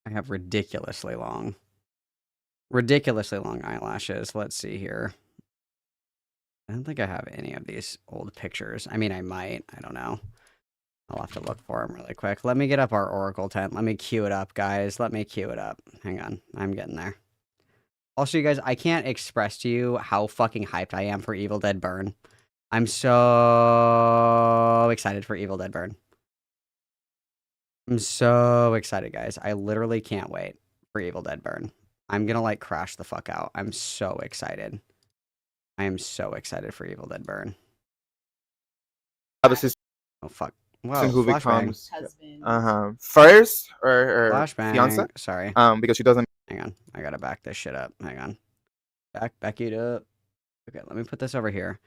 [SPEAKER 2] have ridiculously long eyelashes. Let's see here. I don't think I have any of these old pictures. I mean, I might. I don't know. I'll have to look for them really quick. Let me get up our Oracle tent. Let me queue it up, guys. Let me queue it up. Hang on. I'm getting there. Also, you guys, I can't express to you how fucking hyped I am for Evil Dead Burn. I'm so excited for Evil Dead Burn. I'm so excited, guys. I literally can't wait for Evil Dead Burn. I'm gonna, like, crash the fuck out. I'm so excited. I am so excited for Evil Dead Burn.
[SPEAKER 9] How this is
[SPEAKER 2] Oh, fuck. Whoa,
[SPEAKER 9] who
[SPEAKER 2] flashbang.
[SPEAKER 9] becomes first or
[SPEAKER 2] Flashbang.
[SPEAKER 9] fiance.
[SPEAKER 2] Sorry.
[SPEAKER 9] Because she doesn't.
[SPEAKER 2] Hang on. I gotta back this shit up. Hang on. Back it up. Okay, let me put this over here.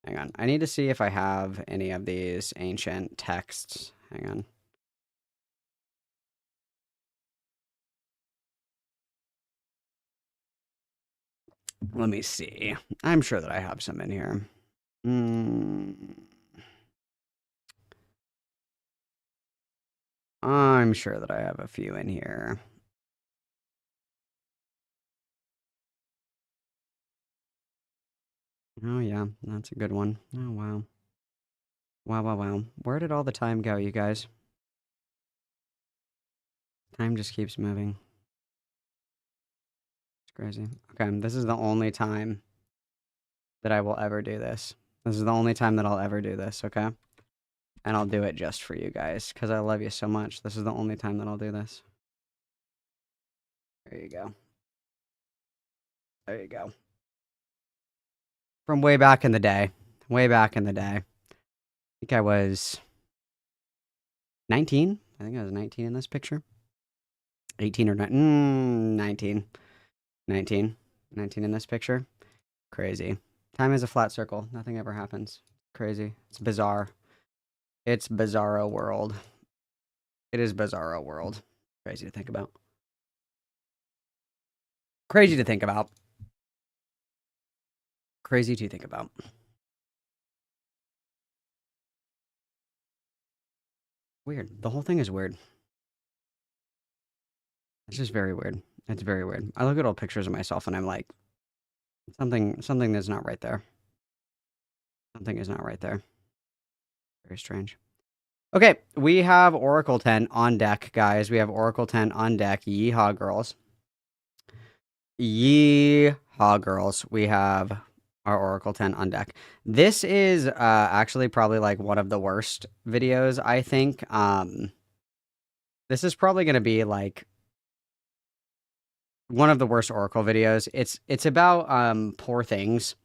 [SPEAKER 2] Hang on. I need to see if I have any of these ancient texts. Hang on. Let me see. I'm sure that I have some in here. I'm sure that I have a few in here. Oh, yeah. That's a good one. Oh, wow. Wow. Where did all the time go, you guys? Time just keeps moving. It's crazy. Okay, this is the only time that I will ever do this. This is the only time that I'll ever do this, okay? And I'll do it just for you guys, because I love you so much. This is the only time that I'll do this. There you go. There you go. From way back in the day. way back in the day. I think I was 19. I think I was 19 in this picture. 18 or 19. 19 in this picture. Crazy. Time is a flat circle. Nothing ever happens. Crazy. It's bizarre. It's bizarro world. It is bizarro world. Crazy to think about. Crazy to think about. Crazy to think about. Weird. The whole thing is weird. It's just very weird. It's very weird. I look at old pictures of myself and I'm like, something that's not right there. Something is not right there. Very strange. Okay, we have Oracle 10 on deck, guys. We have Oracle 10 on deck. Yeehaw, girls. Yeehaw, girls. We have our Oracle 10 on deck. This is actually probably like one of the worst videos, I think. This is probably going to be like one of the worst Oracle videos. It's about Poor Things.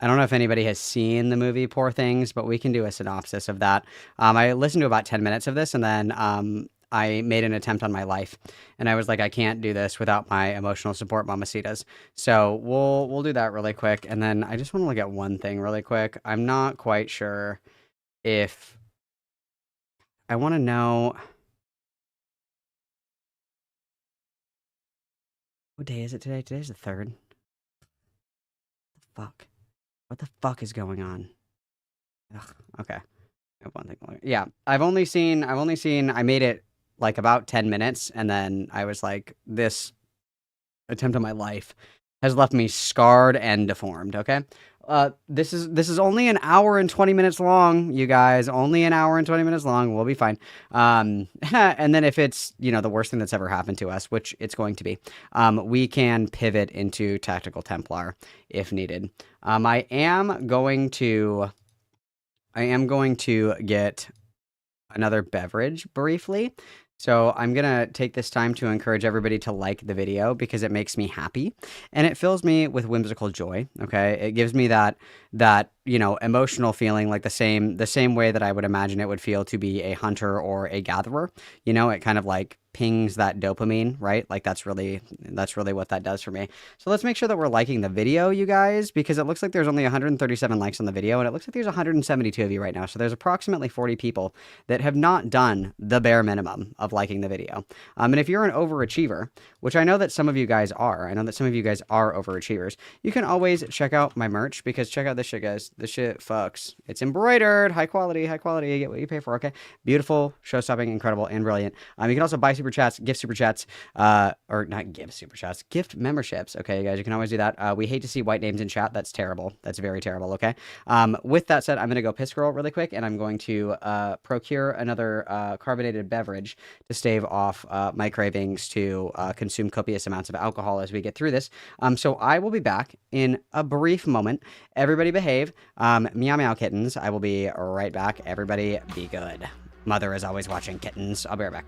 [SPEAKER 2] I don't know if anybody has seen the movie Poor Things, but we can do a synopsis of that. I listened to about 10 minutes of this, and then I made an attempt on my life, and I was like, I can't do this without my emotional support mamacitas. So we'll do that really quick, and then I just want to look at one thing really quick. I'm not quite sure if I want to know. What day is it today? Today's the 3rd. Fuck. What the fuck is going on? Ugh, okay. I have one thing. Yeah, I've only seen, I made it like about 10 minutes, and then I was like, this attempt on my life has left me scarred and deformed, okay? This is only an hour and 20 minutes long, you guys. Only an hour and 20 minutes long. We'll be fine. And then if it's, the worst thing that's ever happened to us, which it's going to be, we can pivot into Tactical Templar if needed. I am going to get another beverage briefly. So I'm going to take this time to encourage everybody to like the video because it makes me happy and it fills me with whimsical joy, okay? It gives me that emotional feeling like the same way that I would imagine it would feel to be a hunter or a gatherer. It kind of like pings that dopamine, right? Like that's really what that does for me. So let's make sure that we're liking the video, you guys, because it looks like there's only 137 likes on the video and it looks like there's 172 of you right now. So there's approximately 40 people that have not done the bare minimum of liking the video. And if you're an overachiever, which I know that some of you guys are, overachievers, you can always check out my merch because check out this shit, guys. This shit fucks. It's embroidered, high quality. You get what you pay for, okay? Beautiful, show-stopping, incredible, and brilliant. You can also buy super chats, gift super chats, or not gift super chats, gift memberships. Okay, guys, you can always do that. We hate to see white names in chat. That's terrible. That's very terrible. Okay. With that said, I'm gonna go piss girl really quick, and I'm going to procure another carbonated beverage to stave off my cravings to consume copious amounts of alcohol as we get through this. So I will be back in a brief moment. Everybody behave. Meow meow kittens. I will be right back. Everybody be good. Mother is always watching kittens. I'll be right back.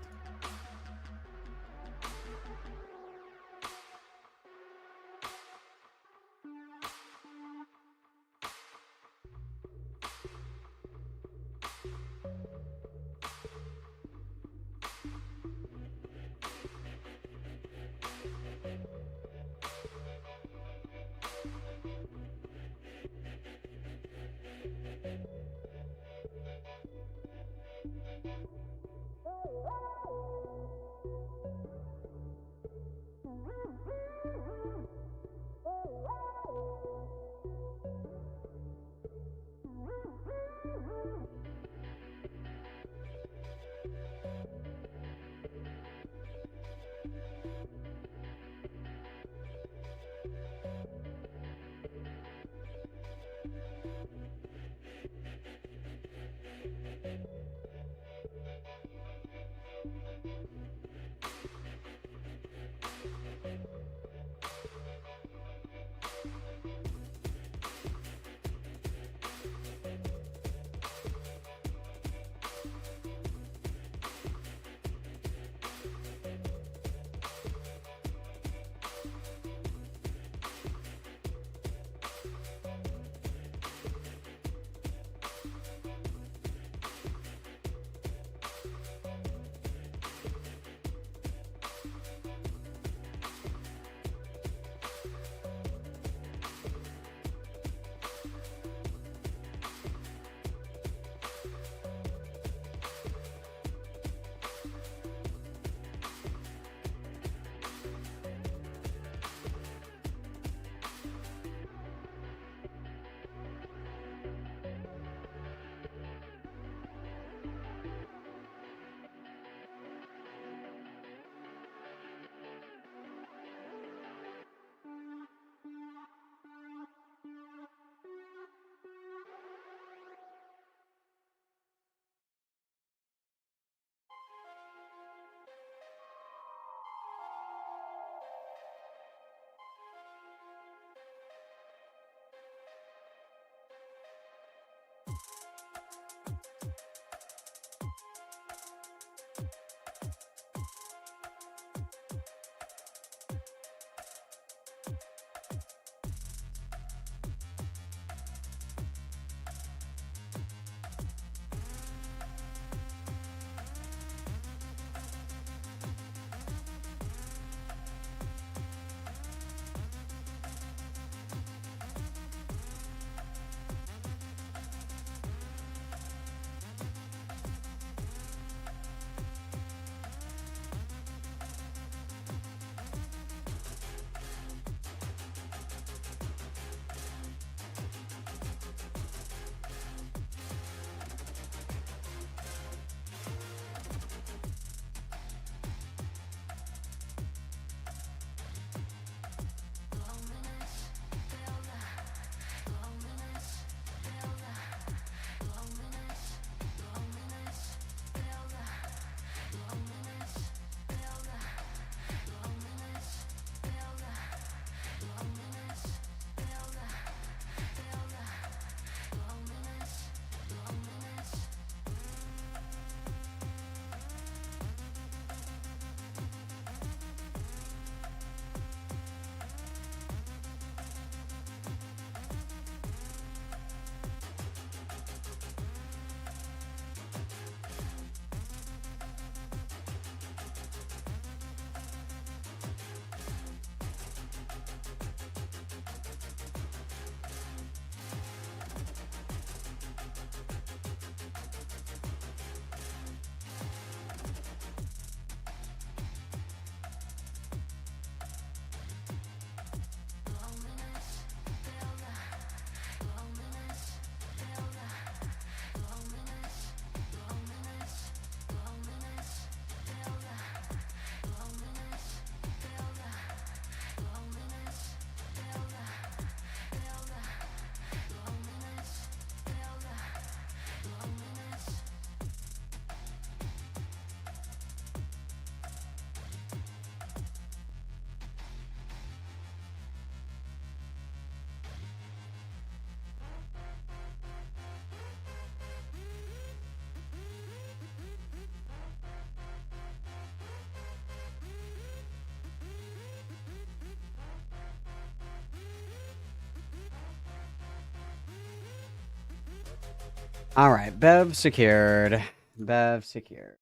[SPEAKER 2] All right, Bev secured. Bev secured.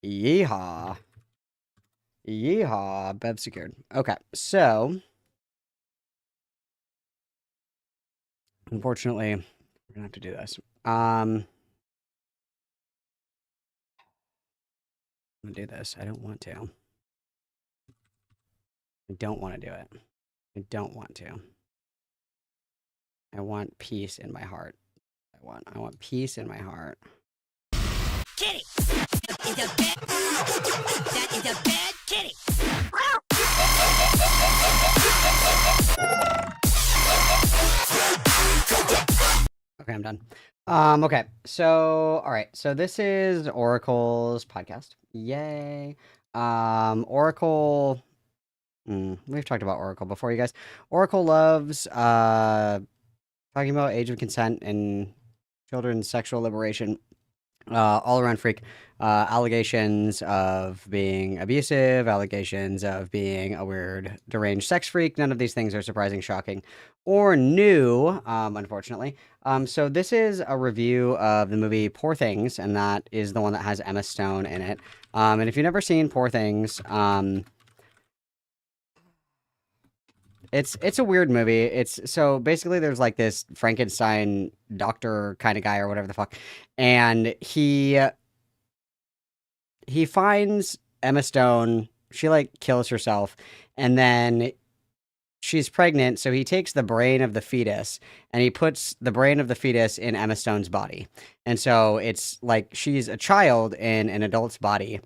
[SPEAKER 2] Yeehaw. Yeehaw. Bev secured. Okay, so unfortunately, we're gonna have to do this. I'm gonna do this. I don't want to. I don't want to do it. I don't want to. I want peace in my heart. I want peace in my heart.
[SPEAKER 1] Kitty is a bad. That is a bad kitty.
[SPEAKER 2] Okay, I'm done. Okay, so all right, so this is Oracle's podcast. Yay. Oracle. We've talked about Oracle before, you guys. Oracle loves talking about age of consent and children's sexual liberation. All around freak. Allegations of being abusive, allegations of being a weird, deranged sex freak. None of these things are surprising, shocking, or new, unfortunately. So this is a review of the movie Poor Things, and that is the one that has Emma Stone in it. And if you've never seen Poor Things, it's a weird movie. It's so basically there's like this Frankenstein doctor kind of guy or whatever the fuck, and he finds Emma Stone. She like kills herself, and then she's pregnant. So he takes the brain of the fetus and he puts the brain of the fetus in Emma Stone's body, and so it's like she's a child in an adult's body.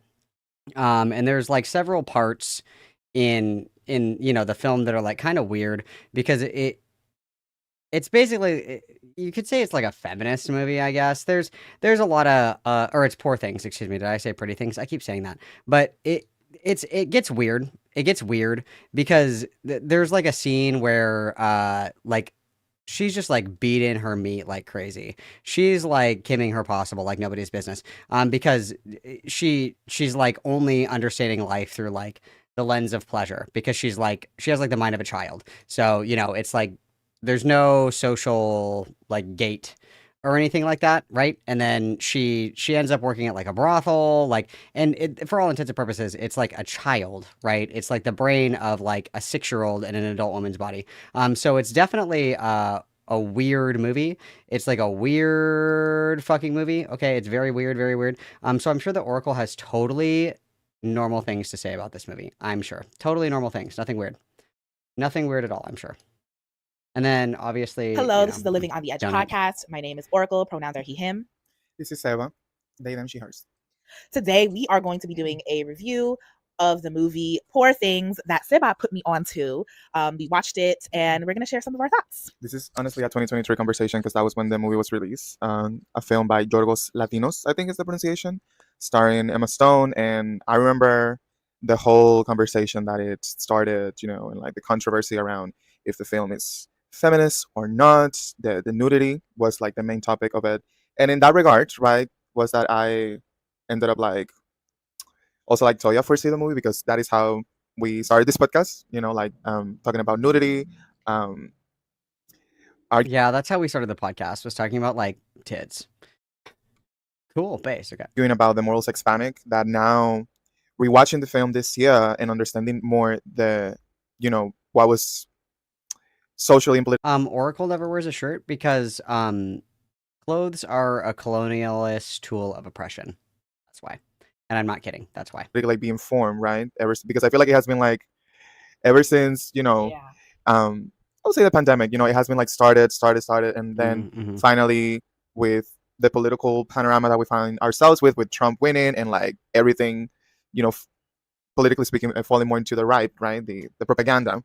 [SPEAKER 2] And there's like several parts in the film that are like kind of weird because it's basically you could say it's like a feminist movie, I guess. There's a lot of or it's Poor Things, excuse me. Did I say Pretty Things? I keep saying that. But it gets weird. It gets weird because there's like a scene where like she's just like beating her meat like crazy. She's like kimming her possible like nobody's business. Because she's like only understanding life through like the lens of pleasure because she has like the mind of a child. So, it's like there's no social like gate or anything like that, right? And then she ends up working at like a brothel, like, and for all intents and purposes, it's like a child, right? It's like the brain of like a 6-year-old in an adult woman's body. So it's definitely a weird movie. It's like a weird fucking movie. Okay, it's very weird, very weird. So I'm sure that Oracle has totally normal things to say about this movie. I'm sure, totally normal things. Nothing weird. Nothing weird at all. I'm sure. And then obviously,
[SPEAKER 10] Hello, this is the Living on the Edge
[SPEAKER 2] donate.
[SPEAKER 10] podcast. My name is Oracle. Pronouns are he, him.
[SPEAKER 9] This is Seba. They, them, she, hers.
[SPEAKER 10] Today, we are going to be doing a review of the movie Poor Things that Seba put me onto. We watched it, and we're going to share some of our thoughts.
[SPEAKER 9] This is honestly a 2023 conversation because that was when the movie was released. A film by Yorgos Latinos, I think is the pronunciation, starring Emma Stone. And I remember the whole conversation that it started, and like the controversy around if the film is feminist or not. The nudity was like the main topic of it. And in that regard, right, was that I ended up like also like Toya foresee the movie because that is how we started this podcast, talking about nudity.
[SPEAKER 2] Yeah, that's how we started the podcast, was talking about like tits. Cool, base, okay.
[SPEAKER 9] Arguing about the morals Hispanic, that now rewatching the film this year and understanding more the, what was socially and politically.
[SPEAKER 2] Oracle never wears a shirt because clothes are a colonialist tool of oppression. That's why. And I'm not kidding. That's why.
[SPEAKER 9] Like be informed, right? Because I feel like it has been like ever since, I would say the pandemic, it has been like started, and then finally with the political panorama that we find ourselves with Trump winning and like everything, politically speaking, falling more into the right, the propaganda.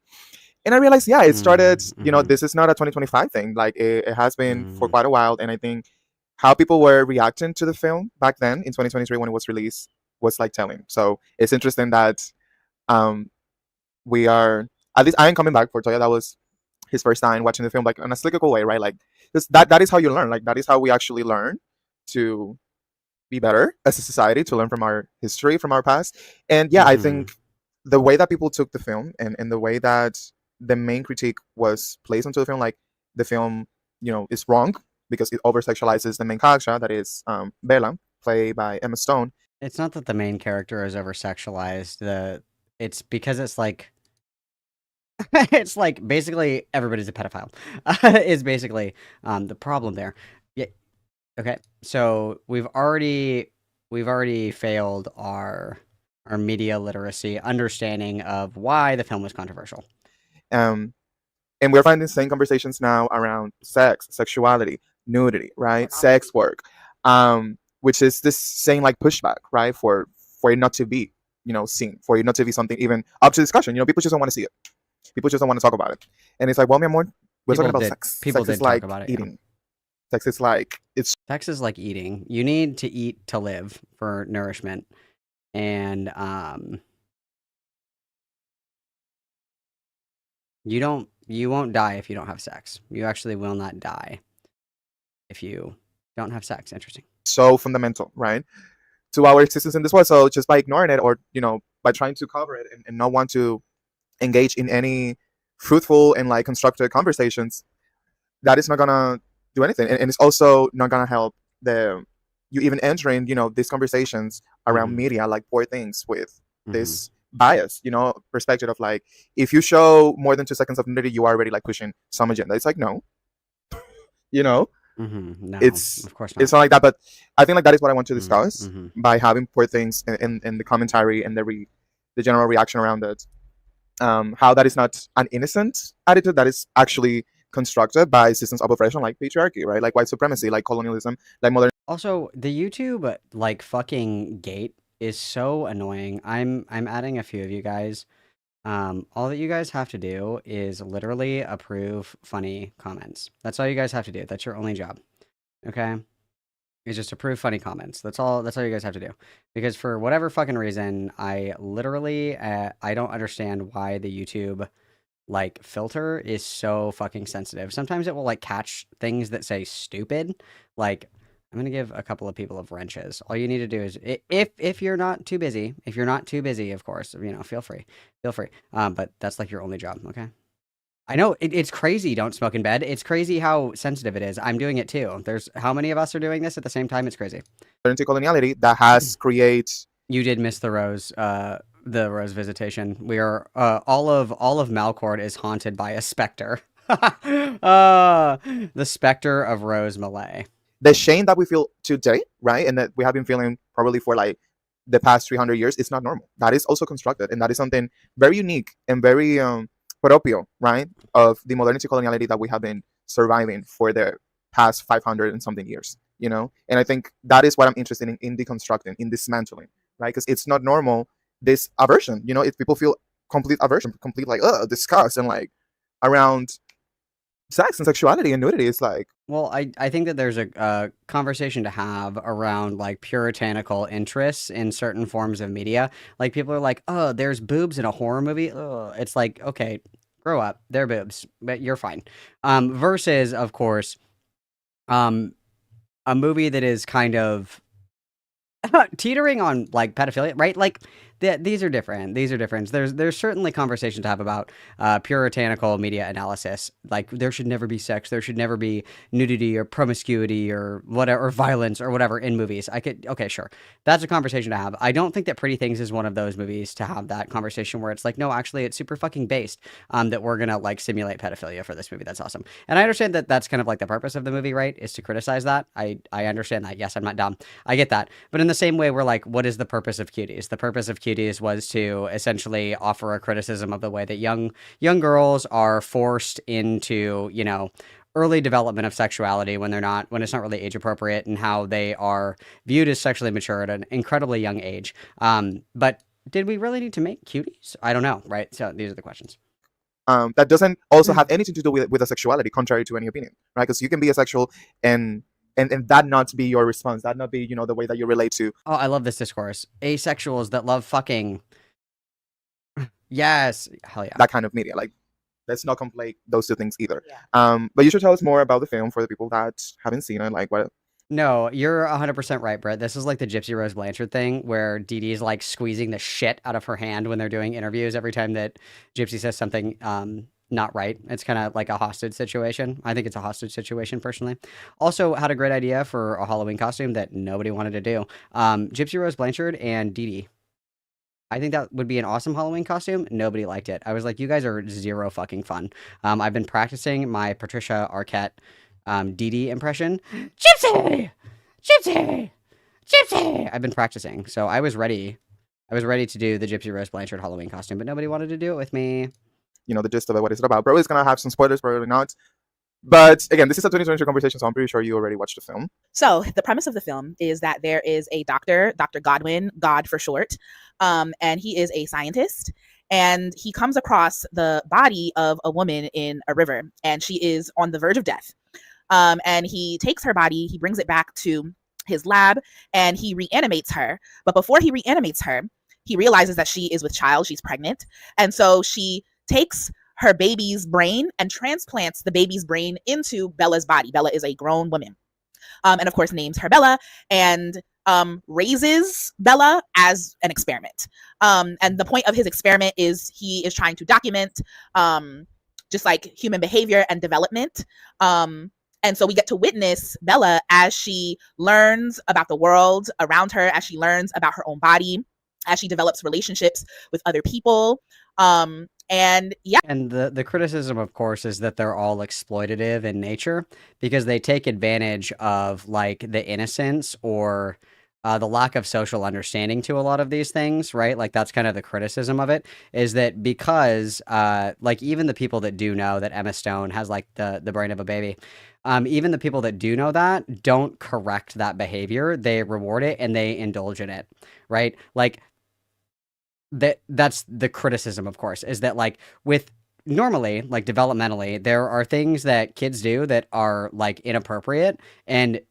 [SPEAKER 9] And I realized, yeah, it started, this is not a 2025 thing. Like it has been for quite a while. And I think how people were reacting to the film back then in 2023 when it was released was like telling. So it's interesting that we are, at least I am coming back for Toya. That was his first time watching the film like in a cyclical way, right? Like that is how you learn. Like that is how we actually learn to be better as a society, to learn from our history, from our past. And yeah, I think the way that people took the film and the way that the main critique was placed onto the film, like the film, is wrong because it over sexualizes the main character, that is Bella, played by Emma Stone.
[SPEAKER 2] It's not that the main character is over sexualized. It's because it's like it's like basically everybody's a pedophile. Is basically the problem there. Yeah. Okay. So we've already failed our media literacy understanding of why the film was controversial.
[SPEAKER 9] And we're finding the same conversations now around sex, sexuality, nudity, right? Sex work, which is this same like pushback, right? For it not to be, seen, for it not to be something even up to discussion. People just don't want to see it. People just don't want to talk about it. And it's like, well, mi amor, we're talking about sex.
[SPEAKER 2] People
[SPEAKER 9] sex
[SPEAKER 2] did
[SPEAKER 9] is like
[SPEAKER 2] talk about it,
[SPEAKER 9] eating. Yeah. Sex is like
[SPEAKER 2] sex is like eating. You need to eat to live for nourishment, and you won't die if you don't have sex. You actually will not die if you don't have sex. Interesting.
[SPEAKER 9] So fundamental, right, to our existence in this world. So just by ignoring it, or by trying to cover it and not want to engage in any fruitful and like constructive conversations, that is not gonna do anything, and it's also not gonna help you even entering these conversations around media, like Poor Things, with this bias perspective of like, if you show more than 2 seconds of nudity, you are already like pushing some agenda. It's like, no.
[SPEAKER 2] No,
[SPEAKER 9] it's
[SPEAKER 2] of course not.
[SPEAKER 9] It's not like that. But I think like that is what I want to discuss by having Poor Things in the commentary and the general reaction around it. How that is not an innocent attitude, that is actually constructed by systems of oppression like patriarchy, right? Like white supremacy, like colonialism, like modern.
[SPEAKER 2] Also, the YouTube like fucking gate is so annoying. I'm adding a few of you guys. All that you guys have to do is literally approve funny comments. That's all you guys have to do. That's your only job. Okay? Is just approve funny comments. That's all you guys have to do. Because for whatever fucking reason, I literally I don't understand why the YouTube like filter is so fucking sensitive. Sometimes it will like catch things that say stupid. Like, I'm gonna give a couple of people of wrenches. All you need to do is, if you're not too busy, of course, feel free. But that's like your only job, okay? I know it's crazy. Don't smoke in bed. It's crazy how sensitive it is. I'm doing it too. There's how many of us are doing this at the same time? It's crazy.
[SPEAKER 9] Coloniality that has created.
[SPEAKER 2] You did miss the Rose visitation. We are all of Malcord is haunted by a specter. The specter of Rose Malay.
[SPEAKER 9] The shame that we feel today, right, and that we have been feeling probably for like the past 300 years, it's not normal. That is also constructed, and that is something very unique and very proprio, right, of the modernity coloniality that we have been surviving for the past 500 and something years, And I think that is what I'm interested in deconstructing, in dismantling, right? Because it's not normal, this aversion, if people feel complete aversion, complete like disgust, and like around sex and sexuality and nudity, it's like,
[SPEAKER 2] well, I think that there's a conversation to have around like puritanical interests in certain forms of media. Like, people are like, oh, there's boobs in a horror movie. It's like, okay, grow up. They're boobs, but you're fine. Versus, of course, a movie that is kind of teetering on like pedophilia, right? Like, these are different. There's certainly conversation to have about puritanical media analysis. Like, there should never be sex. There should never be nudity or promiscuity or whatever, or violence or whatever in movies. Okay, sure. That's a conversation to have. I don't think that Pretty Things is one of those movies to have that conversation where it's like, no, actually, it's super fucking based that we're gonna like simulate pedophilia for this movie. That's awesome. And I understand that that's kind of like the purpose of the movie, right? Is to criticize that. I understand that. Yes, I'm not dumb. I get that. But in the same way, we're like, what is the purpose of Cuties? The purpose of Cuties was to essentially offer a criticism of the way that young girls are forced into, early development of sexuality when it's not really age appropriate, and how they are viewed as sexually mature at an incredibly young age. But did we really need to make Cuties? I don't know, right? So these are the questions.
[SPEAKER 9] That doesn't also have anything to do with a sexuality, contrary to any opinion, right? Because you can be asexual and that not be your response, that not be, the way that you relate to.
[SPEAKER 2] Oh, I love this discourse. Asexuals that love fucking. Yes. Hell yeah.
[SPEAKER 9] That kind of media. Like, let's not conflate those two things either. Yeah. But you should tell us more about the film for the people that haven't seen it. Like, what?
[SPEAKER 2] No, you're 100% right, Brett. This is like the Gypsy Rose Blanchard thing, where Dee Dee's like squeezing the shit out of her hand when they're doing interviews every time that Gypsy says something not right. It's kind of like a hostage situation. I think it's a hostage situation personally. Also had a great idea for a Halloween costume that nobody wanted to do. Gypsy Rose Blanchard and Dee Dee. I think that would be an awesome Halloween costume. Nobody liked it. I was like, you guys are zero fucking fun. I've been practicing my Patricia Arquette Dee Dee impression. Gypsy! Gypsy! Gypsy! I've been practicing. So I was ready. I was ready to do the Gypsy Rose Blanchard Halloween costume, but nobody wanted to do it with me.
[SPEAKER 9] You know, the gist of it, what is it about? Probably it's going to have some spoilers, probably not. But again, this is a 2023 conversation, so I'm pretty sure you already watched the film.
[SPEAKER 10] So the premise of the film is that there is a doctor, Dr. Godwin, God for short, and he is a scientist. And he comes across the body of a woman in a river, and she is on the verge of death. And he takes her body, he brings it back to his lab, and he reanimates her. But before he reanimates her, he realizes that she is with child, she's pregnant. And so she takes her baby's brain and transplants the baby's brain into Bella's body. Bella is a grown woman. And of course names her Bella and raises Bella as an experiment. And the point of his experiment is he is trying to document just like human behavior and development. And so we get to witness Bella as she learns about the world around her, as she learns about her own body, as she develops relationships with other people. And yeah.
[SPEAKER 2] And the criticism, of course, is that they're all exploitative in nature because they take advantage of like the innocence or the lack of social understanding to a lot of these things, right? Like that's kind of the criticism of it, is that because like even the people that do know that Emma Stone has like the brain of a baby, even the people that do know that don't correct that behavior. They reward it and they indulge in it, right? Like that's the criticism, of course, is that like with normally like developmentally there are things that kids do that are like inappropriate, and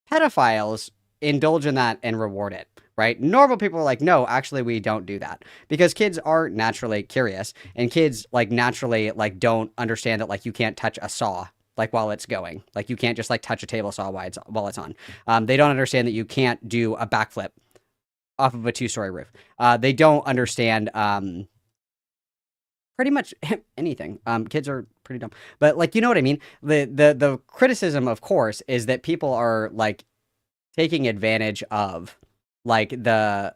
[SPEAKER 2] pedophiles indulge in that and reward it, right? Normal people are like, no, actually we don't do that, because kids are naturally curious, and kids like naturally like don't understand that like you can't touch a saw like while it's going, like you can't just like touch a table saw while it's on. They don't understand that you can't do a backflip off of a 2-story roof. They don't understand pretty much anything. Kids are pretty dumb, but like, you know what I mean? The criticism, of course, is that people are like taking advantage of like the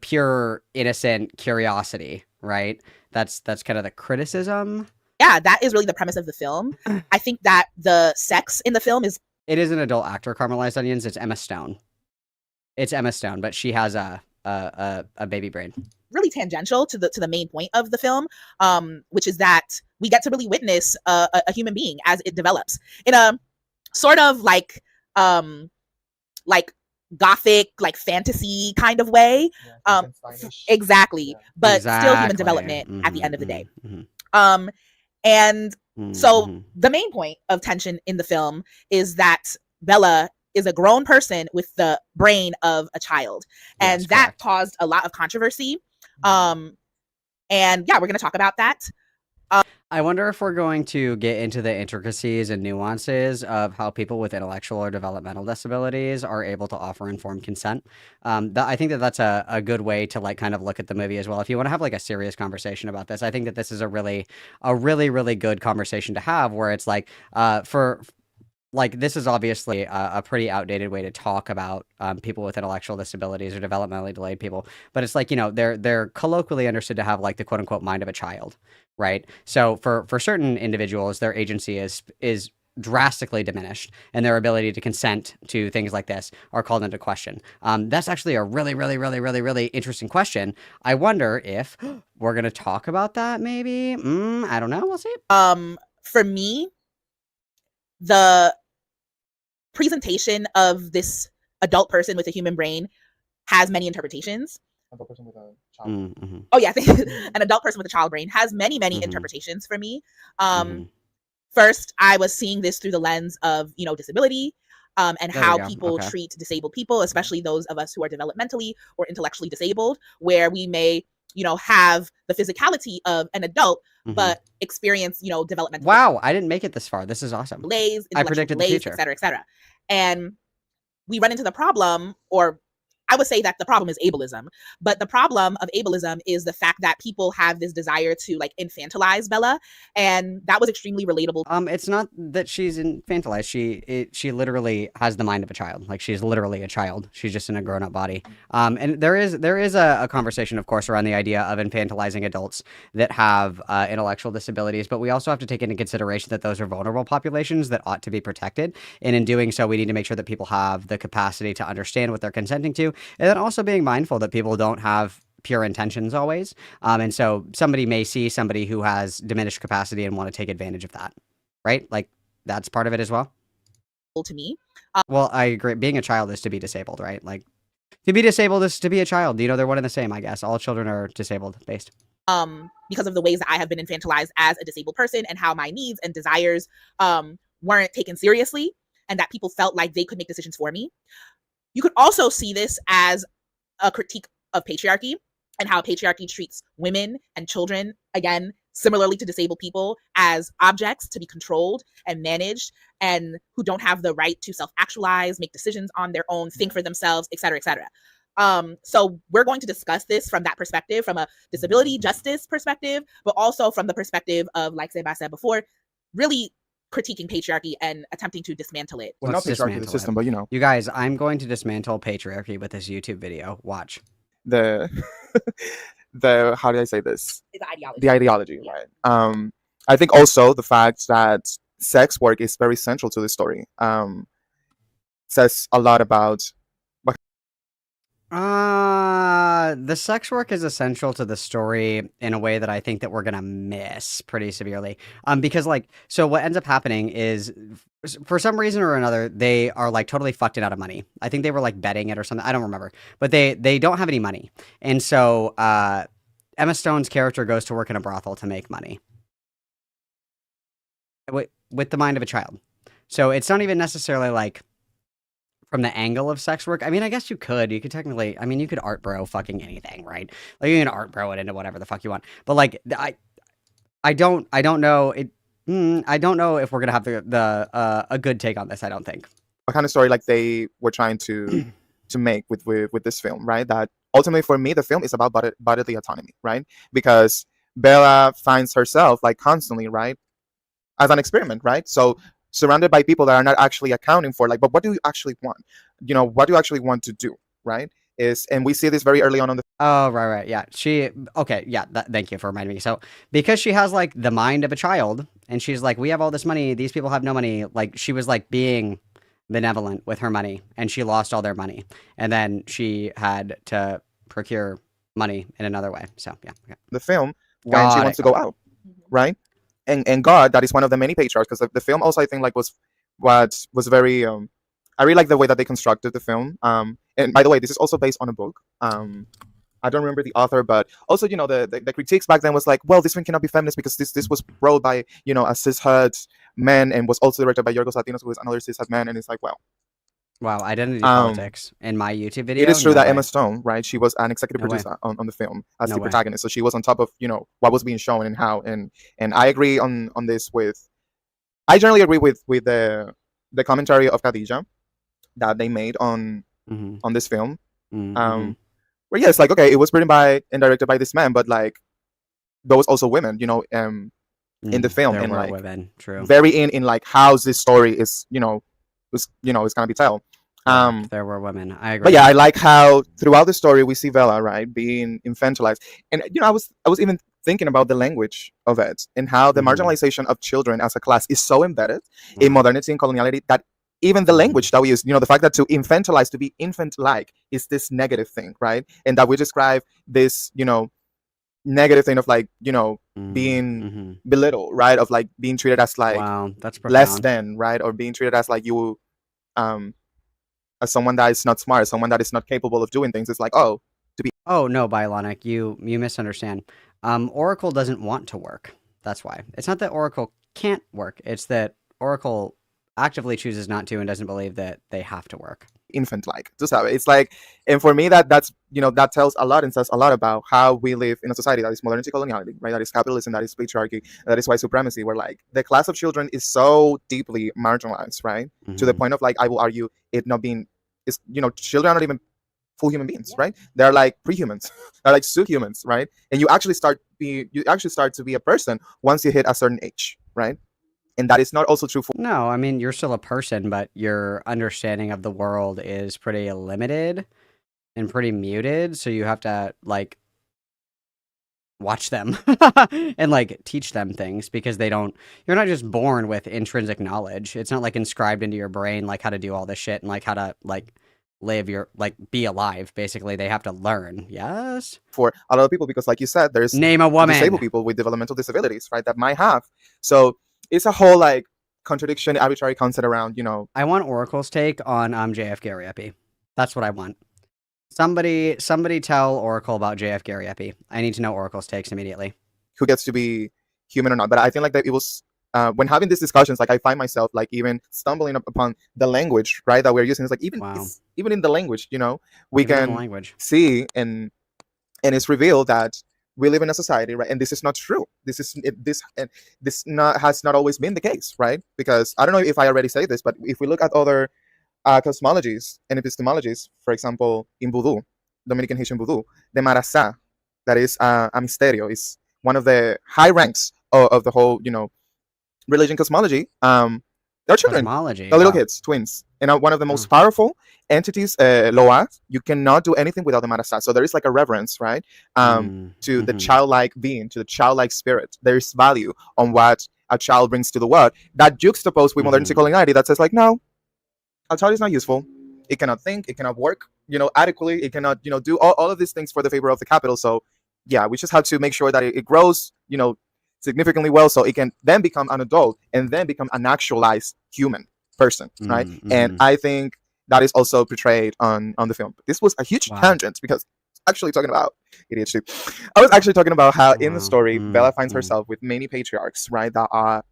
[SPEAKER 2] pure innocent curiosity, right? That's kind of the criticism.
[SPEAKER 10] Yeah, that is really the premise of the film. I think that the sex in the film is...
[SPEAKER 2] It is an adult actor, Caramelized Onions. It's Emma Stone. It's Emma Stone, but she has a baby brain.
[SPEAKER 10] Really tangential to the main point of the film, which is that we get to really witness a human being as it develops in a sort of like gothic, like fantasy kind of way. Exactly, yeah. But still human development at the end of the day. So the main point of tension in the film is that Bella is a grown person with the brain of a child. And that correct. Caused a lot of controversy. And yeah, we're going to talk about that.
[SPEAKER 2] I wonder if we're going to get into the intricacies and nuances of how people with intellectual or developmental disabilities are able to offer informed consent. I think that that's a good way to like kind of look at the movie as well. If you want to have like a serious conversation about this, I think that this is a really good conversation to have, where it's like like this is obviously a pretty outdated way to talk about people with intellectual disabilities or developmentally delayed people, but it's like, you know, they're colloquially understood to have like the quote unquote mind of a child, right? So for certain individuals, their agency is drastically diminished, and their ability to consent to things like this are called into question. That's actually a really interesting question. I wonder if we're gonna talk about that. Maybe I don't know. We'll see.
[SPEAKER 10] For me, the presentation of this adult person with a human brain has many interpretations.
[SPEAKER 9] Adult person with a child.
[SPEAKER 10] Oh yeah, an adult person with a child brain has many interpretations for me. First, I was seeing this through the lens of, you know, disability, and how people treat disabled people, especially those of us who are developmentally or intellectually disabled, where we may, you know, have the physicality of an adult, but experience, you know, developmental.
[SPEAKER 2] Wow, I didn't make it this far. This is awesome.
[SPEAKER 10] Delays,
[SPEAKER 2] I predicted
[SPEAKER 10] delays,
[SPEAKER 2] the future,
[SPEAKER 10] et cetera, et cetera. And we run into the problem, or I would say that the problem is ableism, but the problem of ableism is the fact that people have this desire to like infantilize Bella, and that was extremely relatable.
[SPEAKER 2] It's not that she's infantilized. She literally has the mind of a child. Like, she's literally a child. She's just in a grown up body. And there is a conversation, of course, around the idea of infantilizing adults that have intellectual disabilities, but we also have to take into consideration that those are vulnerable populations that ought to be protected. And in doing so, we need to make sure that people have the capacity to understand what they're consenting to, and then also being mindful that people don't have pure intentions always. And so somebody may see somebody who has diminished capacity and want to take advantage of that, right? Like, that's part of it as well.
[SPEAKER 10] To me.
[SPEAKER 2] Well, I agree. Being a child is to be disabled, right? Like, to be disabled is to be a child. You know, they're one and the same, I guess. All children are disabled based.
[SPEAKER 10] Because of the ways that I have been infantilized as a disabled person and how my needs and desires weren't taken seriously, and that people felt like they could make decisions for me. You could also see this as a critique of patriarchy and how patriarchy treats women and children, again, similarly to disabled people, as objects to be controlled and managed, and who don't have the right to self-actualize, make decisions on their own, think for themselves, et cetera, et cetera. So we're going to discuss this from that perspective, from a disability justice perspective, but also from the perspective of, like Seba said before, really critiquing patriarchy and attempting to dismantle it.
[SPEAKER 9] Well, not patriarchy, the system, but you know.
[SPEAKER 2] You guys, I'm going to dismantle patriarchy with this YouTube video. Watch.
[SPEAKER 9] The how do I say this?
[SPEAKER 10] The ideology.
[SPEAKER 9] The ideology, right? I think also the fact that sex work is very central to the story says a lot about
[SPEAKER 2] the sex work is essential to the story in a way that I think that we're gonna miss pretty severely. Because, like, so what ends up happening is, for some reason or another, they are like totally fucked it out of money. I think they were like betting it or something. I don't remember, but they don't have any money, and so Emma Stone's character goes to work in a brothel to make money with the mind of a child. So it's not even necessarily like from the angle of sex work. I mean, I guess you could technically, I mean, you could art bro fucking anything, right? Like, you can art bro it into whatever the fuck you want. But like, I don't know it. I don't know if we're gonna have a good take on this. I don't think.
[SPEAKER 9] What kind of story like they were trying to make with this film, right? That ultimately for me, the film is about bodily autonomy, right? Because Bella finds herself like constantly, right, as an experiment, right? So surrounded by people that are not actually accounting for, like, but what do you actually want? You know, what do you actually want to do, right? And we see this very early on the.
[SPEAKER 2] Oh, right, yeah. Okay, yeah. Thank you for reminding me. So because she has like the mind of a child, and she's like, we have all this money, these people have no money. Like, she was like being benevolent with her money, and she lost all their money, and then she had to procure money in another way. So yeah. Okay.
[SPEAKER 9] The film when she wants to go out, right? And God, that is one of the many patriarchs, because the film also, I think, like, was very I really like the way that they constructed the film. And by the way, this is also based on a book. I don't remember the author, but also, you know, the critiques back then was like, well, this film cannot be feminist because this was wrote by, you know, a cishet man, and was also directed by Yorgos Lanthimos, who is another cishet man, and it's like, well.
[SPEAKER 2] Wow, identity politics in my YouTube video.
[SPEAKER 9] It is true that Emma Stone, right? She was an executive producer on the film as the protagonist, so she was on top of, you know, what was being shown and how. And I agree on this with. I generally agree with the commentary of Khadija that they made on this film. Where yes, like, okay, it was written by and directed by this man, but like there was also women, you know, in the film,
[SPEAKER 2] there
[SPEAKER 9] and
[SPEAKER 2] were
[SPEAKER 9] like
[SPEAKER 2] women, true.
[SPEAKER 9] Very in like how this story is, it's gonna be told.
[SPEAKER 2] There were women. I agree.
[SPEAKER 9] But yeah, I like how throughout the story we see Bella, right, being infantilized, and you know, I was even thinking about the language of it and how the marginalization of children as a class is so embedded in modernity and coloniality that even the language that we use, you know, the fact that to infantilize, to be infant-like, is this negative thing, right? And that we describe this, you know, negative thing of like, you know, being belittled, right? Of like being treated as like,
[SPEAKER 2] wow, that's profound.
[SPEAKER 9] Less than, right? Or being treated as like you, as someone that is not smart, someone that is not capable of doing things. It's like, oh, to be.
[SPEAKER 2] Oh no, Biolonic, you misunderstand. Oracle doesn't want to work. That's why. It's not that Oracle can't work. It's that Oracle actively chooses not to and doesn't believe that they have to work.
[SPEAKER 9] Infant-like, just have it. It's like, and for me, that's, you know, that tells a lot and says a lot about how we live in a society that is modernity, coloniality, right? That is capitalism, that is patriarchy, that is white supremacy, where like the class of children is so deeply marginalized, right? To the point of like, I will argue it not being, is, you know, children are not even full human beings, right? They're like pre-humans, they're like superhumans, right? And you actually start to be a person once you hit a certain age, right? And that is not also true for.
[SPEAKER 2] No, I mean, you're still a person, but your understanding of the world is pretty limited and pretty muted, so you have to, like, watch them and, like, teach them things because you're not just born with intrinsic knowledge. It's not, like, inscribed into your brain, like, how to do all this shit and, like, how to, like, be alive, basically. They have to learn, yes?
[SPEAKER 9] For a lot of people, because like you said, there's
[SPEAKER 2] Name a woman.
[SPEAKER 9] disabled people with developmental disabilities, right, that might have. So it's a whole, like, contradiction, arbitrary concept around,
[SPEAKER 2] I want Oracle's take on JF Gariepi. That's what I want. Somebody tell Oracle about JF Gariepi. I need to know Oracle's takes immediately.
[SPEAKER 9] Who gets to be human or not. But I think, like, that it was when having these discussions, like, I find myself, like, even stumbling upon the language, right, that we're using. It's like even in the language, we
[SPEAKER 2] Even
[SPEAKER 9] can see and it's revealed that we live in a society, right, and this is not true. This has not always been the case, right? Because I don't know if I already said this, but if we look at other cosmologies and epistemologies, for example, in Voodoo, Dominican Haitian Voodoo, the Marasá, that is a misterio, is one of the high ranks of the whole, religion cosmology. They're children,
[SPEAKER 2] Cosmology,
[SPEAKER 9] the little kids, twins, and one of the most powerful entities, Loa. You cannot do anything without the Marasá. So there is, like, a reverence, right, to the childlike being, to the childlike spirit. There is value on what a child brings to the world. That juxtaposed with modern secularity that says, like, no, a child is not useful. It cannot think. It cannot work, adequately. It cannot, do all of these things for the favor of the capital. So, yeah, we just have to make sure that it grows, significantly well, so it can then become an adult and then become an actualized human person, right? And I think that is also portrayed on the film. This was a huge tangent because actually talking about ADHD. I was actually talking about how in the story Bella finds herself with many patriarchs, right, that are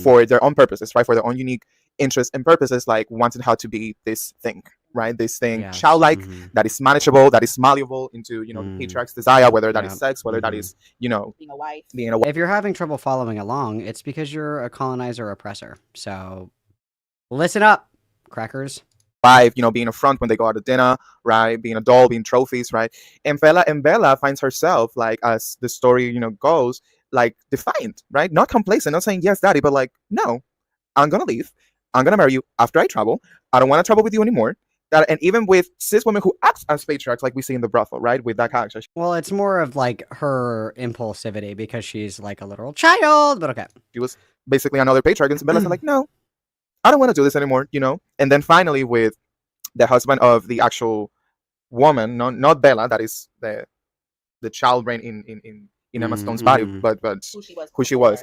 [SPEAKER 9] for their own purposes, right, for their own unique interests and purposes, like wanting how to be this thing, right, this thing, childlike, that is manageable, that is malleable into the patriarch's desire, whether that is sex, whether that is being a wife.
[SPEAKER 2] If you're having trouble following along, it's because you're a colonizer oppressor. So listen up, crackers.
[SPEAKER 9] Being a front when they go out to dinner, right, being a doll, being trophies, right, and Bella finds herself, like, as the story goes, like, defiant, right, not complacent, not saying yes daddy, but like, no, I'm gonna leave, I'm gonna marry you after I travel, I don't want to travel with you anymore. And even with cis women who act as patriarchs, like we see in the brothel, right, with that character.
[SPEAKER 2] Well, it's more of, like, her impulsivity because she's, like, a literal child, but okay.
[SPEAKER 9] She was basically another patriarch, and Bella's like, no, I don't want to do this anymore, And then finally, with the husband of the actual woman, not Bella, that is the child brain in Emma Stone's body, but who she was.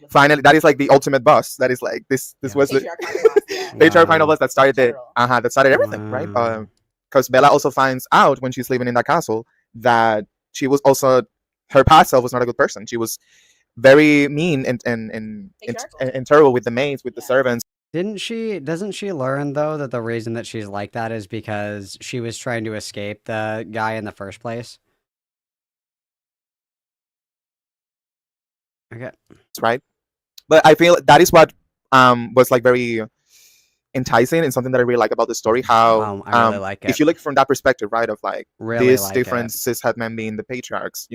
[SPEAKER 9] Finally, that is, like, the ultimate boss. That is, like, this was the patriarch final boss that started everything, right? Because Bella also finds out when she's living in that castle that she was also, her past self was not a good person. She was very mean and terrible with the maids, with the servants.
[SPEAKER 2] Doesn't she learn, though, that the reason that she's like that is because she was trying to escape the guy in the first place? Okay.
[SPEAKER 9] Right? But I feel that is what was, like, very enticing and something that I really like about the story. How
[SPEAKER 2] I really like it.
[SPEAKER 9] If you look from that perspective, right, of, like,
[SPEAKER 2] really
[SPEAKER 9] these
[SPEAKER 2] like
[SPEAKER 9] different cishet men being the patriarchs,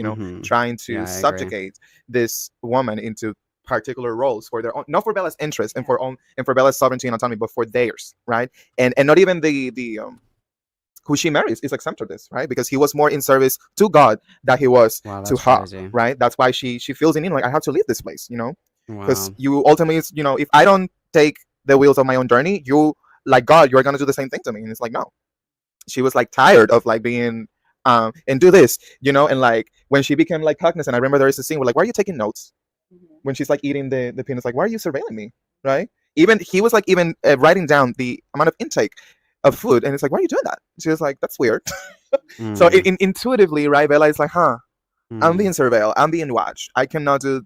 [SPEAKER 9] trying to subjugate this woman into particular roles for their own, not for Bella's interest and for Bella's sovereignty and autonomy, but for theirs, right? And not even the who she marries is exempt of this, right? Because he was more in service to God than he was to her,
[SPEAKER 2] crazy.
[SPEAKER 9] Right? That's why she feels in like, I have to leave this place, because you ultimately, if I don't take the wheels of my own journey, you, like God, you're gonna do the same thing to me. And it's like, no. She was, like, tired of, like, being and do this, and, like, when she became, like, cognizant, I remember there is a scene where, like, why are you taking notes? When she's, like, eating the peanuts, like, why are you surveilling me, right? Even he was, like, even writing down the amount of intake of food, and it's like, why are you doing that? She was like, that's weird. So intuitively, right, Bella is like, I'm being surveilled, I'm being watched, I cannot do,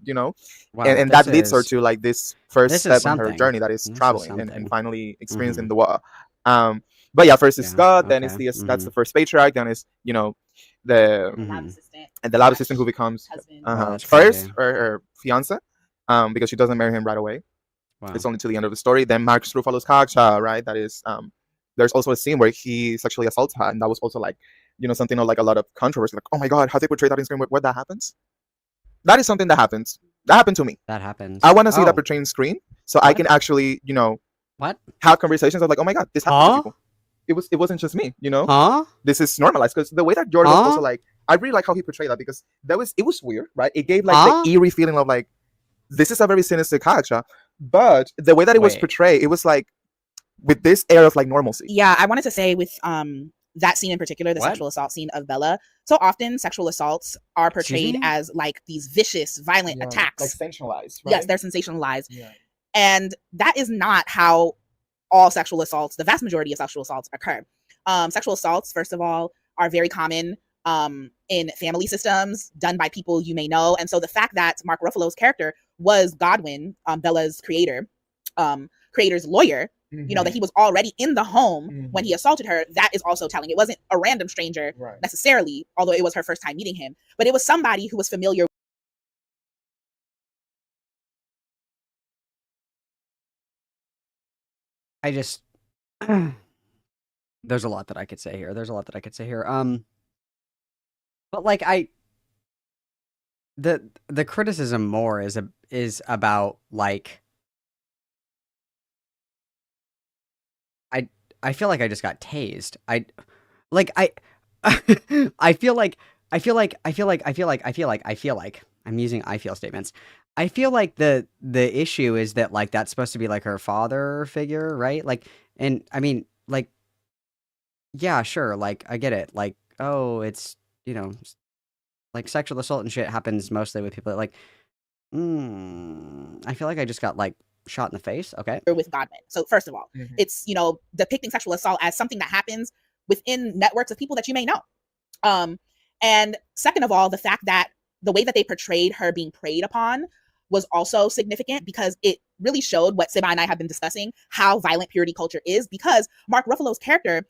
[SPEAKER 9] and that leads her to, like, this first step on her journey, that is traveling and finally experiencing the war. But yeah, first is God, then is that's the first patriarch, then is the lab assistant who becomes first her fiance, because she doesn't marry him right away. It's only to the end of the story. Then Mark Ruffalo's character, right, that is there's also a scene where he sexually assaults her, and that was also like, something of like a lot of controversy. Like, oh my god, how they portray that in screen where that happens? That is something that happens. That happened to me.
[SPEAKER 2] That happens.
[SPEAKER 9] I want to see that portrayed in screen so I can actually,
[SPEAKER 2] what?
[SPEAKER 9] Have conversations of like, oh my god, this happened to people. It wasn't just me, This is normalized, because the way that Jordan was also like, I really like how he portrayed that, because it was weird, right? It gave like the eerie feeling of like, this is a very sinister character, but the way that it was portrayed, it was like with this air of like normalcy.
[SPEAKER 10] Yeah, I wanted to say with that scene in particular, the sexual assault scene of Bella. So often sexual assaults are portrayed as like these vicious, violent attacks.
[SPEAKER 9] Like sensationalized, right?
[SPEAKER 10] Yes, they're sensationalized. Yeah. And that is not how all sexual assaults, the vast majority of sexual assaults occur. Sexual assaults, first of all, are very common in family systems done by people you may know. And so the fact that Mark Ruffalo's character was Godwin, Bella's creator's lawyer, that he was already in the home when he assaulted her, that is also telling. It wasn't a random stranger necessarily, although it was her first time meeting him, but it was somebody who was familiar.
[SPEAKER 2] I just there's a lot that I could say here. But like the criticism more is about like I feel like I just got tased. I feel like I'm using I feel statements. I feel like the issue is that like that's supposed to be like her father figure, right? Like, and I mean, like, yeah, sure, like I get it. Like, oh, it's like sexual assault and shit happens mostly with people that like. I feel like I just got like shot in the face. Okay.
[SPEAKER 10] With Godwin. So first of all, it's depicting sexual assault as something that happens within networks of people that you may know. And second of all, the fact that the way that they portrayed her being preyed upon was also significant, because it really showed what Siba and I have been discussing, how violent purity culture is, because Mark Ruffalo's character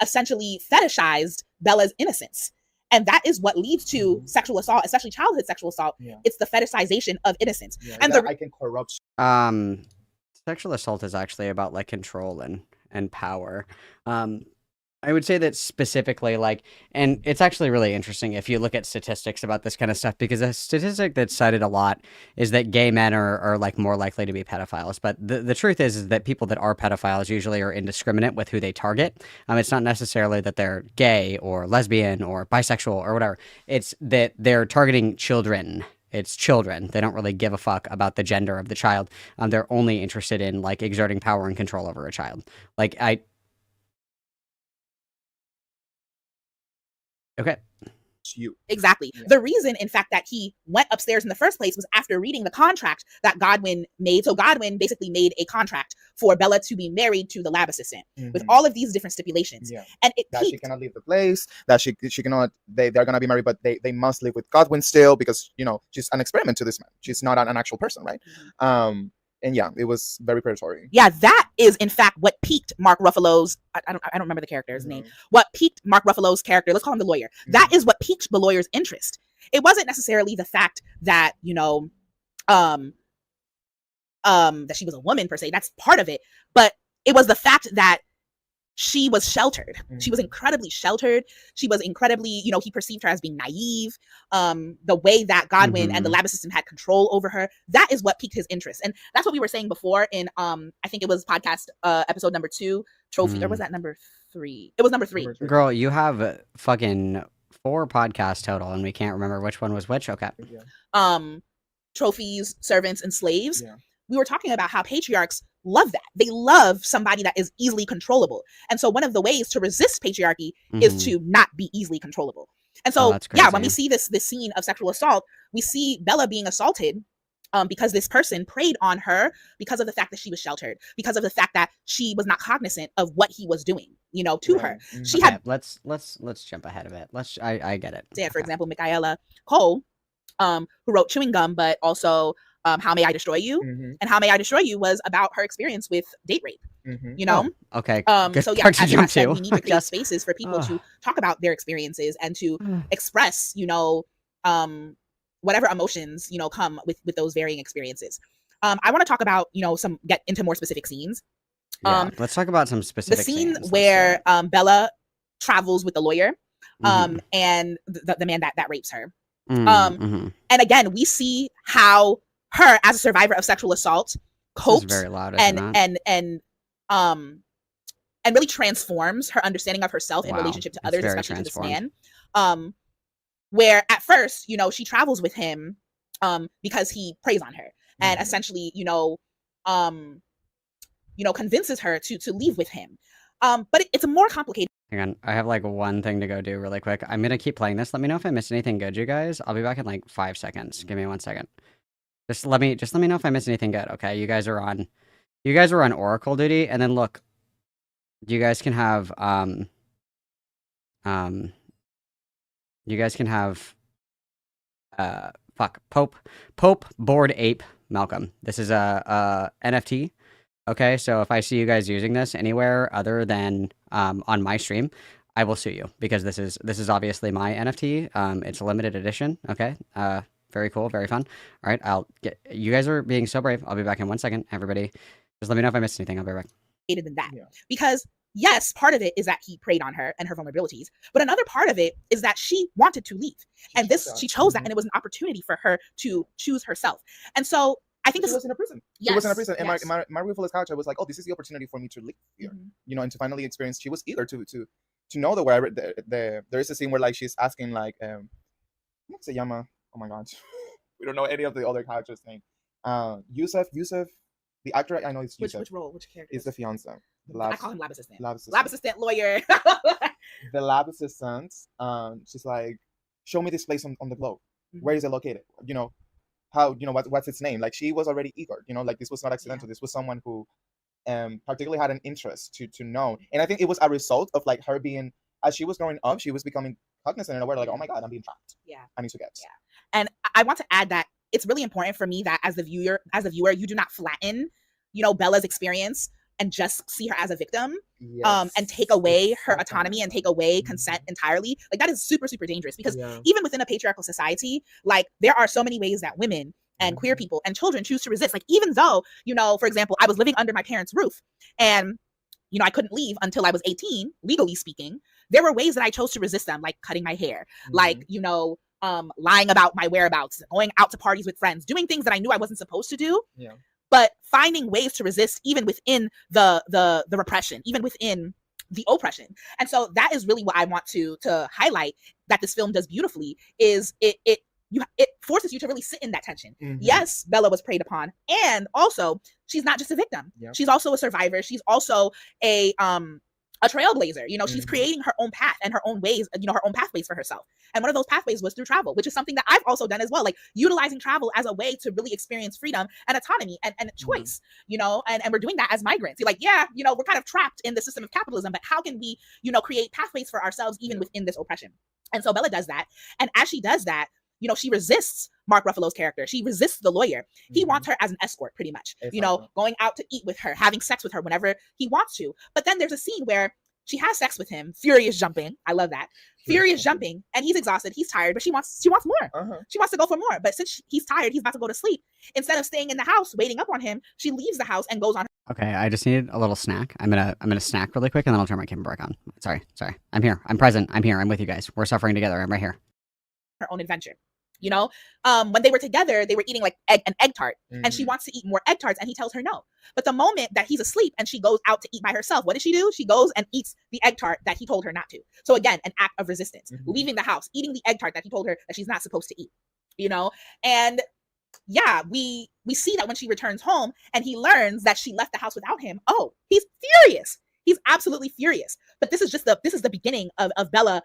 [SPEAKER 10] essentially fetishized Bella's innocence. And that is what leads to sexual assault, especially childhood sexual assault. Yeah. It's the fetishization of innocence. Yeah, and
[SPEAKER 9] I can corrupt.
[SPEAKER 2] Sexual assault is actually about like control and power. I would say that specifically, like, and it's actually really interesting if you look at statistics about this kind of stuff, because a statistic that's cited a lot is that gay men are like more likely to be pedophiles. But the truth is that people that are pedophiles usually are indiscriminate with who they target. It's not necessarily that they're gay or lesbian or bisexual or whatever. It's that they're targeting children. It's children. They don't really give a fuck about the gender of the child. They're only interested in like exerting power and control over a child. Like Okay.
[SPEAKER 9] You.
[SPEAKER 10] Exactly. Yeah. The reason, in fact, that he went upstairs in the first place was after reading the contract that Godwin made. So Godwin basically made a contract for Bella to be married to the lab assistant with all of these different stipulations. Yeah. And
[SPEAKER 9] that she cannot leave the place, that she cannot, they're going to be married, but they must live with Godwin still, because, she's an experiment to this man. She's not an actual person, right? And yeah, it was very predatory.
[SPEAKER 10] Yeah, that is in fact what piqued Mark Ruffalo's. I don't remember the character's name. What piqued Mark Ruffalo's character? Let's call him the lawyer. That is what piqued the lawyer's interest. It wasn't necessarily the fact that that she was a woman per se. That's part of it, but it was the fact that she was sheltered. She was incredibly sheltered. She was incredibly, he perceived her as being naive. The way that Godwin and the lab assistant had control over her, that is what piqued his interest. And that's what we were saying before in, I think it was podcast episode number 2, Trophy, or was that number 3? It was number 3.
[SPEAKER 2] Girl, you have fucking 4 podcasts total, and we can't remember which one was which. Okay.
[SPEAKER 10] Trophies, servants, and slaves. Yeah. We were talking about how patriarchs love that. They love somebody that is easily controllable. And so one of the ways to resist patriarchy is to not be easily controllable. And so, when we see this scene of sexual assault, we see Bella being assaulted because this person preyed on her because of the fact that she was sheltered, because of the fact that she was not cognizant of what he was doing, to her. She had.
[SPEAKER 2] Let's jump ahead of it. I get it.
[SPEAKER 10] For example, Michaela Cole, who wrote Chewing Gum, but also How May I Destroy You? And How May I Destroy You was about her experience with date rape.
[SPEAKER 2] Okay.
[SPEAKER 10] So yeah, as I said, we need to create spaces for people to talk about their experiences and to express, whatever emotions, come with those varying experiences. I want to talk about, get into more specific scenes.
[SPEAKER 2] Yeah, let's talk about some
[SPEAKER 10] The
[SPEAKER 2] specific
[SPEAKER 10] scene
[SPEAKER 2] scenes.
[SPEAKER 10] where Bella travels with the lawyer
[SPEAKER 2] Mhm.
[SPEAKER 10] and the man that rapes her.
[SPEAKER 2] Mhm.
[SPEAKER 10] And again, we see how her, as a survivor of sexual assault,
[SPEAKER 2] This is
[SPEAKER 10] copes
[SPEAKER 2] very loud, isn't it?
[SPEAKER 10] and really transforms her understanding of herself in
[SPEAKER 2] Wow,
[SPEAKER 10] relationship to
[SPEAKER 2] it's
[SPEAKER 10] others,
[SPEAKER 2] very
[SPEAKER 10] especially to this
[SPEAKER 2] transformed.
[SPEAKER 10] man. Where at first, you know, she travels with him because he preys on her and essentially, convinces her to leave with him. But it's a more complicated.
[SPEAKER 2] Hang on, I have like one thing to go do really quick. I'm gonna keep playing this. Let me know if I missed anything good, you guys. I'll be back in like 5 seconds. Give me 1 second. Just let me know if I missed anything good. Okay, you guys are on Oracle duty, and then look, you guys can have Pope Bored Ape Malcolm. This is a NFT. Okay, so if I see you guys using this anywhere other than on my stream, I will sue you because this is obviously my NFT. It's a limited edition. Okay, very cool, very fun. All right, you guys are being so brave. I'll be back in 1 second. Everybody, just let me know if I missed anything. I'll be right back.
[SPEAKER 10] Than that, because yes, part of it is that he preyed on her and her vulnerabilities, but another part of it is that she wanted to leave, and she chose that, and it was an opportunity for her to choose herself. And so I think
[SPEAKER 9] she was in a prison.
[SPEAKER 10] Yes,
[SPEAKER 9] she was in a prison, and
[SPEAKER 10] yes.
[SPEAKER 9] my Ruffalo's character was like, "Oh, this is the opportunity for me to live here," and to finally experience. She was eager to know the where there is a scene where like she's asking like, ¿cómo se llama? Oh my god, we don't know any of the other characters' name. Yusuf, the actor I know is Yusuf.
[SPEAKER 10] Which role? Which character?
[SPEAKER 9] Is the fiance.
[SPEAKER 10] I call him lab assistant.
[SPEAKER 9] Lab
[SPEAKER 10] assistant lawyer.
[SPEAKER 9] The lab assistant. She's like, show me this place on the globe. Where is it located? How, what's its name? Like, she was already eager, like this was not accidental. This was someone who particularly had an interest to know. And I think it was a result of like her being, as she was growing up, she was becoming cognizant and aware, like, oh my God, I'm being trapped.
[SPEAKER 10] Yeah.
[SPEAKER 9] I need to get.
[SPEAKER 10] Yeah. And I want to add that it's really important for me that as a viewer, you do not flatten, Bella's experience and just see her as a victim, and take away her autonomy and take away consent entirely. Like, that is super, super dangerous because even within a patriarchal society, like, there are so many ways that women and queer people and children choose to resist. Like, even though, for example, I was living under my parents' roof and, I couldn't leave until I was 18, legally speaking, there were ways that I chose to resist them, like cutting my hair, like, lying about my whereabouts, going out to parties with friends, doing things that I knew I wasn't supposed to do. Yeah. But finding ways to resist even within the repression, even within the oppression. And so that is really what I want to highlight that this film does beautifully is it forces you to really sit in that tension. Yes, Bella was preyed upon, and she's not just a victim. Yep. She's also a survivor. She's also a trailblazer. She's creating her own path and her own ways, her own pathways for herself. And one of those pathways was through travel, which is something that I've also done as well, like utilizing travel as a way to really experience freedom and autonomy and choice, and we're doing that as migrants. You're like, we're kind of trapped in the system of capitalism, but how can we, create pathways for ourselves even within this oppression? And so Bella does that. And as she does that, she resists Mark Ruffalo's character. She resists the lawyer. He wants her as an escort, pretty much, going out to eat with her, having sex with her whenever he wants to. But then there's a scene where she has sex with him, furious jumping. I love that. Furious jumping. And he's exhausted. He's tired, but she wants more. She wants to go for more. But since he's tired, he's about to go to sleep. Instead of staying in the house, waiting up on him, she leaves the house and goes on.
[SPEAKER 2] Okay, I just needed a little snack. I'm gonna snack really quick, and then I'll turn my camera back on. Sorry. I'm here. I'm present. I'm here. I'm with you guys. We're suffering together. I'm right here.
[SPEAKER 10] Her own adventure. When they were together, they were eating like an egg tart, and she wants to eat more egg tarts, and he tells her no. But the moment that he's asleep and she goes out to eat by herself, what does she do? She goes and eats the egg tart that he told her not to. So again, an act of resistance, leaving the house, eating the egg tart that he told her that she's not supposed to eat, and we see that when she returns home and he learns that she left the house without him. Oh, he's furious. He's absolutely furious. But this is the beginning of Bella,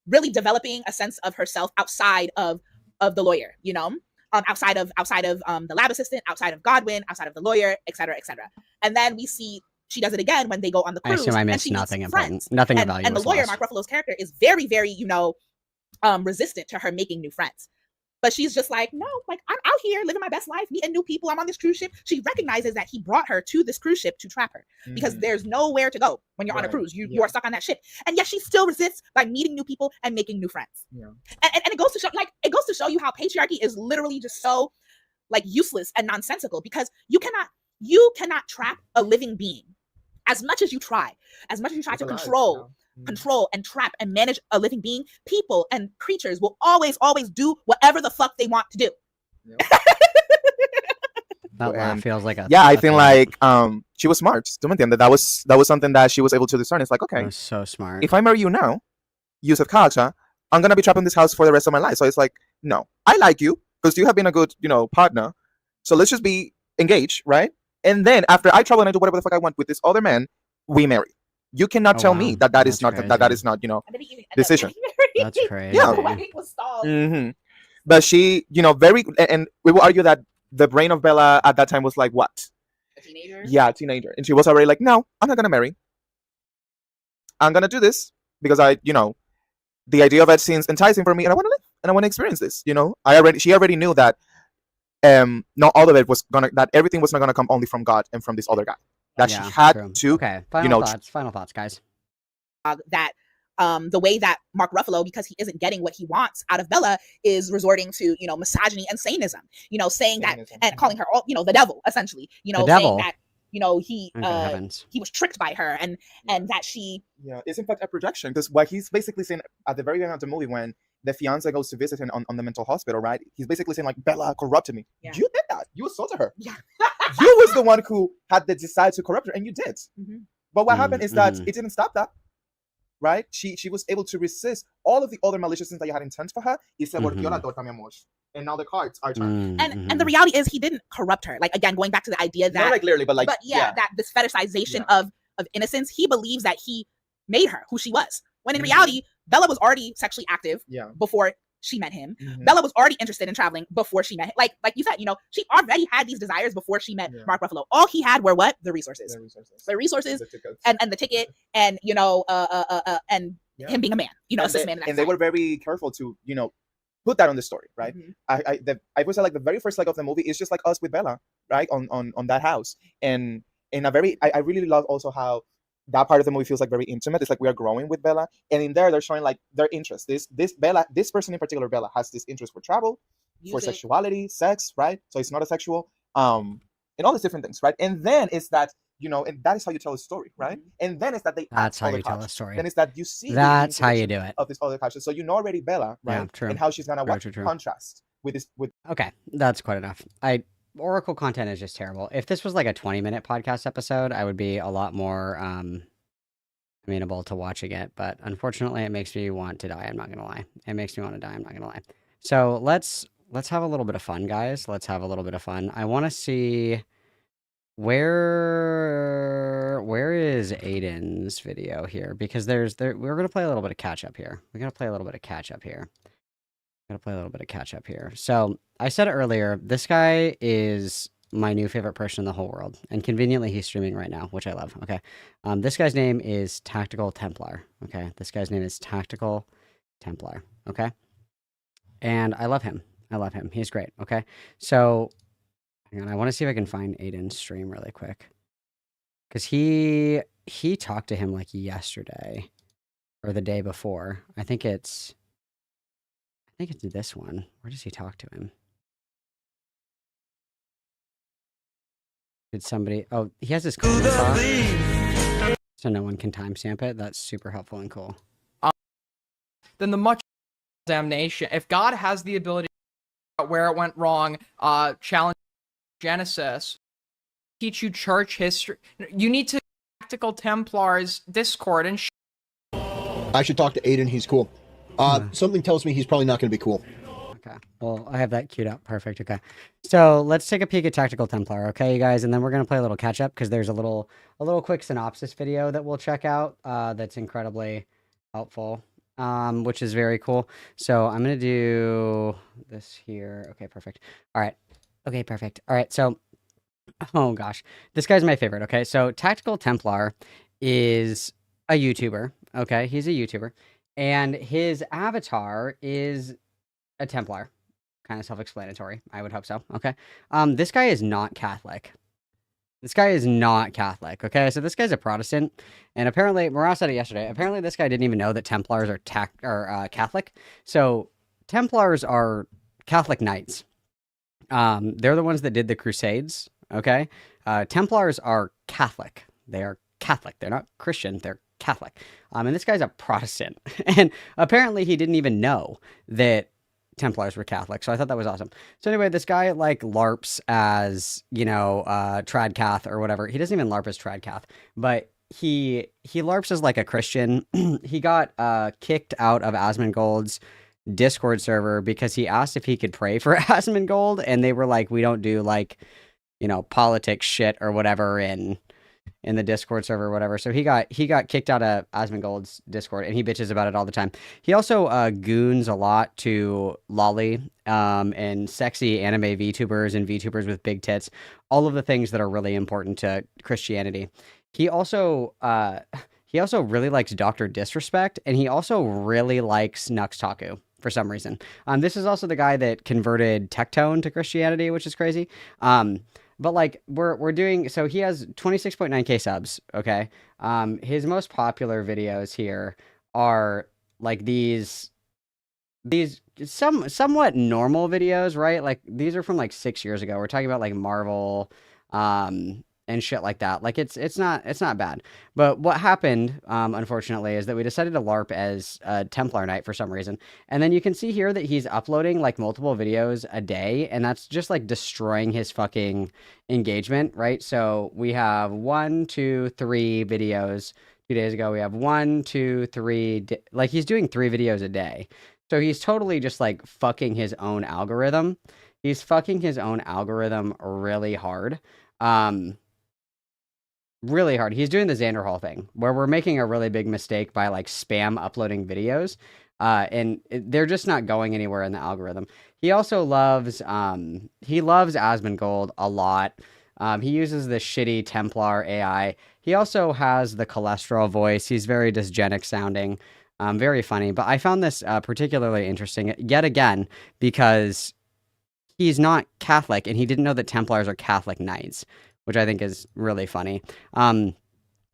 [SPEAKER 10] really developing a sense of herself outside of the lawyer, outside of the lab assistant, outside of Godwin, outside of the lawyer, et cetera, et cetera. And then we see she does it again when they go on the cruise.
[SPEAKER 2] I assume I missed nothing important. Nothing of value.
[SPEAKER 10] And the lawyer, Mark Ruffalo's character, is very, very, resistant to her making new friends. But she's just like, no, like, I'm out here living my best life, meeting new people. I'm on this cruise ship. She recognizes that he brought her to this cruise ship to trap her because there's nowhere to go when you're on a cruise. You are stuck on that ship. And yet she still resists by meeting new people and making new friends. Yeah. And it goes to show you how patriarchy is literally just so like useless and nonsensical because you You cannot trap a living being. As much as you try to control and trap and manage a living being, people and creatures will always do whatever the fuck they want to do.
[SPEAKER 2] That laugh feels like a
[SPEAKER 9] I think like she was smart. That was something that she was able to discern. It's like, okay,
[SPEAKER 2] so smart.
[SPEAKER 9] If I marry you now, use of character, I'm gonna be trapped in this house for the rest of my life. So it's like, no, I like you because you have been a good, partner. So let's just be engaged, right? And then after I travel and I do whatever the fuck I want with this other man, we marry. You cannot tell me that is not decision.
[SPEAKER 2] That's crazy.
[SPEAKER 9] Yeah. But she, very, and we will argue that the brain of Bella at that time was like what?
[SPEAKER 10] A teenager?
[SPEAKER 9] Yeah, a teenager. And she was already like, no, I'm not gonna marry. I'm gonna do this because the idea of it seems enticing for me, and I want to live and I want to experience this. She already knew that not all of it was that everything was not gonna come only from God and from this other guy. That she had to.
[SPEAKER 2] Okay. Final thoughts, guys.
[SPEAKER 10] That the way that Mark Ruffalo, because he isn't getting what he wants out of Bella, is resorting to misogyny and sanism. Saying that and calling her the devil, essentially.
[SPEAKER 2] The devil.
[SPEAKER 10] Saying that he was tricked by her and that she
[SPEAKER 9] it's in fact a projection, because what he's basically saying at the very end of the movie when the fiance goes to visit him on the mental hospital, right? He's basically saying like, Bella corrupted me. Yeah. You did that. You assaulted her. Yeah. You was the one who had the desire to corrupt her, and you did. Mm-hmm. But what happened is that it didn't stop that. Right? She was able to resist all of the other malicious things that you had intent for her. He said, and now the cards are turned.
[SPEAKER 10] And the reality is he didn't corrupt her. Like, again, going back to the idea that
[SPEAKER 9] not like literally, but
[SPEAKER 10] that this fetishization of innocence, he believes that he made her who she was. When in reality, Bella was already sexually active before she met him. Bella was already interested in traveling before she met him. Like you said, she already had these desires before she met Mark Ruffalo. All he had were what? The resources. And the ticket and him being a man. A cis man.
[SPEAKER 9] And they were very careful to put that on the story, right? I would say like the very first leg of the movie is just like us with Bella, right? On that house. And in a very I really love also how that part of the movie feels like very intimate. It's like we are growing with Bella, and in there they're showing like their interest. This person in particular, Bella, has this interest for travel, for sexuality, sex, right? So it's not a sexual, and all these different things, right? And then it's that and that is how you tell a story, right? And then it's that
[SPEAKER 2] that's how you tell a story.
[SPEAKER 9] Then it's that you see
[SPEAKER 2] that's how you do it
[SPEAKER 9] of this other culture. So already Bella, right?
[SPEAKER 2] Yeah, true.
[SPEAKER 9] And how she's gonna contrast with this.
[SPEAKER 2] Okay, that's quite enough. Oracle content is just terrible. If this was like a 20-minute podcast episode, I would be a lot more amenable to watching it. But unfortunately, it makes me want to die. I'm not gonna lie. It makes me want to die. I'm not gonna lie. So let's have a little bit of fun, guys. Let's have a little bit of fun. I want to see where is Aiden's video here, because we're gonna play a little bit of catch up here. So I said it earlier, this guy is my new favorite person in the whole world, and conveniently he's streaming right now, which I love. Okay. This guy's name is Tactical Templar. Okay. Okay. And I love him. He's great. Okay. So hang on, I want to see if I can find Aiden's stream really quick, because he talked to him like yesterday or the day before. I think it's this one. Where does he talk to him? Did somebody... Oh, he has his comments off, so no one can timestamp it. That's super helpful and cool.
[SPEAKER 11] Then the much damnation. If God has the ability to figure out where it went wrong, challenge Genesis, teach you church history, you need to Tactical Templars Discord and
[SPEAKER 12] I should talk to Aiden. He's cool. Something tells me he's probably not going to be cool.
[SPEAKER 2] Okay. Well, I have that queued up. Perfect. Okay. So let's take a peek at Tactical Templar, okay, you guys? And then we're going to play a little catch up, because there's a little quick synopsis video that we'll check out that's incredibly helpful, which is very cool. So I'm going to do this here. Okay, perfect. All right. Okay, perfect. All right. So, oh gosh, this guy's my favorite. Okay. So Tactical Templar is a YouTuber. Okay. He's a YouTuber. And his avatar is a Templar. Kind of self-explanatory. I would hope so. Okay. This guy is not Catholic. Okay. So this guy's a Protestant. And apparently, Morales said it yesterday, apparently this guy didn't even know that Templars are Catholic. So Templars are Catholic knights. They're the ones that did the Crusades. Okay. Templars are Catholic. They are Catholic. They're not Christian. They're Catholic. And this guy's a Protestant. And apparently he didn't even know that Templars were Catholic. So I thought that was awesome. So anyway, this guy like LARPs as, Tradcath or whatever. He doesn't even LARP as Tradcath, but he LARPs as like a Christian. He got kicked out of Asmongold's Discord server because he asked if he could pray for Asmongold, and they were like, we don't do like, politics shit or whatever in the Discord server or whatever. So he got kicked out of Asmongold's Discord, and he bitches about it all the time. He also goons a lot to Lolly and sexy anime VTubers and VTubers with big tits, all of the things that are really important to Christianity. He also really likes Dr. Disrespect, and he also really likes Nuxtaku for some reason. This is also the guy that converted Tectone to Christianity, which is crazy. But like we're doing, so he has 26.9k subs. Okay. His most popular videos here are like these somewhat normal videos, right? Like these are from like 6 years ago. We're talking about like Marvel, and shit like that. Like it's not bad. But what happened, unfortunately, is that we decided to LARP as Templar Knight for some reason. And then you can see here that he's uploading like multiple videos a day, and that's just like destroying his fucking engagement, right? So we have 1, 2, 3 videos 2 days ago. We have 1, 2, 3, like he's doing 3 videos a day. So he's totally just like fucking his own algorithm. He's fucking his own algorithm really hard. Really hard. He's doing the Xander Hall thing where we're making a really big mistake by like spam uploading videos. And they're just not going anywhere in the algorithm. He also loves Asmongold a lot. He uses the shitty Templar AI. He also has the cholesterol voice. He's very dysgenic sounding, very funny. But I found this particularly interesting yet again because he's not Catholic and he didn't know that Templars are Catholic knights, which I think is really funny. I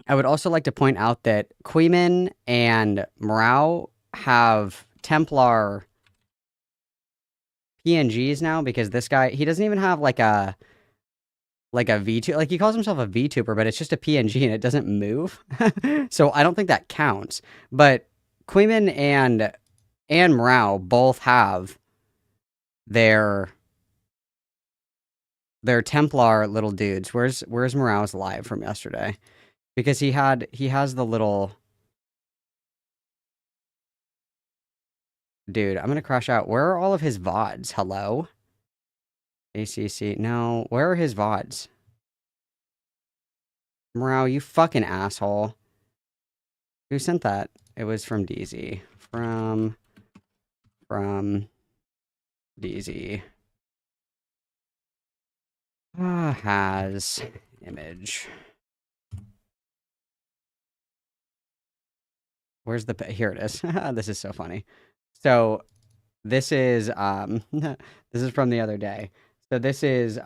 [SPEAKER 2] would also like to point out that Queeman and Morau have Templar PNGs now because this guy, he doesn't even have like a VTuber, like he calls himself a VTuber, but it's just a PNG and it doesn't move. So I don't think that counts. But Queeman and Morau both have their Templar little dudes. Where's Morau's live from yesterday? Because he has the little dude. I'm gonna crash out. Where are all of his VODs? Hello? ACC. No, where are his VODs? Morau, you fucking asshole. Who sent that? It was from DZ. From DZ. Has image. Where's the here it is. This is so funny. So this is this is from the other day. So this is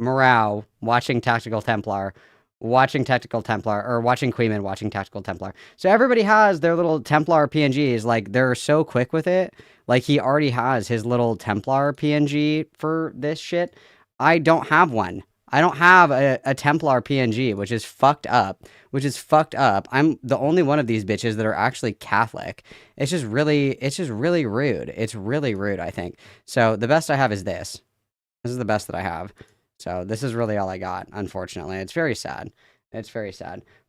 [SPEAKER 2] Morau watching Tactical Templar, watching Queeman watching Tactical Templar. So everybody has their little Templar PNGs. Like they're so quick with it. Like he already has his little Templar PNG for this shit. I don't have one. I don't have a Templar PNG, which is fucked up. I'm the only one of these bitches that are actually Catholic. It's just really rude. It's really rude, I think. So the best I have is this. This is the best that I have. So this is really all I got, unfortunately. It's very sad.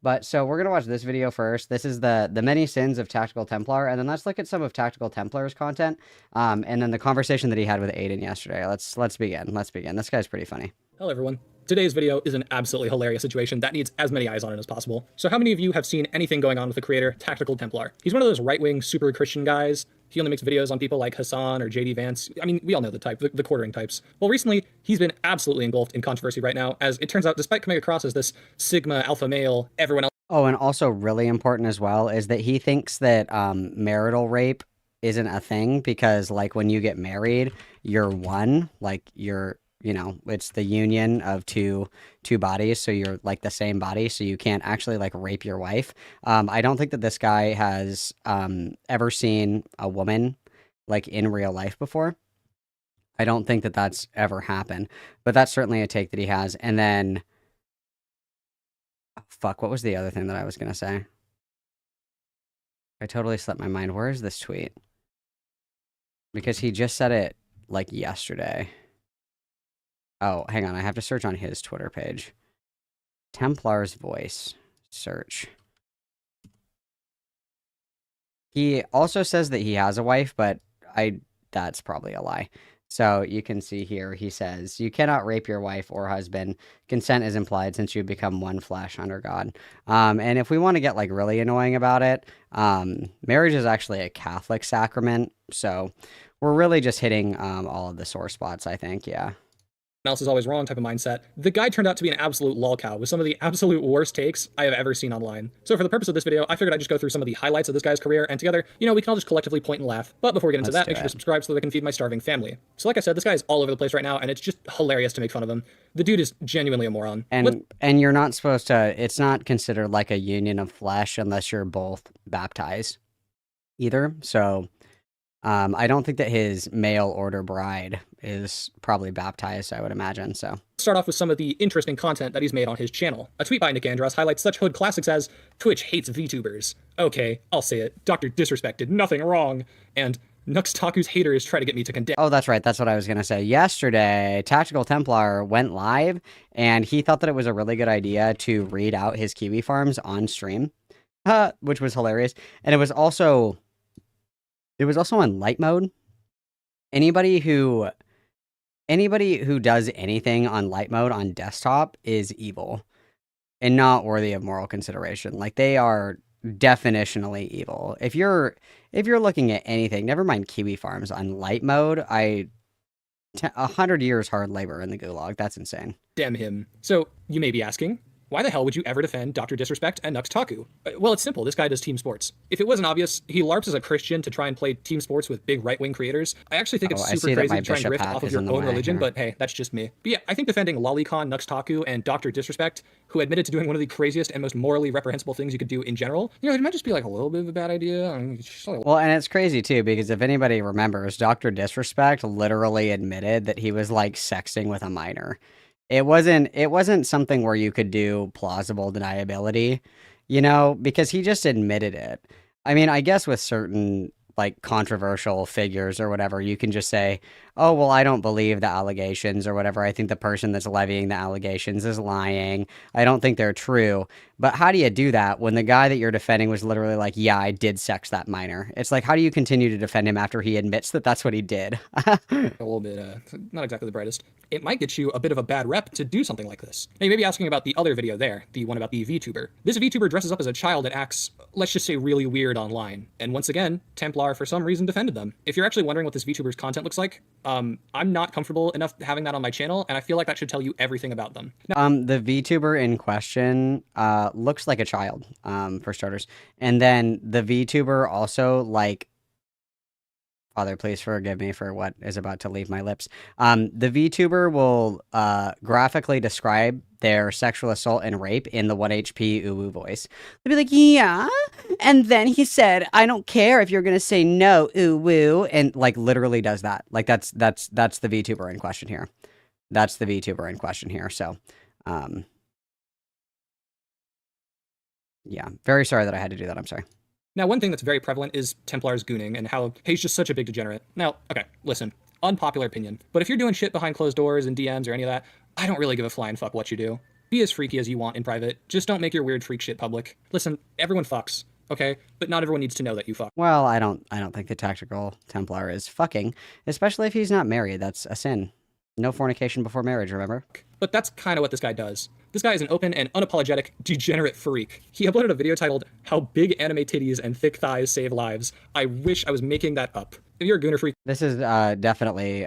[SPEAKER 2] But so we're going to watch this video first. This is the many sins of Tactical Templar. And then let's look at some of Tactical Templar's content. And then the conversation that he had with Aiden yesterday. Let's begin. This guy's pretty funny.
[SPEAKER 13] Hello, everyone. Today's video is an absolutely hilarious situation that needs as many eyes on it as possible. So how many of you have seen anything going on with the creator, Tactical Templar? He's one of those right-wing, super Christian guys. He only makes videos on people like Hassan or JD Vance. I mean, we all know the type, the quartering types. Well, recently, he's been absolutely engulfed in controversy right now, as it turns out, despite coming across as this Sigma alpha male, everyone else...
[SPEAKER 2] Oh, and also really important as well is that he thinks that marital rape isn't a thing because, like, when you get married, you're one. Like, it's the union of two bodies, so you're like the same body, so you can't actually like rape your wife. I don't think that this guy has ever seen a woman like in real life before. I don't think that that's ever happened, but that's certainly a take that he has. And then, oh, fuck, what was the other thing that I was gonna say? I totally slipped my mind. Where is this tweet? Because he just said it like yesterday. Oh, hang on. I have to search on his Twitter page. Templars voice search. He also says that he has a wife, but that's probably a lie. So you can see here, he says, you cannot rape your wife or husband. Consent is implied since you become one flesh under God. And if we want to get like really annoying about it, marriage is actually a Catholic sacrament. So we're really just hitting all of the sore spots, I think. Yeah.
[SPEAKER 13] Else is always wrong type of mindset. The guy turned out to be an absolute lolcow with some of the absolute worst takes I have ever seen online. So for the purpose of this video, I figured I'd just go through some of the highlights of this guy's career, and together, we can all just collectively point and laugh. But before we get into that, make sure to subscribe so that I can feed my starving family. So like I said, this guy is all over the place right now, and it's just hilarious to make fun of him. The dude is genuinely a moron.
[SPEAKER 2] And you're not supposed to, it's not considered like a union of flesh unless you're both baptized either. So I don't think that his mail order bride is probably baptized, I would imagine. So
[SPEAKER 13] let's start off with some of the interesting content that he's made on his channel. A tweet by Nick Andros highlights such hood classics as Twitch hates VTubers. Okay, I'll say it. Dr. Disrespect did nothing wrong. And Nux Taku's haters try to get me to condemn.
[SPEAKER 2] Oh, that's right. That's what I was going to say. Yesterday, Tactical Templar went live, and he thought that it was a really good idea to read out his kiwi farms on stream, which was hilarious. And it was also on light mode. Anybody who does anything on light mode on desktop is evil and not worthy of moral consideration. Like, they are definitionally evil. If you're looking at anything, never mind kiwi farms on light mode, 100 years hard labor in the gulag. That's insane.
[SPEAKER 13] Damn him. So you may be asking, why the hell would you ever defend Dr. Disrespect and Nux Taku? Well, it's simple. This guy does team sports. If it wasn't obvious, he LARPs as a Christian to try and play team sports with big right-wing creators. I actually think it's super crazy to try and riff off of your own religion, but hey, that's just me. But yeah, I think defending Lolicon, Nux Taku, and Dr. Disrespect, who admitted to doing one of the craziest and most morally reprehensible things you could do in general, it might just be like a little bit of a bad idea.
[SPEAKER 2] Well, and it's crazy too, because if anybody remembers, Dr. Disrespect literally admitted that he was like sexting with a minor. It wasn't something where you could do plausible deniability, because he just admitted it. I mean, I guess with certain like controversial figures or whatever, you can just say, oh, well, I don't believe the allegations or whatever. I think the person that's levying the allegations is lying. I don't think they're true. But how do you do that when the guy that you're defending was literally like, yeah, I did sex that minor? It's like, how do you continue to defend him after he admits that that's what he did?
[SPEAKER 13] A little bit, not exactly the brightest. It might get you a bit of a bad rep to do something like this. Now, you may be asking about the other video there, the one about the VTuber. This VTuber dresses up as a child and acts, let's just say, really weird online. And once again, Templar, for some reason, defended them. If you're actually wondering what this VTuber's content looks like, I'm not comfortable enough having that on my channel, and I feel like that should tell you everything about them.
[SPEAKER 2] Now, the VTuber in question looks like a child, for starters. And then the VTuber also, like, Father, please forgive me for what is about to leave my lips. The VTuber will graphically describe their sexual assault and rape in the 1 HP uwu voice. They'll be like, yeah, and then he said, I don't care if you're gonna say no, uwu, and like literally does that. Like that's the VTuber in question here. That's the VTuber in question here. So, yeah, very sorry that I had to do that. I'm sorry.
[SPEAKER 13] Now, one thing that's very prevalent is Templar's gooning and how he's just such a big degenerate. Now, okay, listen, unpopular opinion, but if you're doing shit behind closed doors and DMs or any of that, I don't really give a flying fuck what you do. Be as freaky as you want in private, just don't make your weird freak shit public. Listen, everyone fucks, okay? But not everyone needs to know that you fuck.
[SPEAKER 2] Well, I don't think the Tactical Templar is fucking, especially if he's not married. That's a sin. No fornication before marriage, remember?
[SPEAKER 13] But that's kind of what this guy does. This guy is an open and unapologetic degenerate freak. He uploaded a video titled, How Big Anime Titties and Thick Thighs Save Lives. I wish I was making that up. If you're a gooner freak...
[SPEAKER 2] This is definitely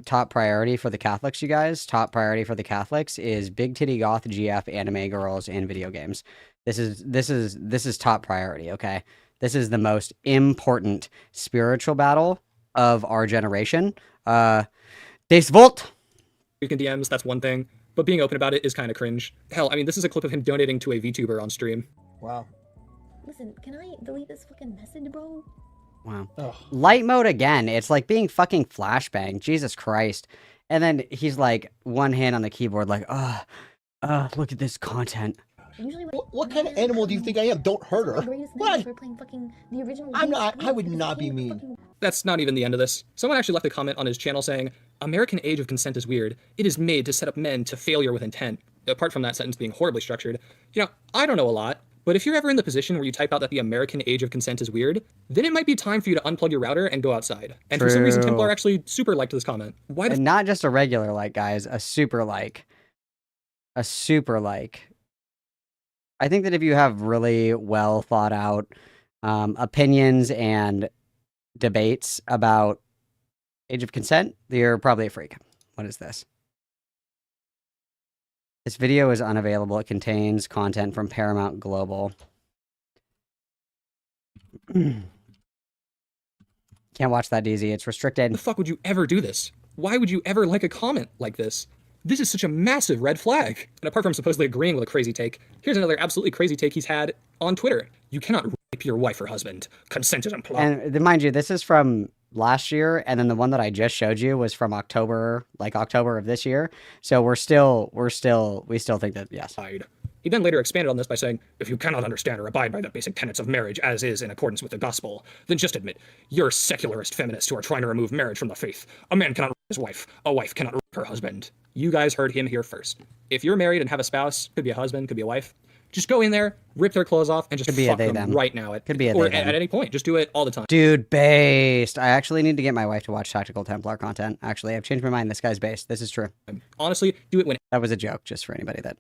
[SPEAKER 2] top priority for the Catholics, you guys. Top priority for the Catholics is big titty goth GF anime girls in video games. This is top priority, okay? This is the most important spiritual battle of our generation. Des Volt!
[SPEAKER 13] Freaking DMs, that's one thing. But being open about it is kind of cringe. Hell, I mean, this is a clip of him donating to a VTuber on stream.
[SPEAKER 12] Wow.
[SPEAKER 14] Listen, can I delete this fucking message, bro?
[SPEAKER 2] Wow.
[SPEAKER 12] Ugh.
[SPEAKER 2] Light mode again. It's like being fucking flashbang. Jesus Christ. And then he's like one hand on the keyboard like, look at this content.
[SPEAKER 12] Usually what kind of animal do you think I am? Don't hurt her. What? I'm not. I would not be mean.
[SPEAKER 13] That's not even the end of this. Someone actually left a comment on his channel saying, American age of consent is weird. It is made to set up men to failure with intent. Apart from that sentence being horribly structured, I don't know a lot, but if you're ever in the position where you type out that the American age of consent is weird, then it might be time for you to unplug your router and go outside. And for some reason, Templar actually super liked this comment. Why the
[SPEAKER 2] And not just a regular like, guys, a super like. A super like. I think that if you have really well thought out opinions and debates about age of consent, you're probably a freak. What is this? This video is unavailable. It contains content from Paramount Global. Can't watch that, DZ. It's restricted.
[SPEAKER 13] the fuck would you ever do this? Why would you ever like a comment like this? This is such a massive red flag. And apart from supposedly agreeing with a crazy take, here's another absolutely crazy take he's had on Twitter. You cannot rape your wife or husband. Consent is implied.
[SPEAKER 2] And mind you, this is from last year, and then the one that I just showed you was from October of this year. So we still think that, yes.
[SPEAKER 13] He then later expanded on this by saying, if you cannot understand or abide by the basic tenets of marriage as is in accordance with the gospel, then just admit, you're secularist feminists who are trying to remove marriage from the faith. A man cannot rape his wife. A wife cannot rape her husband. You guys heard him here first. If you're married and have a spouse, could be a husband, could be a wife, just go in there, rip their clothes off, and just fuck them right now.
[SPEAKER 2] Could be a
[SPEAKER 13] or
[SPEAKER 2] they,
[SPEAKER 13] at any point. Just do it all the time.
[SPEAKER 2] Dude, based. I actually need to get my wife to watch Tactical Templar content. Actually, I've changed my mind. This guy's based. This is true.
[SPEAKER 13] Honestly, do it when...
[SPEAKER 2] That was a joke, just for anybody that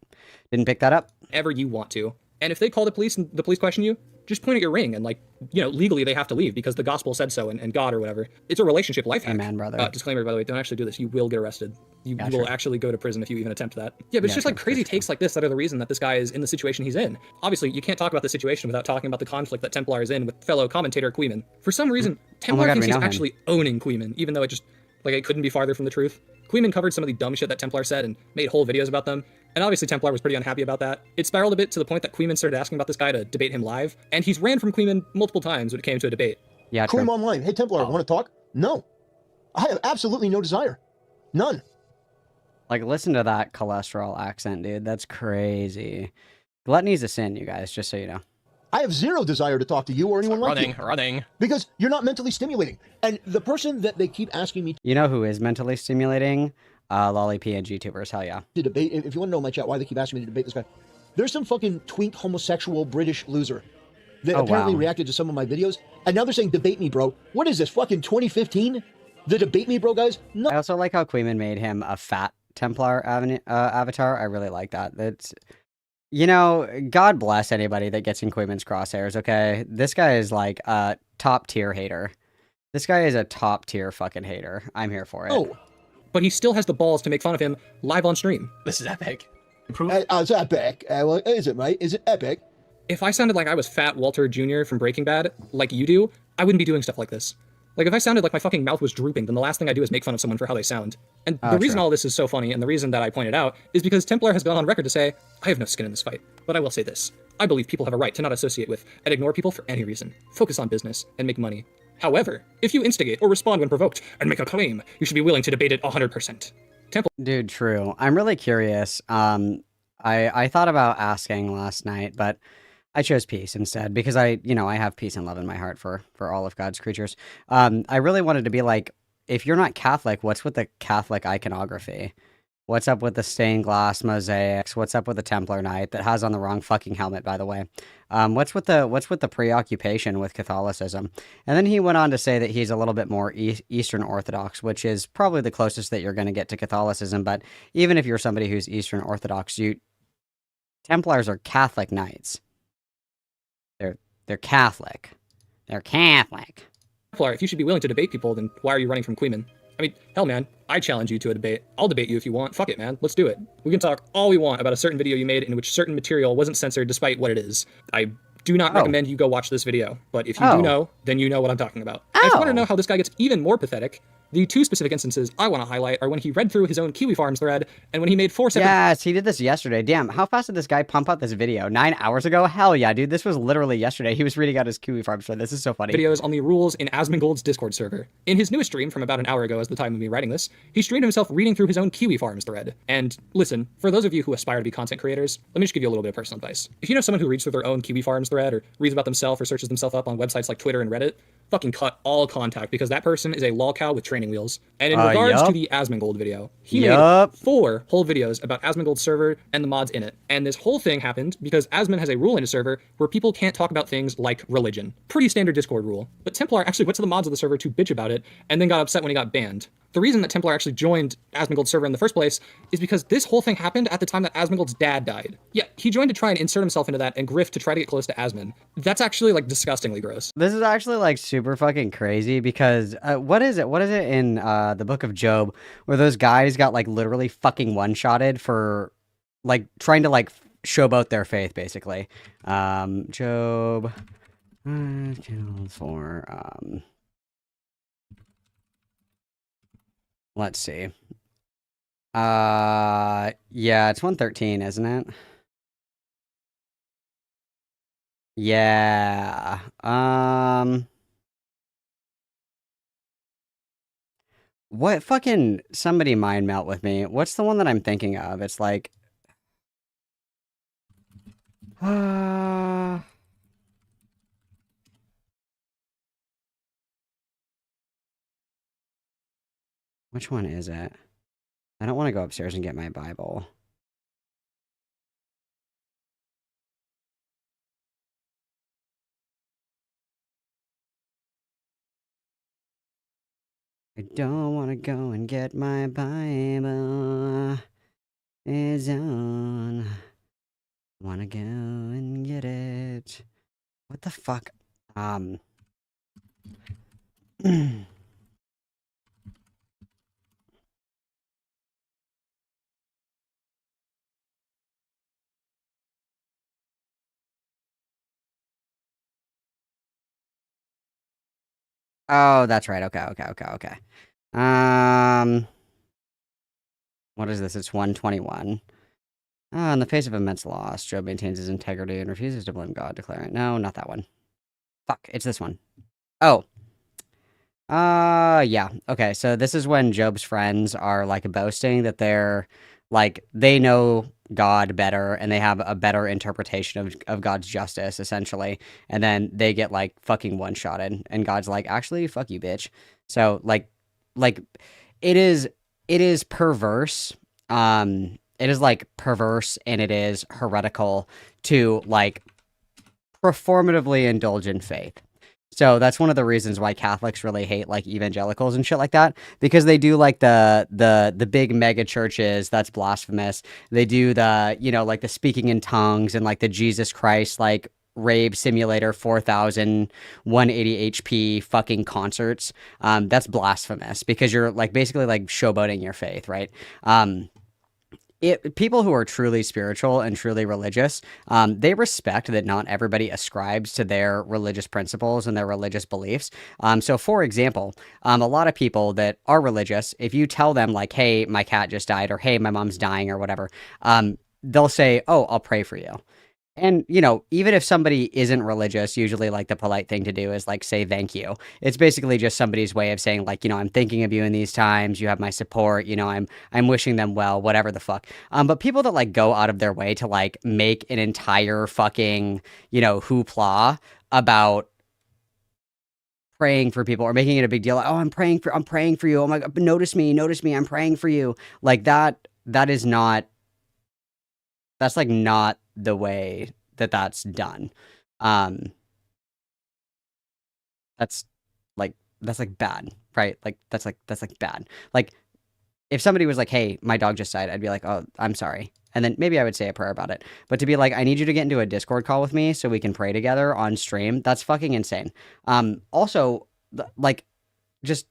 [SPEAKER 2] didn't pick that up.
[SPEAKER 13] Ever you want to. And if they call the police and the police question you, just point at your ring and, legally they have to leave because the gospel said so and God or whatever. It's a relationship life hack.
[SPEAKER 2] Amen, brother.
[SPEAKER 13] Disclaimer, by the way, don't actually do this. You will get arrested. You will actually go to prison if you even attempt that. Yeah, but it's just crazy takes like this that are the reason that this guy is in the situation he's in. Obviously, you can't talk about the situation without talking about the conflict that Templar is in with fellow commentator Queeman. For some reason, Templar thinks he's actually owning Queeman, even though it just, it couldn't be farther from the truth. Queeman covered some of the dumb shit that Templar said and made whole videos about them. And obviously Templar was pretty unhappy about that. It spiraled a bit to the point that Queeman started asking about this guy to debate him live, and he's ran from Queeman multiple times when it came to a debate.
[SPEAKER 2] Yeah,
[SPEAKER 12] Cream online. Hey, Templar, want to talk? No. I have absolutely no desire. None.
[SPEAKER 2] Listen to that cholesterol accent, dude. That's crazy. Gluttony's a sin, you guys, just so you know.
[SPEAKER 12] I have zero desire to talk to you or anyone like you.
[SPEAKER 11] Running.
[SPEAKER 12] Because you're not mentally stimulating. And the person that they keep asking me
[SPEAKER 2] You know who is mentally stimulating? Lolly PNG tubers, hell yeah.
[SPEAKER 12] to debate, if you want to know in my chat why they keep asking me to debate this guy, there's some fucking twink homosexual British loser that apparently reacted to some of my videos, and now they're saying, debate me, bro. What is this, fucking 2015? The debate me, bro, guys? No.
[SPEAKER 2] I also like how Queeman made him a fat Templar avatar. I really like that. That's, God bless anybody that gets in Queeman's crosshairs, okay? This guy is like a top tier hater. This guy is a top tier fucking hater. I'm here for it.
[SPEAKER 12] Oh.
[SPEAKER 13] But he still has the balls to make fun of him live on stream.
[SPEAKER 11] This is epic.
[SPEAKER 12] It's epic. Well, is it, mate? Is it epic?
[SPEAKER 13] If I sounded like I was Fat Walter Jr. from Breaking Bad, like you do, I wouldn't be doing stuff like this. If I sounded like my fucking mouth was drooping, then the last thing I do is make fun of someone for how they sound. And the reason all this is so funny, and the reason that I pointed out, is because Templar has gone on record to say, I have no skin in this fight, but I will say this. I believe people have a right to not associate with and ignore people for any reason. Focus on business and make money. However, if you instigate or respond when provoked and make a claim, you should be willing to debate it 100%.
[SPEAKER 2] Dude, true. I'm really curious. I thought about asking last night, but I chose peace instead because I have peace and love in my heart for all of God's creatures. I really wanted to be like, if you're not Catholic, what's with the Catholic iconography? What's up with the stained glass mosaics? What's up with the Templar Knight that has on the wrong fucking helmet, by the way? What's with the preoccupation with Catholicism? And then he went on to say that he's a little bit more Eastern Orthodox, which is probably the closest that you're going to get to Catholicism. But even if you're somebody who's Eastern Orthodox, Templars are Catholic knights. They're Catholic. They're Catholic.
[SPEAKER 13] Templar, if you should be willing to debate people, then why are you running from Queeman? I mean, hell, man, I challenge you to a debate. I'll debate you if you want. Fuck it, man. Let's do it. We can talk all we want about a certain video you made in which certain material wasn't censored despite what it is. I do not recommend you go watch this video, but if you do know, then you know what I'm talking about. And if you want to know how this guy gets even more pathetic, The two specific instances I want to highlight are when he read through his own Kiwi Farms thread and when he made 4 separate—
[SPEAKER 2] Yes, he did this yesterday. Damn, how fast did this guy pump out this video? 9 hours ago? Hell yeah, dude. This was literally yesterday. He was reading out his Kiwi Farms thread. This is so funny.
[SPEAKER 13] videos on the rules in Asmongold's Discord server. In his newest stream from about an hour ago as the time of me writing this, he streamed himself reading through his own Kiwi Farms thread. And listen, for those of you who aspire to be content creators, let me just give you a little bit of personal advice. If you know someone who reads through their own Kiwi Farms thread or reads about themselves or searches themselves up on websites like Twitter and Reddit, fucking cut all contact because that person is a lolcow with training wheels. And in regards to the Asmongold video, he made 4 whole videos about Asmongold's server and the mods in it. And this whole thing happened because Asmon has a rule in his server where people can't talk about things like religion. Pretty standard Discord rule. But Templar actually went to the mods of the server to bitch about it and then got upset when he got banned. The reason that Templar actually joined Asmongold's server in the first place is because this whole thing happened at the time that Asmongold's dad died. Yeah, he joined to try and insert himself into that and grift to try to get close to Asmon. That's actually like disgustingly gross.
[SPEAKER 2] This is actually like super fucking crazy because what is it? What is it in the book of Job where those guys got like literally fucking one-shotted for like trying to like showboat their faith basically. Job killed for let's see. Yeah, it's 113, isn't it? Yeah. What fucking somebody mind melt with me. What's the one that I'm thinking of? It's like which one is it? I don't want to go upstairs and get my Bible. I don't want to go and get my Bible. It's on. Want to go and get it. What the fuck? Oh, that's right. Okay. What is this? It's 121. In the face of immense loss, Job maintains his integrity and refuses to blame God, declaring... No, not that one. Fuck, it's this one. Oh. Yeah. Okay, so this is when Job's friends are, like, boasting that they're, like, they know God better and they have a better interpretation of God's justice, essentially. And then they get, like, fucking one-shotted. And God's like, actually, fuck you, bitch. So, like, it is perverse. It is, like, perverse and it is heretical to, like, performatively indulge in faith. So that's one of the reasons why Catholics really hate like evangelicals and shit like that, because they do like the big mega churches. That's blasphemous. They do the, you know, like the speaking in tongues and like the Jesus Christ like rave simulator 4180 HP fucking concerts. That's blasphemous because you're like basically like showboating your faith, right? People who are truly spiritual and truly religious, they respect that not everybody ascribes to their religious principles and their religious beliefs. So, for example, a lot of people that are religious, if you tell them like, hey, my cat just died or hey, my mom's dying or whatever, they'll say, oh, I'll pray for you. And, you know, even if somebody isn't religious, usually like the polite thing to do is like say thank you. It's basically just somebody's way of saying like, you know, I'm thinking of you in these times. You have my support. You know, I'm wishing them well, whatever the fuck. But people that like go out of their way to like make an entire fucking, you know, hoopla about praying for people or making it a big deal. Oh, I'm praying for you. Oh my God, notice me. I'm praying for you. Like that is not, that's like not the way that's done. That's like bad, right? Like that's bad. Like if somebody was like, hey, my dog just died, I'd be like, oh, I'm sorry. And then maybe I would say a prayer about it. But to be like, I need you to get into a Discord call with me so we can pray together on stream, that's fucking insane. Also, like, just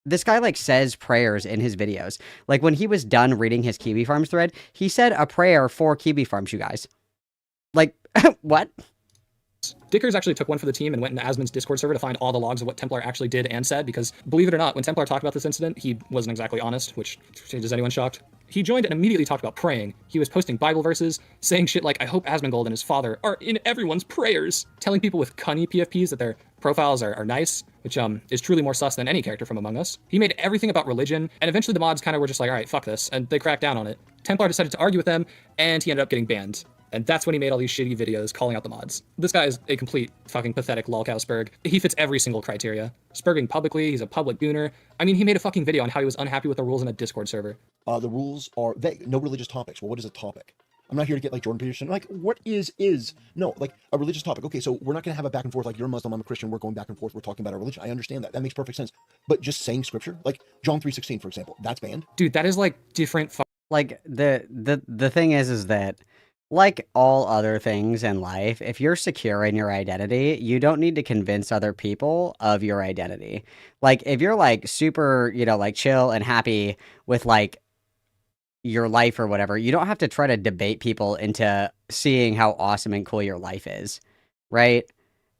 [SPEAKER 2] this guy like says prayers in his videos. Like when he was done reading his Kiwi Farms thread, he said a prayer for Kiwi Farms, you guys. Like, what?
[SPEAKER 13] Dickers actually took one for the team and went into Asmon's Discord server to find all the logs of what Templar actually did and said, because believe it or not, when Templar talked about this incident, he wasn't exactly honest, which is anyone shocked? He joined and immediately talked about praying. He was posting Bible verses, saying shit like, I hope Asmongold and his father are in everyone's prayers, telling people with cunny PFPs that their profiles are nice, which is truly more sus than any character from Among Us. He made everything about religion, and eventually the mods kind of were just like, alright, fuck this, and they cracked down on it. Templar decided to argue with them, and he ended up getting banned. And that's when he made all these shitty videos calling out the mods. This guy is a complete fucking pathetic lolcow Spurg. He fits every single criteria. Spurging publicly, he's a public gooner. I mean, he made a fucking video on how he was unhappy with the rules in a Discord server.
[SPEAKER 12] The rules are vague. No religious topics. Well, what is a topic? I'm not here to get like Jordan Peterson. Like, what is? No, like a religious topic. Okay, so we're not going to have a back and forth like you're a Muslim, I'm a Christian, we're going back and forth, we're talking about our religion. I understand that. That makes perfect sense. But just saying scripture, like John 3:16, for example, that's banned.
[SPEAKER 13] Dude, that is like different.
[SPEAKER 2] Like the thing is that, like all other things in life, if you're secure in your identity, you don't need to convince other people of your identity. Like, if you're, like, super, like, chill and happy with, like, your life or whatever, you don't have to try to debate people into seeing how awesome and cool your life is, right?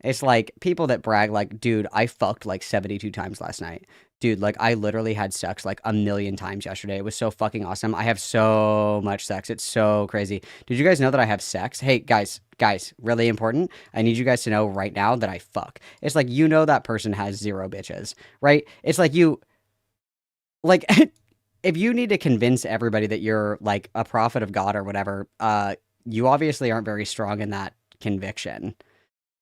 [SPEAKER 2] It's like people that brag, like, dude, I fucked, like, 72 times last night. Dude, like, I literally had sex, like, 1,000,000 times yesterday. It was so fucking awesome. I have so much sex. It's so crazy. Did you guys know that I have sex? Hey, guys, really important. I need you guys to know right now that I fuck. It's like, that person has 0 bitches, right? It's like like, if you need to convince everybody that you're, like, a prophet of God or whatever, you obviously aren't very strong in that conviction,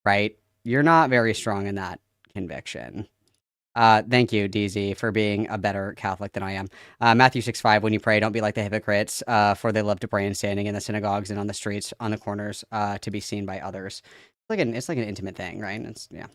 [SPEAKER 2] right? You're not very strong in that conviction. Thank you, DZ, for being a better Catholic than I am. Matthew 6:5, when you pray, don't be like the hypocrites, for they love to pray and standing in the synagogues and on the streets, on the corners, to be seen by others. It's like an intimate thing, right? Yeah.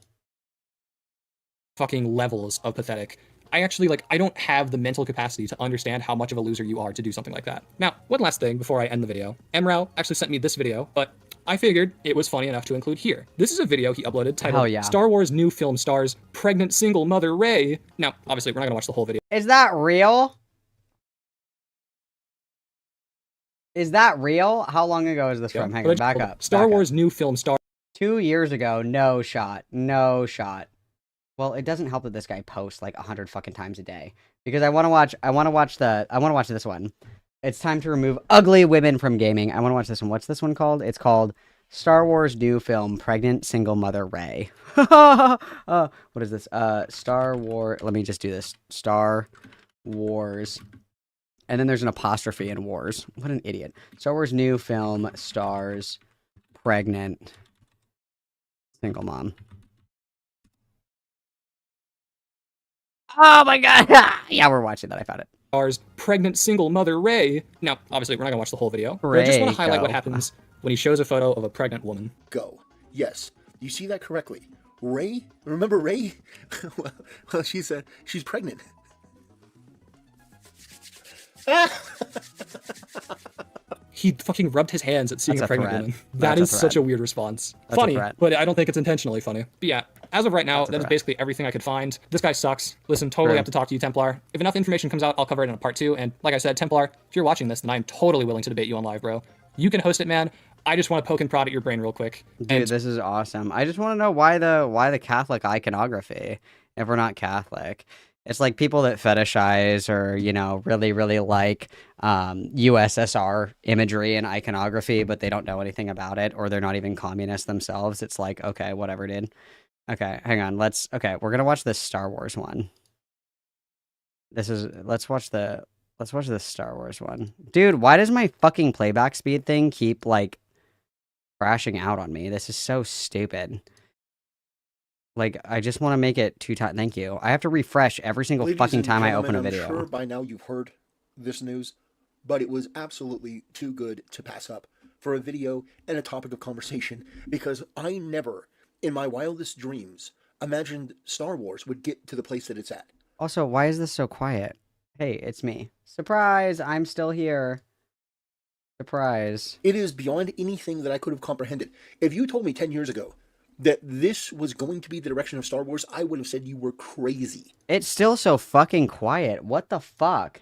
[SPEAKER 13] Fucking levels of pathetic. I actually, I don't have the mental capacity to understand how much of a loser you are to do something like that. Now, one last thing before I end the video. Emrao actually sent me this video, but I figured it was funny enough to include here. This is a video he uploaded titled, Star Wars new film stars pregnant single mother Rey. Now, obviously, we're not gonna watch the whole video.
[SPEAKER 2] Is that real? Is that real? How long ago is this from? Hang on, back up.
[SPEAKER 13] Star Wars new film star.
[SPEAKER 2] 2 years ago, no shot. No shot. Well, it doesn't help that this guy posts like 100 fucking times a day. Because I want to watch this one. It's time to remove ugly women from gaming. I want to watch this one. What's this one called? It's called Star Wars new film, Pregnant Single Mother Rey. What is this? Star Wars. Let me just do this. Star Wars. And then there's an apostrophe in Wars. What an idiot. Star Wars new film stars pregnant single mom. Oh my god. Yeah, we're watching that. I found it.
[SPEAKER 13] Stars pregnant single mother Rey. Now, obviously, we're not gonna watch the whole video. But I just want to highlight what happens when he shows a photo of a pregnant woman.
[SPEAKER 12] Go. Yes, you see that correctly. Rey? Remember Rey? Well, she's pregnant.
[SPEAKER 13] He fucking rubbed his hands at seeing a pregnant woman. That is such a weird response. Funny, but I don't think it's intentionally funny. But yeah, as of right now, that is basically everything I could find. This guy sucks. Listen, totally have to talk to you, Templar. If enough information comes out, I'll cover it in a part 2. And like I said, Templar, if you're watching this, then I'm totally willing to debate you on live, bro. You can host it, man. I just want to poke and prod at your brain real quick.
[SPEAKER 2] Dude, this is awesome. I just want to know why the Catholic iconography if we're not Catholic. It's like people that fetishize or, really, really like USSR imagery and iconography, but they don't know anything about it, or they're not even communists themselves. It's like, okay, whatever, dude. Okay, hang on. We're going to watch this Star Wars one. Let's watch this Star Wars one. Dude, why does my fucking playback speed thing keep, like, crashing out on me? This is so stupid. Like, I just want to make it 2 times. Thank you. I have to refresh every single fucking time I open a video.
[SPEAKER 12] I'm sure by now you've heard this news, but it was absolutely too good to pass up for a video and a topic of conversation, because I never, in my wildest dreams, imagined Star Wars would get to the place that it's at.
[SPEAKER 2] Also, why is this so quiet? Hey, it's me. Surprise! I'm still here. Surprise.
[SPEAKER 12] It is beyond anything that I could have comprehended. If you told me 10 years ago that this was going to be the direction of Star Wars, I would have said you were crazy.
[SPEAKER 2] It's still so fucking quiet. What the fuck?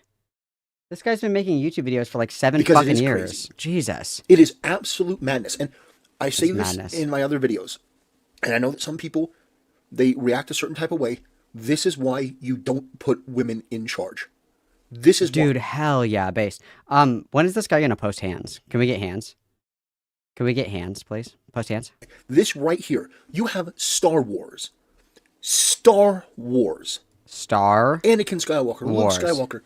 [SPEAKER 2] This guy's been making YouTube videos for like 7 fucking years.
[SPEAKER 12] Crazy.
[SPEAKER 2] Jesus.
[SPEAKER 12] It is absolute madness. And I say this in my other videos. And I know that some people, they react a certain type of way. This is why you don't put women in charge. This is
[SPEAKER 2] Dude,
[SPEAKER 12] why.
[SPEAKER 2] hell yeah, base. When is this guy gonna post hands? Can we get hands? Can we get hands, please? Post hands.
[SPEAKER 12] This right here, you have Star Wars. Star Wars.
[SPEAKER 2] Star
[SPEAKER 12] Anakin Skywalker,
[SPEAKER 2] Wars.
[SPEAKER 12] Luke Skywalker.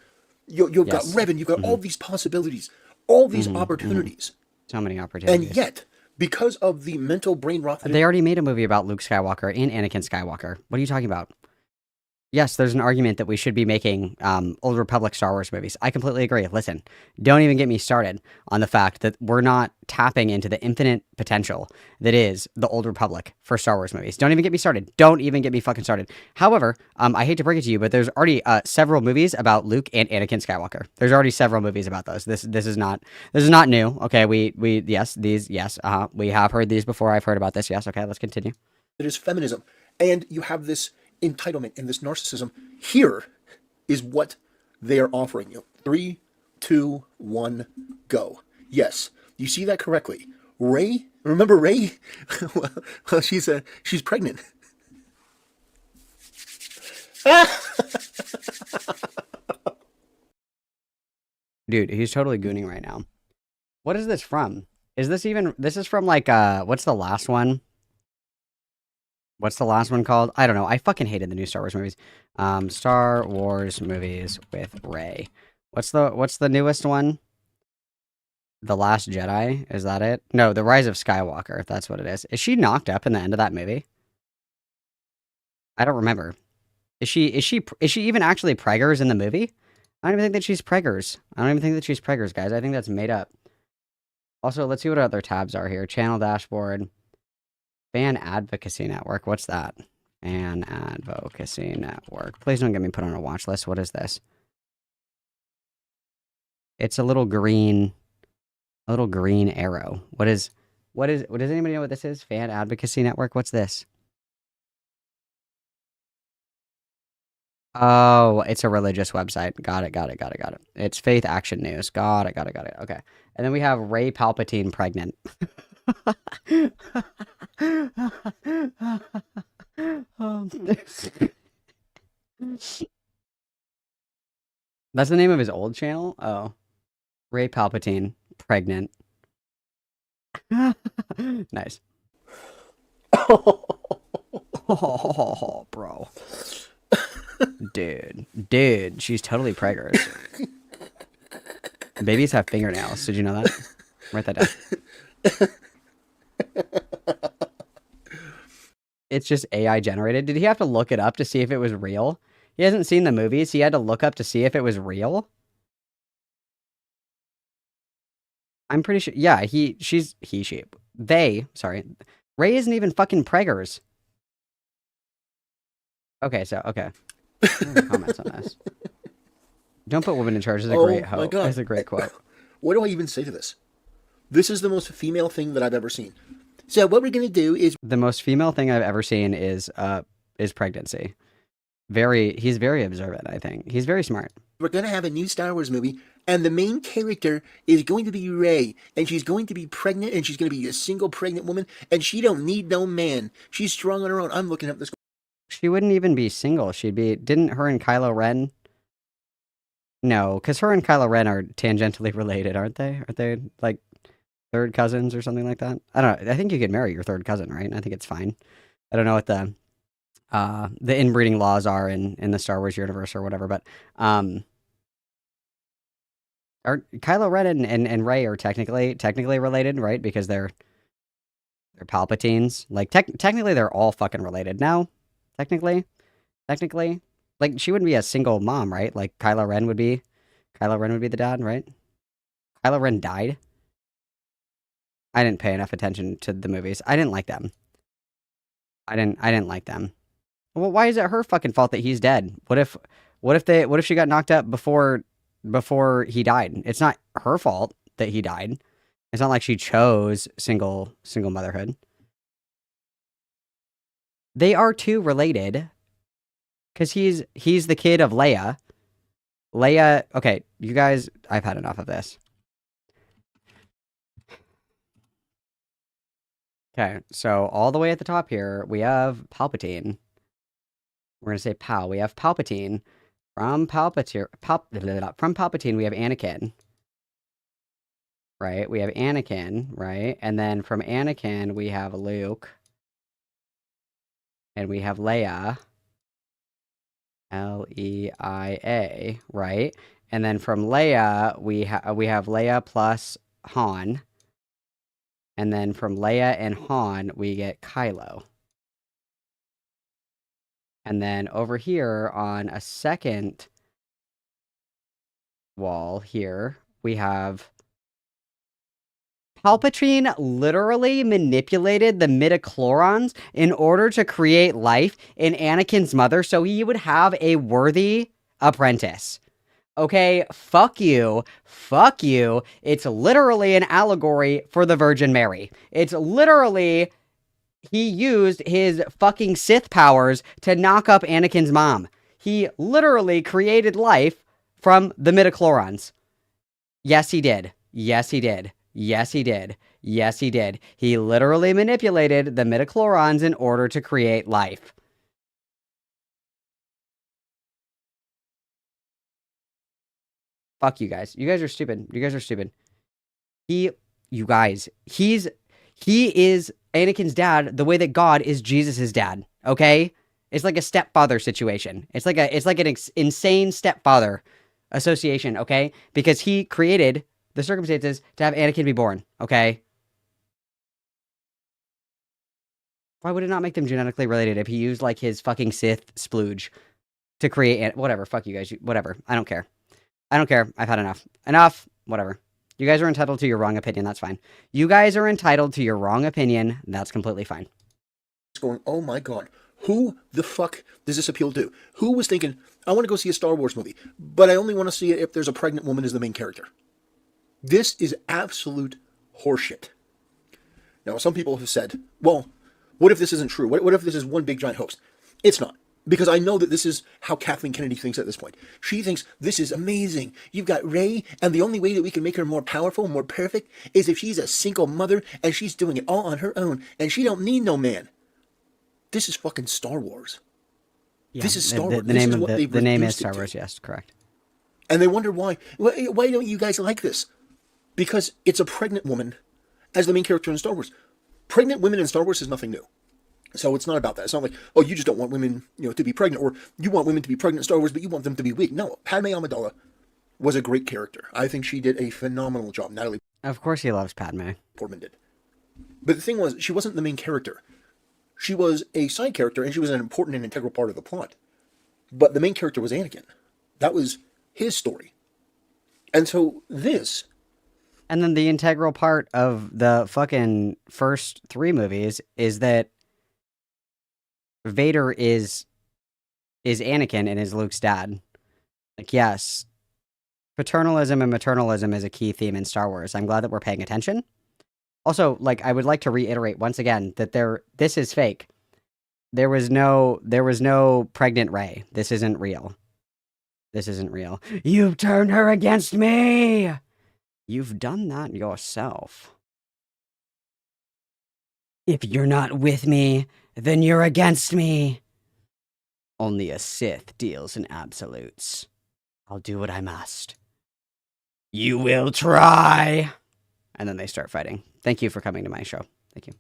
[SPEAKER 12] You've got
[SPEAKER 2] Yes.
[SPEAKER 12] Revan, you've got all these possibilities, all these opportunities.
[SPEAKER 2] So many opportunities.
[SPEAKER 12] And yet, because of the mental brain rot that
[SPEAKER 2] They already made a movie about Luke Skywalker and Anakin Skywalker. What are you talking about? Yes, there's an argument that we should be making Old Republic Star Wars movies. I completely agree. Listen, don't even get me started on the fact that we're not tapping into the infinite potential that is the Old Republic for Star Wars movies. Don't even get me started. Don't even get me fucking started. However, I hate to break it to you, but there's already several movies about Luke and Anakin Skywalker. There's already several movies about those. This is not new. Okay, we have heard these before. I've heard about this. Yes, okay, let's continue.
[SPEAKER 12] it is feminism. And you have this entitlement and this narcissism. Here is what they are offering you. 3, 2, 1, go. Yes, you see that correctly. Rey, remember Rey? Well, she's pregnant.
[SPEAKER 2] Dude, he's totally gooning right now. What is this from? This is from like, what's the last one? What's the last one called? I don't know. I fucking hated the new Star Wars movies. Star Wars movies with Rey. What's the newest one? The Last Jedi? Is that it? No, The Rise of Skywalker, if that's what it is. Is she knocked up in the end of that movie? I don't remember. Is she even actually preggers in the movie? I don't even think that she's preggers. Guys. I think that's made up. Also, let's see what other tabs are here. Channel dashboard. Fan Advocacy Network. What's that? Fan Advocacy Network. Please don't get me put on a watch list. What is this? It's a little green arrow. Does anybody know what this is? Fan Advocacy Network. What's this? Oh, it's a religious website. Got it. It's Faith Action News. Got it. Okay. And then we have Rey Palpatine pregnant. That's the name of his old channel? Oh. Rey Palpatine pregnant. Nice. Oh, bro. Dude, she's totally preggers. Babies have fingernails. Did you know that? Write that down. It's just AI generated. Did he have to look it up to see if it was real? He hasn't seen the movies. He had to look up to see if it was real. I'm pretty sure. Yeah, Rey isn't even fucking preggers. Okay. Comments on this. Don't put women in charge is a great hope. That's a great quote.
[SPEAKER 12] What do I even say to this? This is the most female thing that I've ever seen. So what we're going to do is...
[SPEAKER 2] The most female thing I've ever seen is pregnancy. He's very observant, I think. He's very smart.
[SPEAKER 12] We're going to have a new Star Wars movie, and the main character is going to be Rey, and she's going to be pregnant, and she's going to be a single pregnant woman, and she don't need no man. She's strong on her own. I'm looking up this...
[SPEAKER 2] She wouldn't even be single. Didn't her and Kylo Ren... No, because her and Kylo Ren are tangentially related, aren't they? Aren't they, like, third cousins or something like that? I don't know. I think you could marry your third cousin, right? I think it's fine. I don't know what the inbreeding laws are in the Star Wars universe or whatever, but Kylo Ren and Rey are technically related, right? Because they're Palpatines. Like technically they're all fucking related now. Technically, like she wouldn't be a single mom, right? Like Kylo Ren would be the dad, right? Kylo Ren died. I didn't pay enough attention to the movies. I didn't like them. I didn't like them. Well, why is it her fucking fault that he's dead? What if she got knocked up before he died? It's not her fault that he died. It's not like she chose single motherhood. They are too related. Because he's the kid of Leia. Okay, you guys, I've had enough of this. Okay, so all the way at the top here, we have Palpatine. We're gonna say Pal. We have Palpatine. From Palpatine, we have Anakin. Right? We have Anakin, right? And then from Anakin, we have Luke. And we have Leia. Leia, right? And then from Leia, we have Leia plus Han. And then from Leia and Han, we get Kylo. And then over here on a second wall here, we have Palpatine literally manipulated the midichlorians in order to create life in Anakin's mother so he would have a worthy apprentice. Okay, fuck you. Fuck you. It's literally an allegory for the Virgin Mary. It's literally he used his fucking Sith powers to knock up Anakin's mom. He literally created life from the midichlorians. Yes, he did. Yes, he did. Yes, he did. Yes, he did. He literally manipulated the midichlorians in order to create life. Fuck you guys. You guys are stupid. You guys are stupid. He is Anakin's dad the way that God is Jesus's dad. Okay? It's like a stepfather situation. It's like an insane stepfather association, okay? Because he created the circumstances to have Anakin be born, okay? Why would it not make them genetically related if he used like his fucking Sith splooge to create whatever? Fuck you guys. Whatever. I don't care. I don't care. I've had enough. Enough. Whatever. You guys are entitled to your wrong opinion. That's fine. You guys are entitled to your wrong opinion. That's completely fine.
[SPEAKER 12] It's going, oh my God. Who the fuck does this appeal to? Who was thinking, I want to go see a Star Wars movie, but I only want to see it if there's a pregnant woman as the main character? This is absolute horseshit. Now, some people have said, well, what if this isn't true? What if this is one big giant hoax? It's not. Because I know that this is how Kathleen Kennedy thinks at this point. She thinks, this is amazing. You've got Rey, and the only way that we can make her more powerful, more perfect, is if she's a single mother, and she's doing it all on her own, and she don't need no man. This is fucking Star Wars.
[SPEAKER 2] Yeah,
[SPEAKER 12] this is Star Wars.
[SPEAKER 2] The name is Star Wars, yes, correct.
[SPEAKER 12] And they wonder why don't you guys like this? Because it's a pregnant woman as the main character in Star Wars. Pregnant women in Star Wars is nothing new. So it's not about that. It's not like, oh, you just don't want women, to be pregnant, or you want women to be pregnant in Star Wars, but you want them to be weak. No, Padme Amidala was a great character. I think she did a phenomenal job. Natalie.
[SPEAKER 2] Of course he loves Padme.
[SPEAKER 12] Portman did. But the thing was, she wasn't the main character. She was a side character, and she was an important and integral part of the plot. But the main character was Anakin. That was his story. And so this...
[SPEAKER 2] And then the integral part of the fucking first 3 movies is that Vader is Anakin and is Luke's dad. Like, yes, paternalism and maternalism is a key theme in Star Wars. I'm glad that we're paying attention. Also, like, I would like to reiterate once again that this is fake. There was no pregnant Rey. This isn't real. This isn't real. You've turned her against me! You've done that yourself. If you're not with me, then you're against me. Only a Sith deals in absolutes. I'll do what I must. You will try! And then they start fighting. Thank you for coming to my show. Thank you.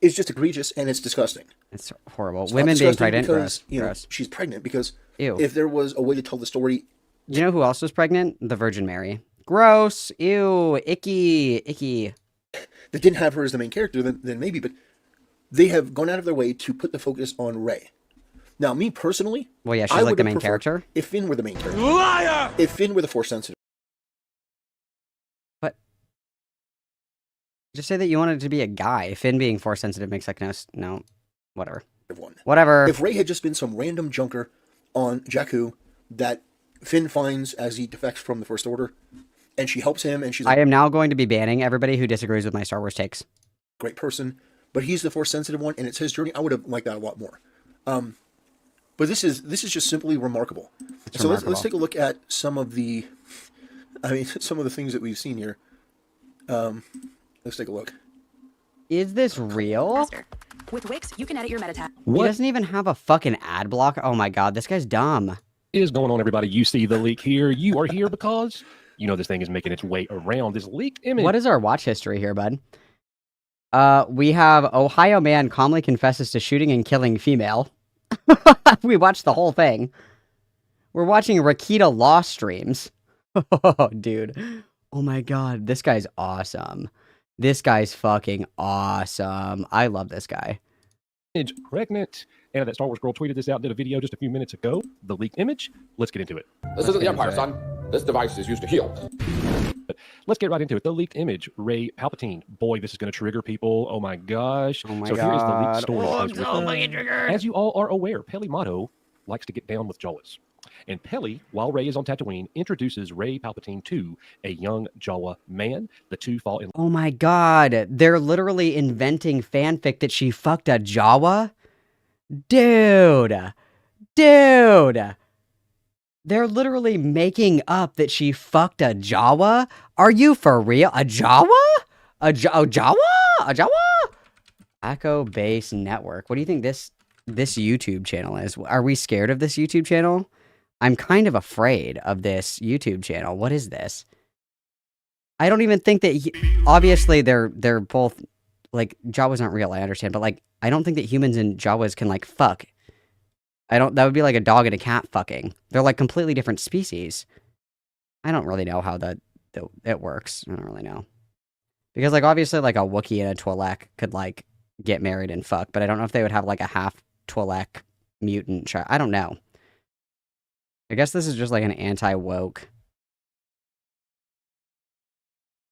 [SPEAKER 12] It's just egregious and it's disgusting.
[SPEAKER 2] It's horrible.
[SPEAKER 12] It's
[SPEAKER 2] Women being pregnant,
[SPEAKER 12] because,
[SPEAKER 2] gross.
[SPEAKER 12] She's pregnant because
[SPEAKER 2] Ew.
[SPEAKER 12] If there was a way to tell the story...
[SPEAKER 2] You know who else was pregnant? The Virgin Mary. Gross. Ew. Icky. Icky.
[SPEAKER 12] They didn't have her as the main character, then maybe, but they have gone out of their way to put the focus on Rey. Now, me personally...
[SPEAKER 2] Well, yeah, she's like the main character.
[SPEAKER 12] If Finn were the main character.
[SPEAKER 6] Liar!
[SPEAKER 12] If Finn were the Force sensitive.
[SPEAKER 2] What? Just say that you wanted it to be a guy. Finn being Force sensitive makes like no, whatever. Whatever.
[SPEAKER 12] If Rey had just been some random junker on Jakku that Finn finds as he defects from the First Order, and she helps him, and she's like,
[SPEAKER 2] I am now going to be banning everybody who disagrees with my Star Wars takes.
[SPEAKER 12] Great person, but he's the Force sensitive one, and it's his journey. I would have liked that a lot more. But this is just simply remarkable. So let's take a look at some of the things that we've seen here. Let's take a look.
[SPEAKER 2] Is this real?
[SPEAKER 14] With Wix, you can edit your meta tag.
[SPEAKER 2] He doesn't even have a fucking ad blocker. Oh my god, this guy's dumb.
[SPEAKER 15] Is going on, everybody? You see the leak here. You are here because you know this thing is making its way around. This leaked image.
[SPEAKER 2] What is our watch history here, bud? We have Ohio man calmly confesses to shooting and killing female. We watched the whole thing. We're watching Rakita Law streams. Oh, dude. Oh my god, this guy's awesome. This guy's fucking awesome. I love this guy.
[SPEAKER 15] Pregnant. And that Star Wars girl tweeted this out, did a video just a few minutes ago. The leaked image. Let's get into it.
[SPEAKER 16] This isn't the Empire, son. This device is used to heal.
[SPEAKER 15] But let's get right into it. The leaked image. Rey Palpatine. Boy, this is going to trigger people. Oh my gosh.
[SPEAKER 2] Oh my
[SPEAKER 15] so
[SPEAKER 2] god.
[SPEAKER 15] here is the leaked story.
[SPEAKER 2] Oh, I'm so fucking triggered.
[SPEAKER 15] As you all are aware, Peli Motto likes to get down with Jawas. And Peli, while Rey is on Tatooine, introduces Rey Palpatine to a young Jawa man. The two fall in.
[SPEAKER 2] Oh my god. They're literally inventing fanfic that she fucked a Jawa? Dude. Dude. They're literally making up that she fucked a Jawa? Are you for real? A Jawa? A Jawa? A Jawa? Echo Base Network. What do you think this YouTube channel is? Are we scared of this YouTube channel? I'm kind of afraid of this YouTube channel. What is this? I don't even think that... obviously, they're both... like, Jawas aren't real, I understand. But, like, I don't think that humans and Jawas can, like, fuck. That would be like a dog and a cat fucking. They're, like, completely different species. I don't really know how it works. I don't really know. Because, like, obviously, like, a Wookiee and a Twi'lek could, like, get married and fuck. But I don't know if they would have, like, a half Twi'lek mutant child. I don't know. I guess this is just like an anti-woke.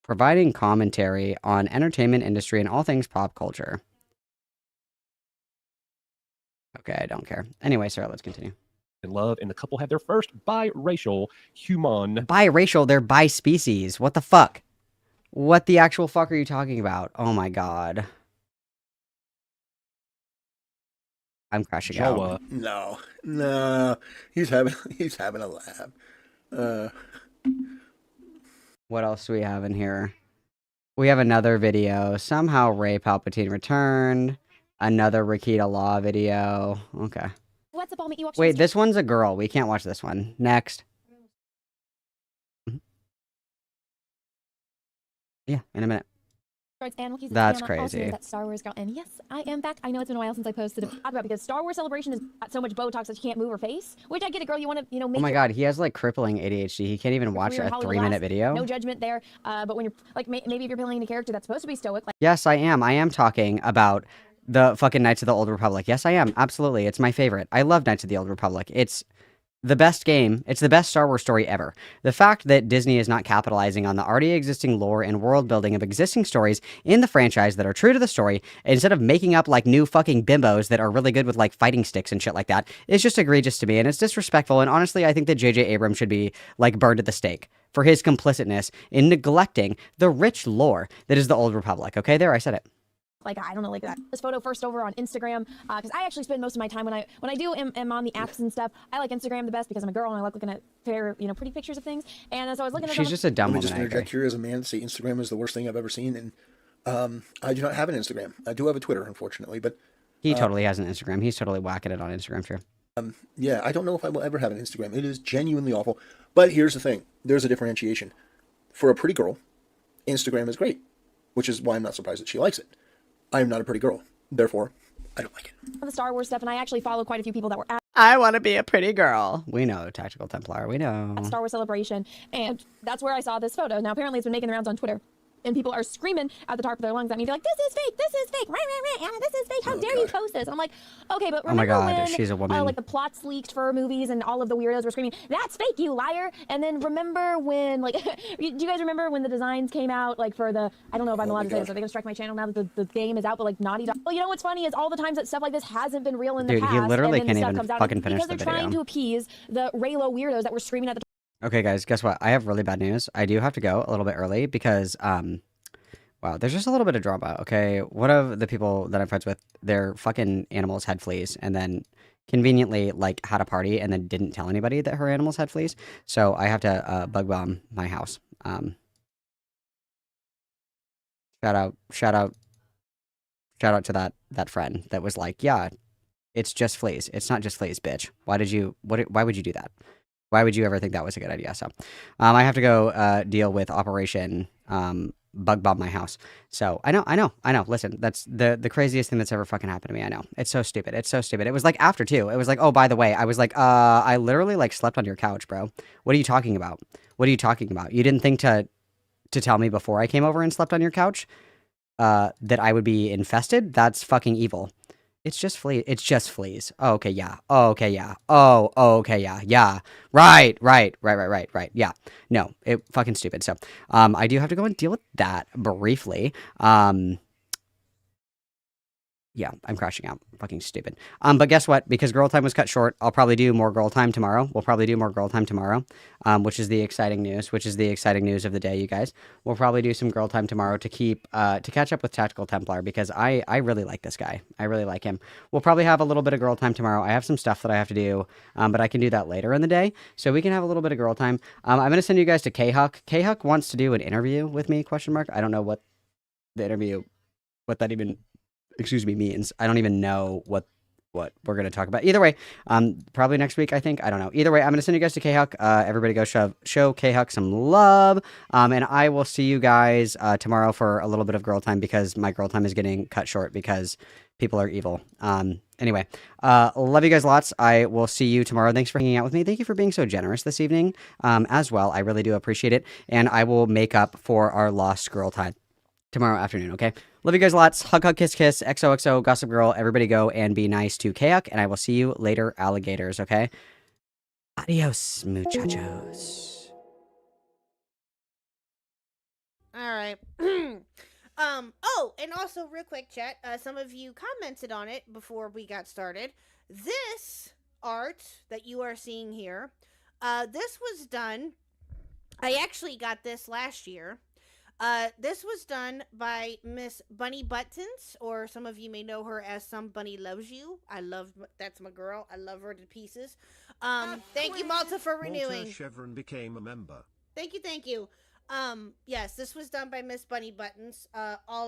[SPEAKER 2] Providing commentary on entertainment industry and all things pop culture. Okay, I don't care. Anyway, Sarah, let's continue.
[SPEAKER 15] In love, and the couple had their first biracial human.
[SPEAKER 2] Biracial? They're bi-species. What the fuck? What the actual fuck are you talking about? Oh my god. I'm crashing out.
[SPEAKER 12] No. He's having a laugh.
[SPEAKER 2] What else do we have in here? We have another video. Somehow Rey Palpatine returned. Another Rakita Law video. Okay.
[SPEAKER 17] What's up, I'll meet you.
[SPEAKER 2] Wait, this one's a girl. We can't watch this one. Next. Yeah, in a minute. That's crazy.
[SPEAKER 17] That Star Wars girl, and yes, I am back. I know it's been a while since I posted about because Star Wars Celebration has got so much Botox that you can't move her face. Which I get it, girl. You want to, make.
[SPEAKER 2] Oh my god, he has like crippling ADHD. He can't even watch a 3-minute video.
[SPEAKER 17] No judgment there. But when you're like, maybe if you're playing a character that's supposed to be stoic, like.
[SPEAKER 2] Yes, I am. I am talking about the fucking Knights of the Old Republic. Yes, I am. Absolutely, it's my favorite. I love Knights of the Old Republic. It's the best game. It's the best Star Wars story ever. The fact that Disney is not capitalizing on the already existing lore and world building of existing stories in the franchise that are true to the story, instead of making up like new fucking bimbos that are really good with like fighting sticks and shit like that, is just egregious to me, and it's disrespectful. And honestly, I think that J.J. Abrams should be like burned at the stake for his complicitness in neglecting the rich lore that is the Old Republic. Okay, there, I said it.
[SPEAKER 17] Like, I don't know, like that. This photo first over on Instagram, because I actually spend most of my time when I do am on the apps and stuff. I like Instagram the best because I'm a girl and I like looking at fair, pretty pictures of things. And so I was looking at.
[SPEAKER 2] She's just a dumb woman.
[SPEAKER 12] Let me just interject here as a man to say Instagram is the worst thing I've ever seen, and I do not have an Instagram. I do have a Twitter, unfortunately, but
[SPEAKER 2] he totally has an Instagram. He's totally whacking it on Instagram, sure.
[SPEAKER 12] Yeah, I don't know if I will ever have an Instagram. It is genuinely awful. But here's the thing: there's a differentiation. For a pretty girl, Instagram is great, which is why I'm not surprised that she likes it. I am not a pretty girl, therefore, I don't like it.
[SPEAKER 17] The Star Wars stuff, and I actually follow quite a few people that were at.
[SPEAKER 2] I want to be a pretty girl. We know, Tactical Templar. We know.
[SPEAKER 17] Star Wars Celebration, and that's where I saw this photo. Now, apparently, it's been making the rounds on Twitter. And people are screaming at the top of their lungs at me. They're like, this is fake, Anna, this is fake, how dare you post this? And I'm like, okay, but remember when,
[SPEAKER 2] she's a woman.
[SPEAKER 17] like the plots leaked for movies and all of the weirdos were screaming, that's fake, you liar. And then remember when, like, do you guys remember when the designs came out, like for the, I don't know if I'm allowed to say this, are they gonna strike my channel now that the game is out, but like Naughty Dog. Well, you know what's funny is all the times that stuff like this hasn't been real in the past.
[SPEAKER 2] Dude, he literally
[SPEAKER 17] and then
[SPEAKER 2] can't
[SPEAKER 17] the
[SPEAKER 2] even
[SPEAKER 17] stuff comes
[SPEAKER 2] fucking
[SPEAKER 17] out
[SPEAKER 2] finish the
[SPEAKER 17] because
[SPEAKER 2] video.
[SPEAKER 17] they're trying to appease the Raylo weirdos that were screaming at the
[SPEAKER 2] Okay, guys, guess what? I have really bad news. I do have to go a little bit early because, wow, there's just a little bit of drama, okay? One of the people that I'm friends with, their fucking animals had fleas, and then conveniently, like, had a party and then didn't tell anybody that her animals had fleas. So I have to bug bomb my house. Shout out Shout out to that friend that was like, yeah, it's just fleas. It's not just fleas, bitch. Why would you do that? Why would you ever think that was a good idea? So, I have to go deal with Operation Bug Bomb my house. So I know. Listen, that's the craziest thing that's ever fucking happened to me. I know. It's so stupid. It's so stupid. It was like after too. It was like, oh, by the way, I was like, I literally like slept on your couch, bro. What are you talking about? What are you talking about? You didn't think to tell me before I came over and slept on your couch that I would be infested? That's fucking evil. It's just fleas. It's just fleas. Oh, okay, yeah. Oh, okay, yeah. Oh, okay, yeah. Yeah. Right. Yeah. No, it fucking stupid. So, I do have to go and deal with that briefly. Yeah, I'm crashing out. Fucking stupid. But guess what? Because girl time was cut short, I'll probably do more girl time tomorrow. We'll probably do more girl time tomorrow, which is the exciting news. Which is the exciting news of the day, you guys. We'll probably do some girl time tomorrow to keep to catch up with Tactical Templar because I really like this guy. I really like him. We'll probably have a little bit of girl time tomorrow. I have some stuff that I have to do, but I can do that later in the day, so we can have a little bit of girl time. I'm gonna send you guys to K-Huck. K-Huck wants to do an interview with me? Question mark. I don't know what the interview, what that even means. I don't even know what we're going to talk about. Either way, probably next week, I think. I don't know. Either way, I'm going to send you guys to K-Huck. Everybody go show K-Huck some love. And I will see you guys tomorrow for a little bit of girl time because my girl time is getting cut short because people are evil. Anyway, love you guys lots. I will see you tomorrow. Thanks for hanging out with me. Thank you for being so generous this evening as well. I really do appreciate it. And I will make up for our lost girl time tomorrow afternoon, okay? Love you guys lots. Hug, hug, kiss, kiss. XOXO, Gossip Girl. Everybody go and be nice to Kayak, and I will see you later, alligators, okay? Adios, muchachos.
[SPEAKER 18] All right. Oh, and also real quick, chat. Some of you commented on it before we got started. This art that you are seeing here, this was done. I actually got this last year. This was done by Miss Bunny Buttons, or some of you may know her as Some Bunny Loves You. That's my girl. I love her to pieces. Thank you, Malta, for renewing.
[SPEAKER 19] Malta Chevron became a member.
[SPEAKER 18] Thank you. Yes, this was done by Miss Bunny Buttons. All